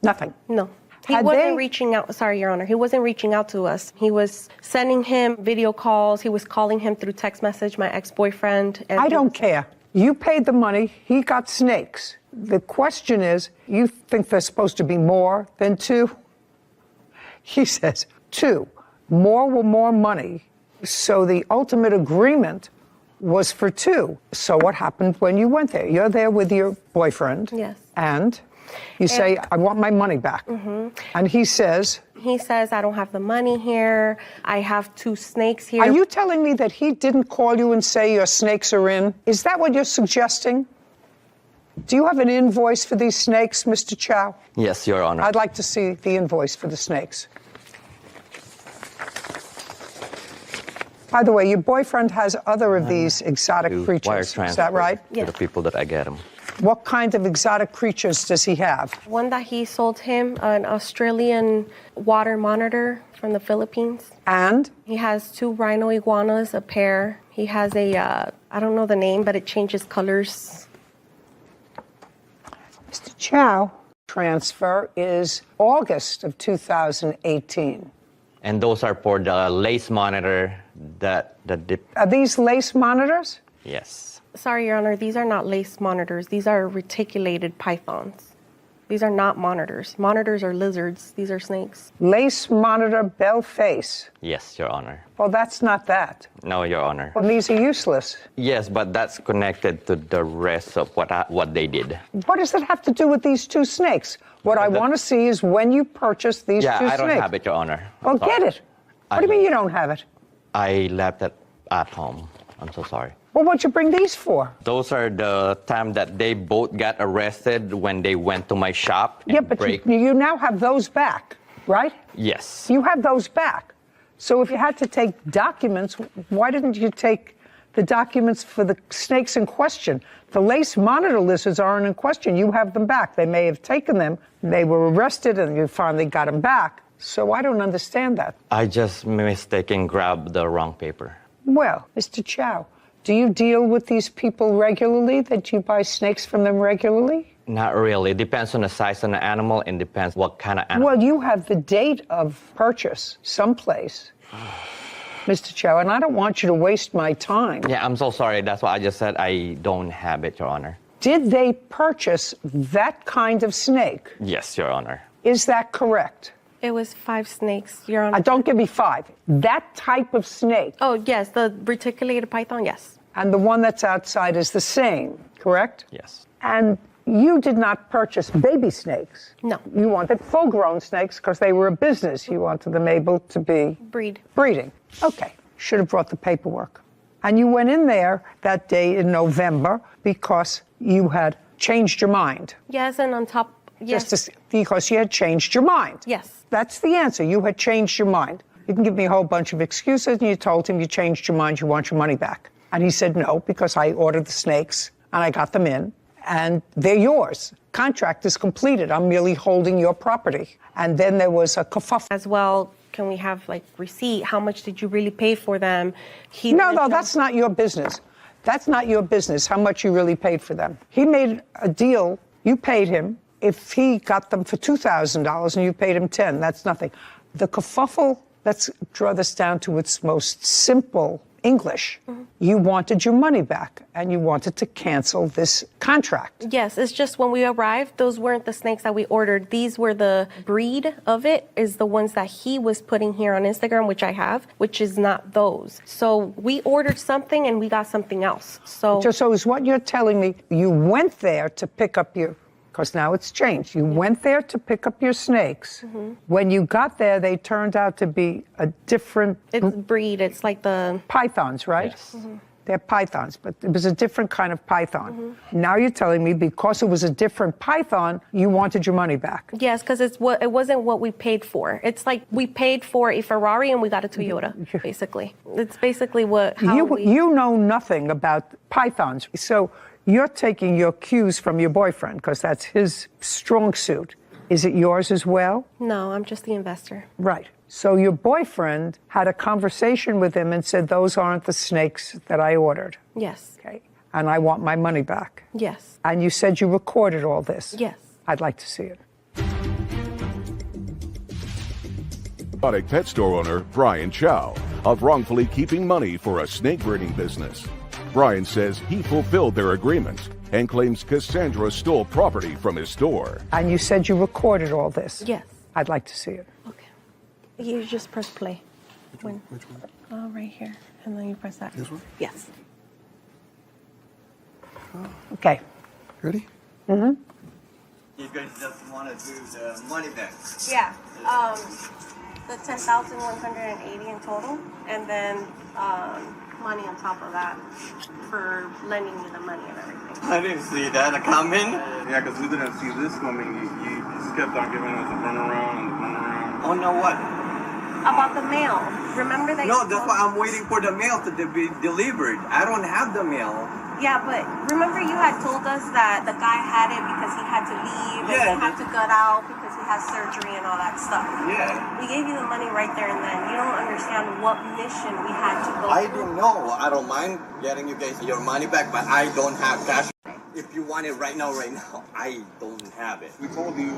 Nothing? No. He wasn't reaching out. Sorry, Your Honor. He wasn't reaching out to us. He was sending him video calls. He was calling him through text message, my ex-boyfriend. I don't care. You paid the money. He got snakes. The question is, you think there's supposed to be more than 2? He says 2. More money. So the ultimate agreement was for 2. So what happened when you went there? You're there with your boyfriend. Yes. And you say, I want my money back. Mm-hmm. And he says, I don't have the money here. I have 2 snakes here. Are you telling me that he didn't call you and say your snakes are in? Is that what you're suggesting? Do you have an invoice for these snakes, Mr. Chow? Yes, Your Honor. I'd like to see the invoice for the snakes. By the way, your boyfriend has other of these exotic creatures. Is that right? To the people that I get them. What kind of exotic creatures does he have? One that he sold him, an Australian water monitor from the Philippines. And? He has 2 rhino iguanas, a pair. He has a, I don't know the name, but it changes colors. Mr. Chow, transfer is August of 2018. And those are for the lace monitor that Are these lace monitors? Yes. Sorry, Your Honor, these are not lace monitors. These are reticulated pythons. These are not monitors. Monitors are lizards. These are snakes. Lace monitor bell face. Yes, Your Honor. Well, that's not that. No, Your Honor. Well, these are useless. Yes, but that's connected to the rest of what they did. What does it have to do with these 2 snakes? What I want to see is when you purchased these 2 snakes. Yeah, I don't have it, Your Honor. Well, get it. What do you mean you don't have it? I left it at home. I'm so sorry. Well, what'd you bring these for? Those are the time that they both got arrested when they went to my shop. Yeah, but you now have those back, right? Yes. You have those back. So if you had to take documents, why didn't you take the documents for the snakes in question? The lace monitor lizards aren't in question. You have them back. They may have taken them. They were arrested and you finally got them back. So I don't understand that. I just mistaken grabbed the wrong paper. Well, Mr. Chow, do you deal with these people regularly, that you buy snakes from them regularly? Not really. It depends on the size of the animal and depends what kind of animal. Well, you have the date of purchase someplace, Mr. Chow, and I don't want you to waste my time. Yeah, I'm so sorry. That's why I just said I don't have it, Your Honor. Did they purchase that kind of snake? Yes, Your Honor. Is that correct? It was 5 snakes, Your Honor. Don't give me 5. That type of snake. Oh, yes, the reticulated python, yes. And the one that's outside is the same, correct? Yes. And you did not purchase baby snakes. No. You wanted full-grown snakes because they were a business. You wanted them able to be... Breeding. Okay. Should have brought the paperwork. And you went in there that day in November because you had changed your mind. Yes, and on top... Yes. Because you had changed your mind. Yes. That's the answer. You had changed your mind. You can give me a whole bunch of excuses, and you told him you changed your mind, you want your money back. And he said no, because I ordered the snakes, and I got them in, and they're yours. Contract is completed. I'm merely holding your property. And then there was a kerfuffle. As well, can we have, receipt? How much did you really pay for them? No, that's not your business. That's not your business, how much you really paid for them. He made a deal. You paid him. If he got them for $2,000 and you paid him $10,000, that's nothing. The kerfuffle, let's draw this down to its most simple English. Mm-hmm. You wanted your money back and you wanted to cancel this contract. Yes, it's just when we arrived, those weren't the snakes that we ordered. These were the breed of it, is the ones that he was putting here on Instagram, which I have, which is not those. So we ordered something and we got something else. So is what you're telling me, you went there to pick up your... Because now it's changed. You went there to pick up your snakes. Mm-hmm. When you got there, they turned out to be a different... It's breed. It's like the... Pythons, right? Yes. Mm-hmm. They're pythons, but it was a different kind of python. Mm-hmm. Now you're telling me because it was a different python, you wanted your money back. Yes, because it wasn't what we paid for. It's like we paid for a Ferrari and we got a Toyota, basically. It's basically You know nothing about pythons. So... You're taking your cues from your boyfriend because that's his strong suit. Is it yours as well? No, I'm just the investor. Right. So your boyfriend had a conversation with him and said, those aren't the snakes that I ordered. Yes. Okay. And I want my money back. Yes. And you said you recorded all this. Yes. I'd like to see it. Exotic pet store owner Brian Chow of wrongfully keeping money for a snake breeding business. Brian says he fulfilled their agreement and claims Cassandra stole property from his store. And you said you recorded all this? Yes. I'd like to see it. You just press play. Which one? Oh, right here. And then you press that. This one? Yes. Okay. Ready? Mm-hmm. You guys just want to do the money back? Yeah. The 10,180 in total, and then money on top of that for lending you the money and everything. I didn't see that coming. Yeah, because we didn't see this coming. You just kept on giving us a runaround and a runaround. Oh, no, what? About the mail. Remember that? No, that's why I'm waiting for the mail to be delivered. I don't have the mail. Yeah, but remember you had told us that the guy had it because he had to leave and he had to gut out because he has surgery and all that stuff. Yeah. We gave you the money right there and then. You don't understand what mission we had to go I through. didn't know. I don't mind getting you guys your money back, but I don't have cash. If you want it right now, I don't have it. We told you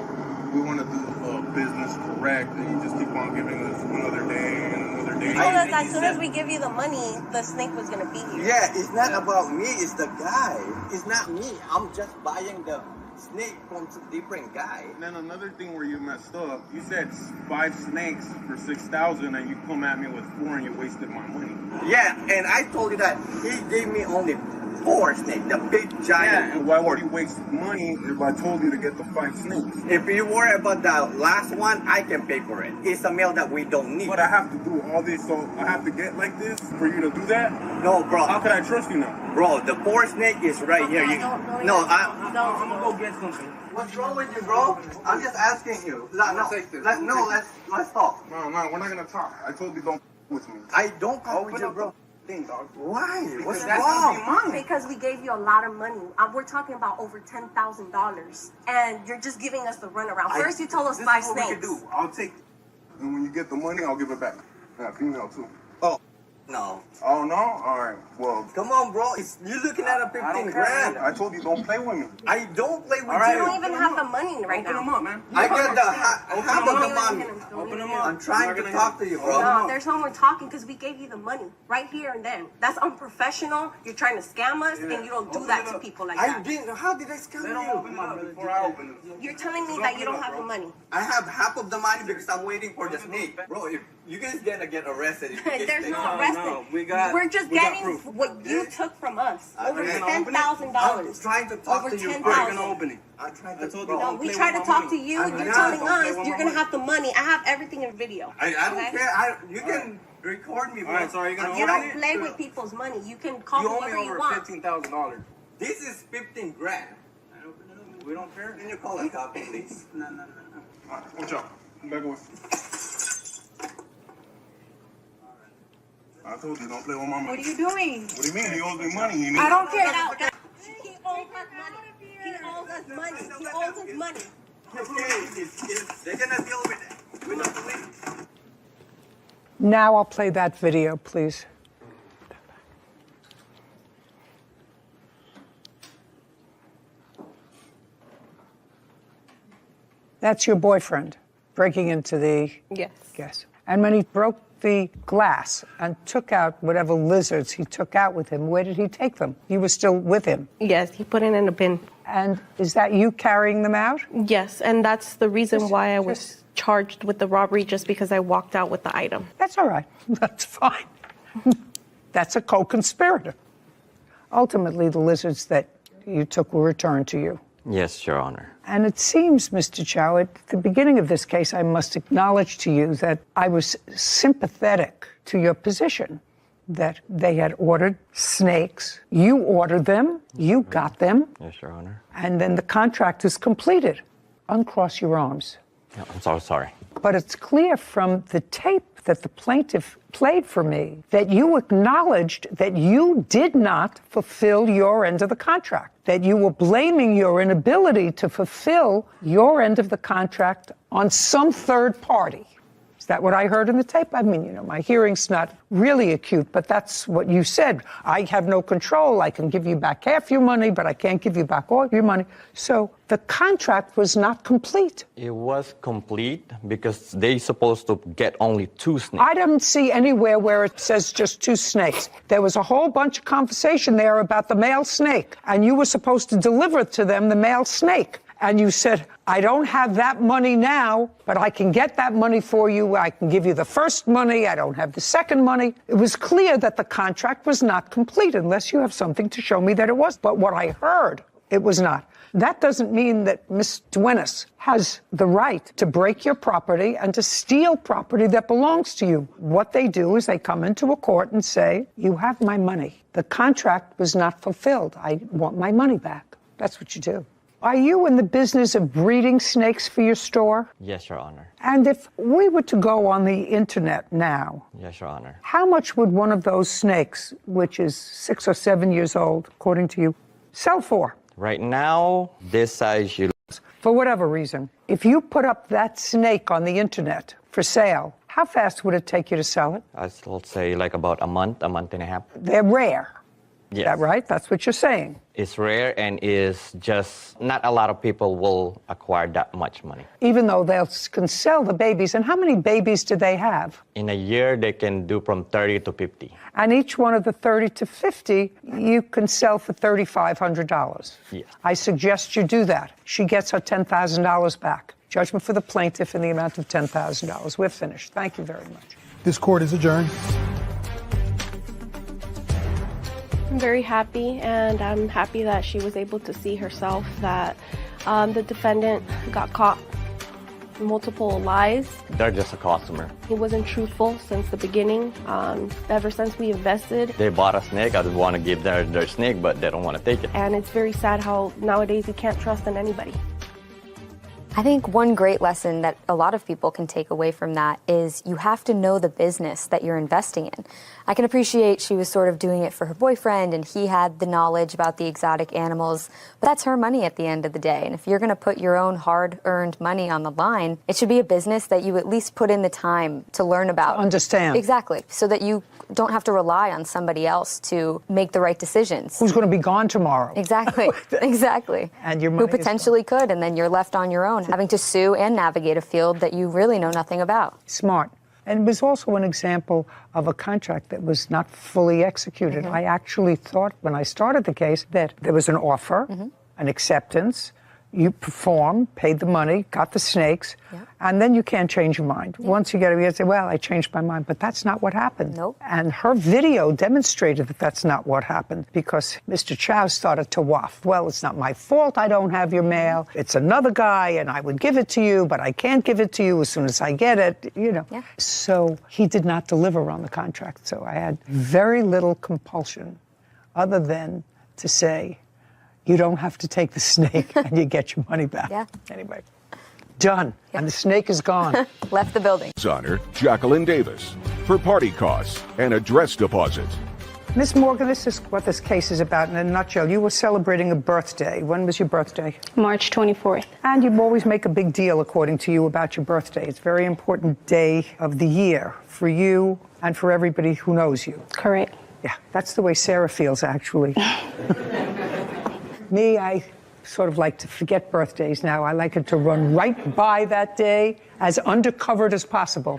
we want to do business correct, and you just keep on giving us another day and another day. You told us as soon as we give you the money, the snake was going to be here. Yeah, it's not about me, it's the guy. It's not me. I'm just buying the snake from some different guy. And then another thing where you messed up, you said 5 snakes for 6,000, and you come at me with 4 and you wasted my money. Yeah, and I told you that he gave me only 4 snakes, the big giant. Yeah, and why would you waste money if I told you to get the 5 snakes? If you worry about the last one, I can pay for it. It's a mail that we don't need. But I have to do all this, so I have to get like this for you to do that? No, bro. How can I trust you now? Bro, the 4 snake is right here. I'm I'm gonna go get something. What's wrong with you, bro? I'm just asking you. Let's talk. No, we're not gonna talk. I told you don't with me. I don't talk with you, bro. Dog. Why? What's that's wrong? Because we gave you a lot of money. We're talking about over $10,000. And you're just giving us the runaround. First you told us 5 snakes. This is what we can do. I'll take it. And when you get the money, I'll give it back. Yeah, female too. No. Oh, no? All right. Well. Come on, bro. You're looking at a 15 grand. I told you don't play with me. I don't play with you. You don't even have the money right now. Open them up, man. I got the half of the money. Open them up. I'm trying to talk to you, bro. No, there's no more talking because we gave you the money right here and then. That's unprofessional. You're trying to scam us and you don't do that to people like that. I didn't. How did I scam you? Before I open it. You're telling me that you don't have the money. I have half of the money because I'm waiting for the snake. Bro, if you guys gonna get arrested. There's no arrested. We're just getting what you took from us. Over $10,000. I'm trying to talk to you. $10,000. You're gonna open it. I'm trying to talk to you. No, we try to talk to you. You're telling us you're gonna have the money. I have everything in video. I don't care. You can record me, bro. Alright, so are you gonna You open don't it? play with people's money. You can call You owe whoever me you over want. $15,000. This is 15 grand. We don't care. Can you call a cop, please? No. Alright, watch out. Back away. I told you, don't play with my money. What are you doing? What do you mean? He owes me money. I don't care. He owes us money. He owes us money. He owes us money. They're gonna deal with it. With the police. Now I'll play that video, please. That's your boyfriend breaking into the... Yes. And when he broke the glass and took out whatever lizards he took out with him, where did he take them? You were still with him? Yes, he put it in a bin. And is that you carrying them out? Yes, and that's the reason why I was charged with the robbery, just because I walked out with the item. That's all right. That's fine. That's a co-conspirator. Ultimately, the lizards that you took were returned to you. Yes, Your Honor. And it seems, Mr. Chow, at the beginning of this case, I must acknowledge to you that I was sympathetic to your position, that they had ordered snakes. You ordered them. You got them. Yes, Your Honor. And then the contract is completed. Uncross your arms. No, I'm so sorry. But it's clear from the tape that the plaintiff played for me that you acknowledged that you did not fulfill your end of the contract, that you were blaming your inability to fulfill your end of the contract on some third party. Is that what I heard in the tape? I mean, you know, my hearing's not really acute, but that's what you said. I have no control. I can give you back half your money, but I can't give you back all your money. So the contract was not complete. It was complete because they supposed to get only 2 snakes. I didn't see anywhere where it says just 2 snakes. There was a whole bunch of conversation there about the male snake, and you were supposed to deliver to them the male snake. And you said, I don't have that money now, but I can get that money for you. I can give you the first money. I don't have the second money. It was clear that the contract was not complete unless you have something to show me that it was. But what I heard, it was not. That doesn't mean that Ms. Duenas has the right to break your property and to steal property that belongs to you. What they do is they come into a court and say, you have my money. The contract was not fulfilled. I want my money back. That's what you do. Are you in the business of breeding snakes for your store? Yes, Your Honor. And if we were to go on the internet now, Yes, Your Honor. how much would one of those snakes, which is 6 or 7 years old, according to you, sell for? Right now, this size you... For whatever reason, if you put up that snake on the internet for sale, how fast would it take you to sell it? I'd say like about a month and a half. They're rare. Yes. Is that right? That's what you're saying. It's rare and is just not a lot of people will acquire that much money. Even though they can sell the babies. And how many babies do they have? In a year, they can do from 30 to 50. And each one of the 30 to 50, you can sell for $3,500. Yes. I suggest you do that. She gets her $10,000 back. Judgment for the plaintiff in the amount of $10,000. We're finished. Thank you very much. This court is adjourned. I'm very happy, and I'm happy that she was able to see herself that the defendant got caught multiple lies. They're just a customer. He wasn't truthful since the beginning. Ever since we invested. They bought a snake. I just want to give their snake, but they don't want to take it. And it's very sad how nowadays you can't trust in anybody. I think one great lesson that a lot of people can take away from that is you have to know the business that you're investing in. I can appreciate she was sort of doing it for her boyfriend and he had the knowledge about the exotic animals, but that's her money at the end of the day. And if you're going to put your own hard-earned money on the line, it should be a business that you at least put in the time to learn about. To understand. Exactly. So that you don't have to rely on somebody else to make the right decisions. Who's going to be gone tomorrow? Exactly. Exactly. And your money who potentially could, and then you're left on your own, having to sue and navigate a field that you really know nothing about. Smart. And it was also an example of a contract that was not fully executed. Mm-hmm. I actually thought when I started the case that there was an offer, an acceptance, you performed, paid the money, got the snakes, and then you can't change your mind. Once you get it, you say, well, I changed my mind. But that's not what happened. Nope. And her video demonstrated that that's not what happened because Mr. Chow started to waft. Well, it's not my fault I don't have your mail. It's another guy, and I would give it to you, but I can't give it to you as soon as I get it, you know. Yeah. So he did not deliver on the contract. So I had very little compulsion other than to say, you don't have to take the snake and you get your money back. Yeah. Anyway, done. Yeah. And the snake is gone. Left the building. Honor Jacqueline Davis for party costs and a dress deposit. Miss Morgan, this is what this case is about in a nutshell. You were celebrating a birthday. When was your birthday? March 24th. And you always make a big deal, according to you, about your birthday. It's a very important day of the year for you and for everybody who knows you. Correct. Yeah, that's the way Sarah feels, actually. Me, I sort of like to forget birthdays now. I like it to run right by that day as undercovered as possible.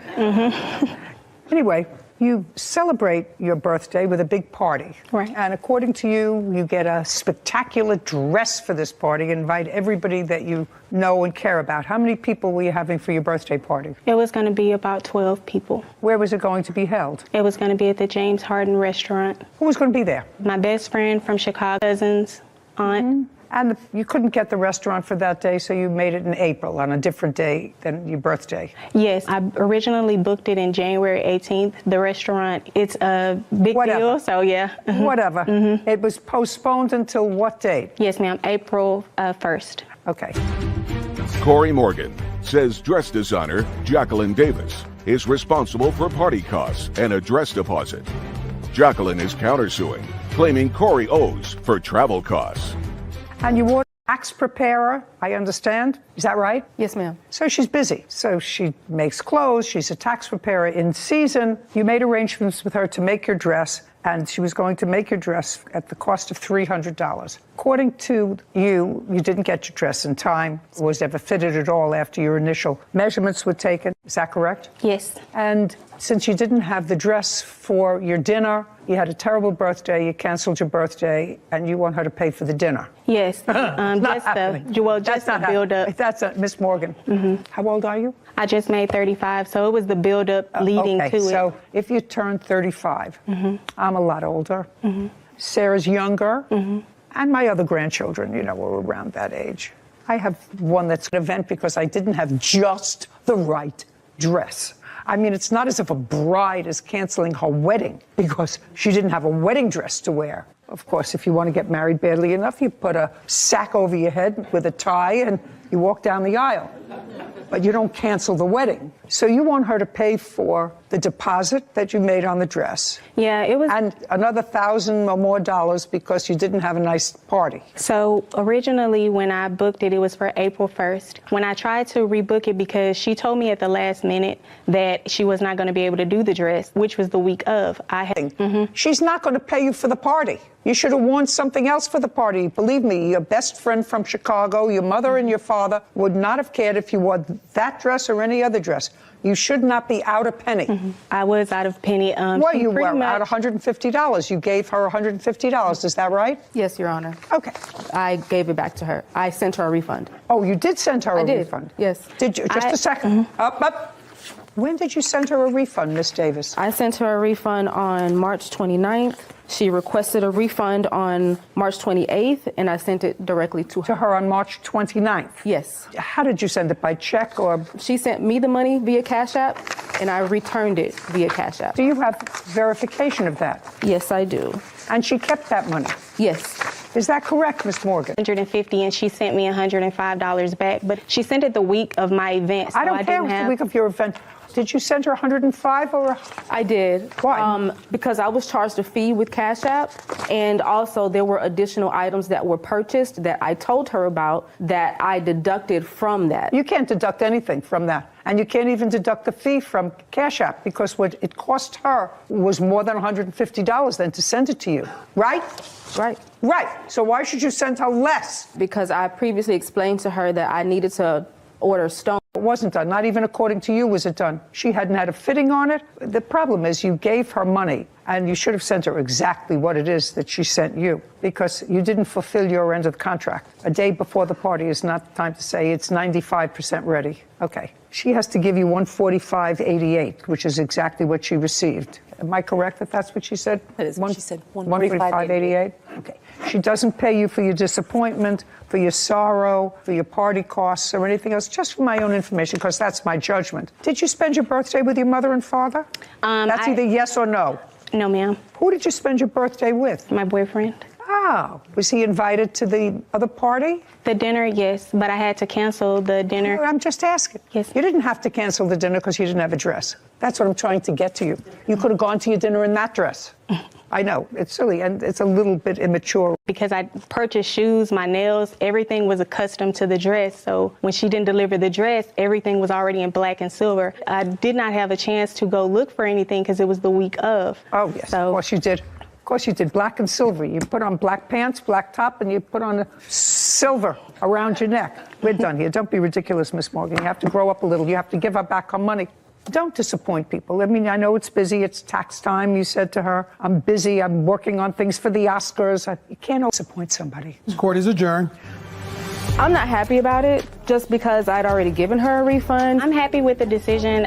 Anyway, you celebrate your birthday with a big party. Right. And according to you, you get a spectacular dress for this party, invite everybody that you know and care about. How many people were you having for your birthday party? It was going to be about 12 people. Where was it going to be held? It was going to be at the James Harden restaurant. Who was going to be there? My best friend from Chicago, cousins, aunt. And you couldn't get the restaurant for that day, so you made it in April on a different day than your birthday. Yes, I originally booked it in January 18th. The restaurant, it's a big deal, so yeah. Whatever. It was postponed until what date? Yes, ma'am, April 1st. Okay. Corey Morgan says dress designer Jacqueline Davis is responsible for party costs and a dress deposit. Jacqueline is countersuing, claiming Corey owes for travel costs. And you Tax preparer, I understand. Is that right? Yes, ma'am. So she's busy. So she makes clothes. She's a tax preparer in season. You made arrangements with her to make your dress, and she was going to make your dress at the cost of $300. According to you, you didn't get your dress in time. It was never fitted at all after your initial measurements were taken. Is that correct? Yes. And since you didn't have the dress for your dinner, you had a terrible birthday, you canceled your birthday, and you want her to pay for the dinner. Yes. Just the build up. That's Miss Morgan. Mm-hmm. How old are you? I just made 35, so it was the build up leading to it. So if you turn 35, I'm a lot older. Sarah's younger, and my other grandchildren, were around that age. I have one that's an event because I didn't have just the right dress. I mean, it's not as if a bride is canceling her wedding because she didn't have a wedding dress to wear. Of course, if you want to get married badly enough, you put a sack over your head with a tie and you walk down the aisle. But you don't cancel the wedding. So you want her to pay for the deposit that you made on the dress. Yeah, it was. And another $1,000 or more because you didn't have a nice party. So originally when I booked it, it was for April 1st. When I tried to rebook it because she told me at the last minute that she was not going to be able to do the dress, which was the week of. She's not going to pay you for the party. You should have worn something else for the party. Believe me, your best friend from Chicago, your mother and your father would not have cared if you wore that dress or any other dress. You should not be out a penny. I was out of penny. Well, you were out $150. You gave her $150. Is that right? Yes, Your Honor. Okay. I gave it back to her. I sent her a refund. Oh, you did send her a refund? Yes. Did you? Just a second. Up. When did you send her a refund, Miss Davis? I sent her a refund on March 29th. She requested a refund on March 28th, and I sent it directly to her. To her on March 29th? Yes. How did you send it? By check or? She sent me the money via Cash App, and I returned it via Cash App. Do you have verification of that? Yes, I do. And she kept that money? Yes. Is that correct, Miss Morgan? $150, and she sent me $105 back, but she sent it the week of my event. So I don't care if it's the week of your event. Did you send her $105 or? I did. Why? Because I was charged a fee with Cash App, and also there were additional items that were purchased that I told her about that I deducted from that. You can't deduct anything from that. And you can't even deduct the fee from Cash App because what it cost her was more than $150 then to send it to you, right? Right. Right. So why should you send her less? Because I previously explained to her that I needed to order stone. It wasn't done. Not even according to you was it done. She hadn't had a fitting on it. The problem is you gave her money, and you should have sent her exactly what it is that she sent you because you didn't fulfill your end of the contract. A day before the party is not the time to say it's 95% ready. Okay. She has to give you $145.88, which is exactly what she received. Am I correct that that's what she said? That is what she said. $145.88. Okay. She doesn't pay you for your disappointment, for your sorrow, for your party costs, or anything else, just for my own information, because that's my judgment. Did you spend your birthday with your mother and father? That's either yes or no. No, ma'am. Who did you spend your birthday with? My boyfriend. Oh, was he invited to the other party? The dinner, yes, but I had to cancel the dinner. No, I'm just asking. Yes. You didn't have to cancel the dinner because you didn't have a dress. That's what I'm trying to get to you. You could have gone to your dinner in that dress. I know, it's silly, and it's a little bit immature. Because I purchased shoes, my nails, everything was accustomed to the dress. So when she didn't deliver the dress, everything was already in black and silver. I did not have a chance to go look for anything because it was the week of. Oh, yes, of course you did. Of course you did, black and silver. You put on black pants, black top, and you put on silver around your neck. We're done here. Don't be ridiculous, Miss Morgan. You have to grow up a little. You have to give her back her money. Don't disappoint people. I mean, I know it's busy. It's tax time. You said to her, I'm busy. I'm working on things for the Oscars. You can't disappoint somebody. This court is adjourned. I'm not happy about it just because I'd already given her a refund. I'm happy with the decision.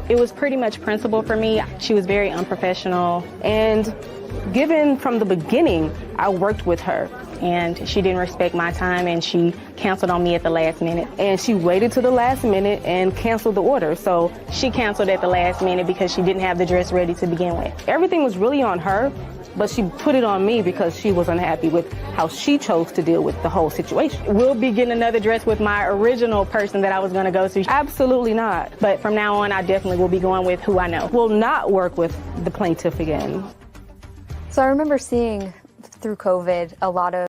It was pretty much principle for me. She was very unprofessional. And given from the beginning, I worked with her. And she didn't respect my time, and she canceled on me at the last minute. And she waited to the last minute and canceled the order. So she canceled at the last minute because she didn't have the dress ready to begin with. Everything was really on her, but she put it on me because she was unhappy with how she chose to deal with the whole situation. We'll be getting another dress with my original person that I was going to go to. Absolutely not. But from now on, I definitely will be going with who I know. Will not work with the plaintiff again. So I remember seeing through COVID a lot of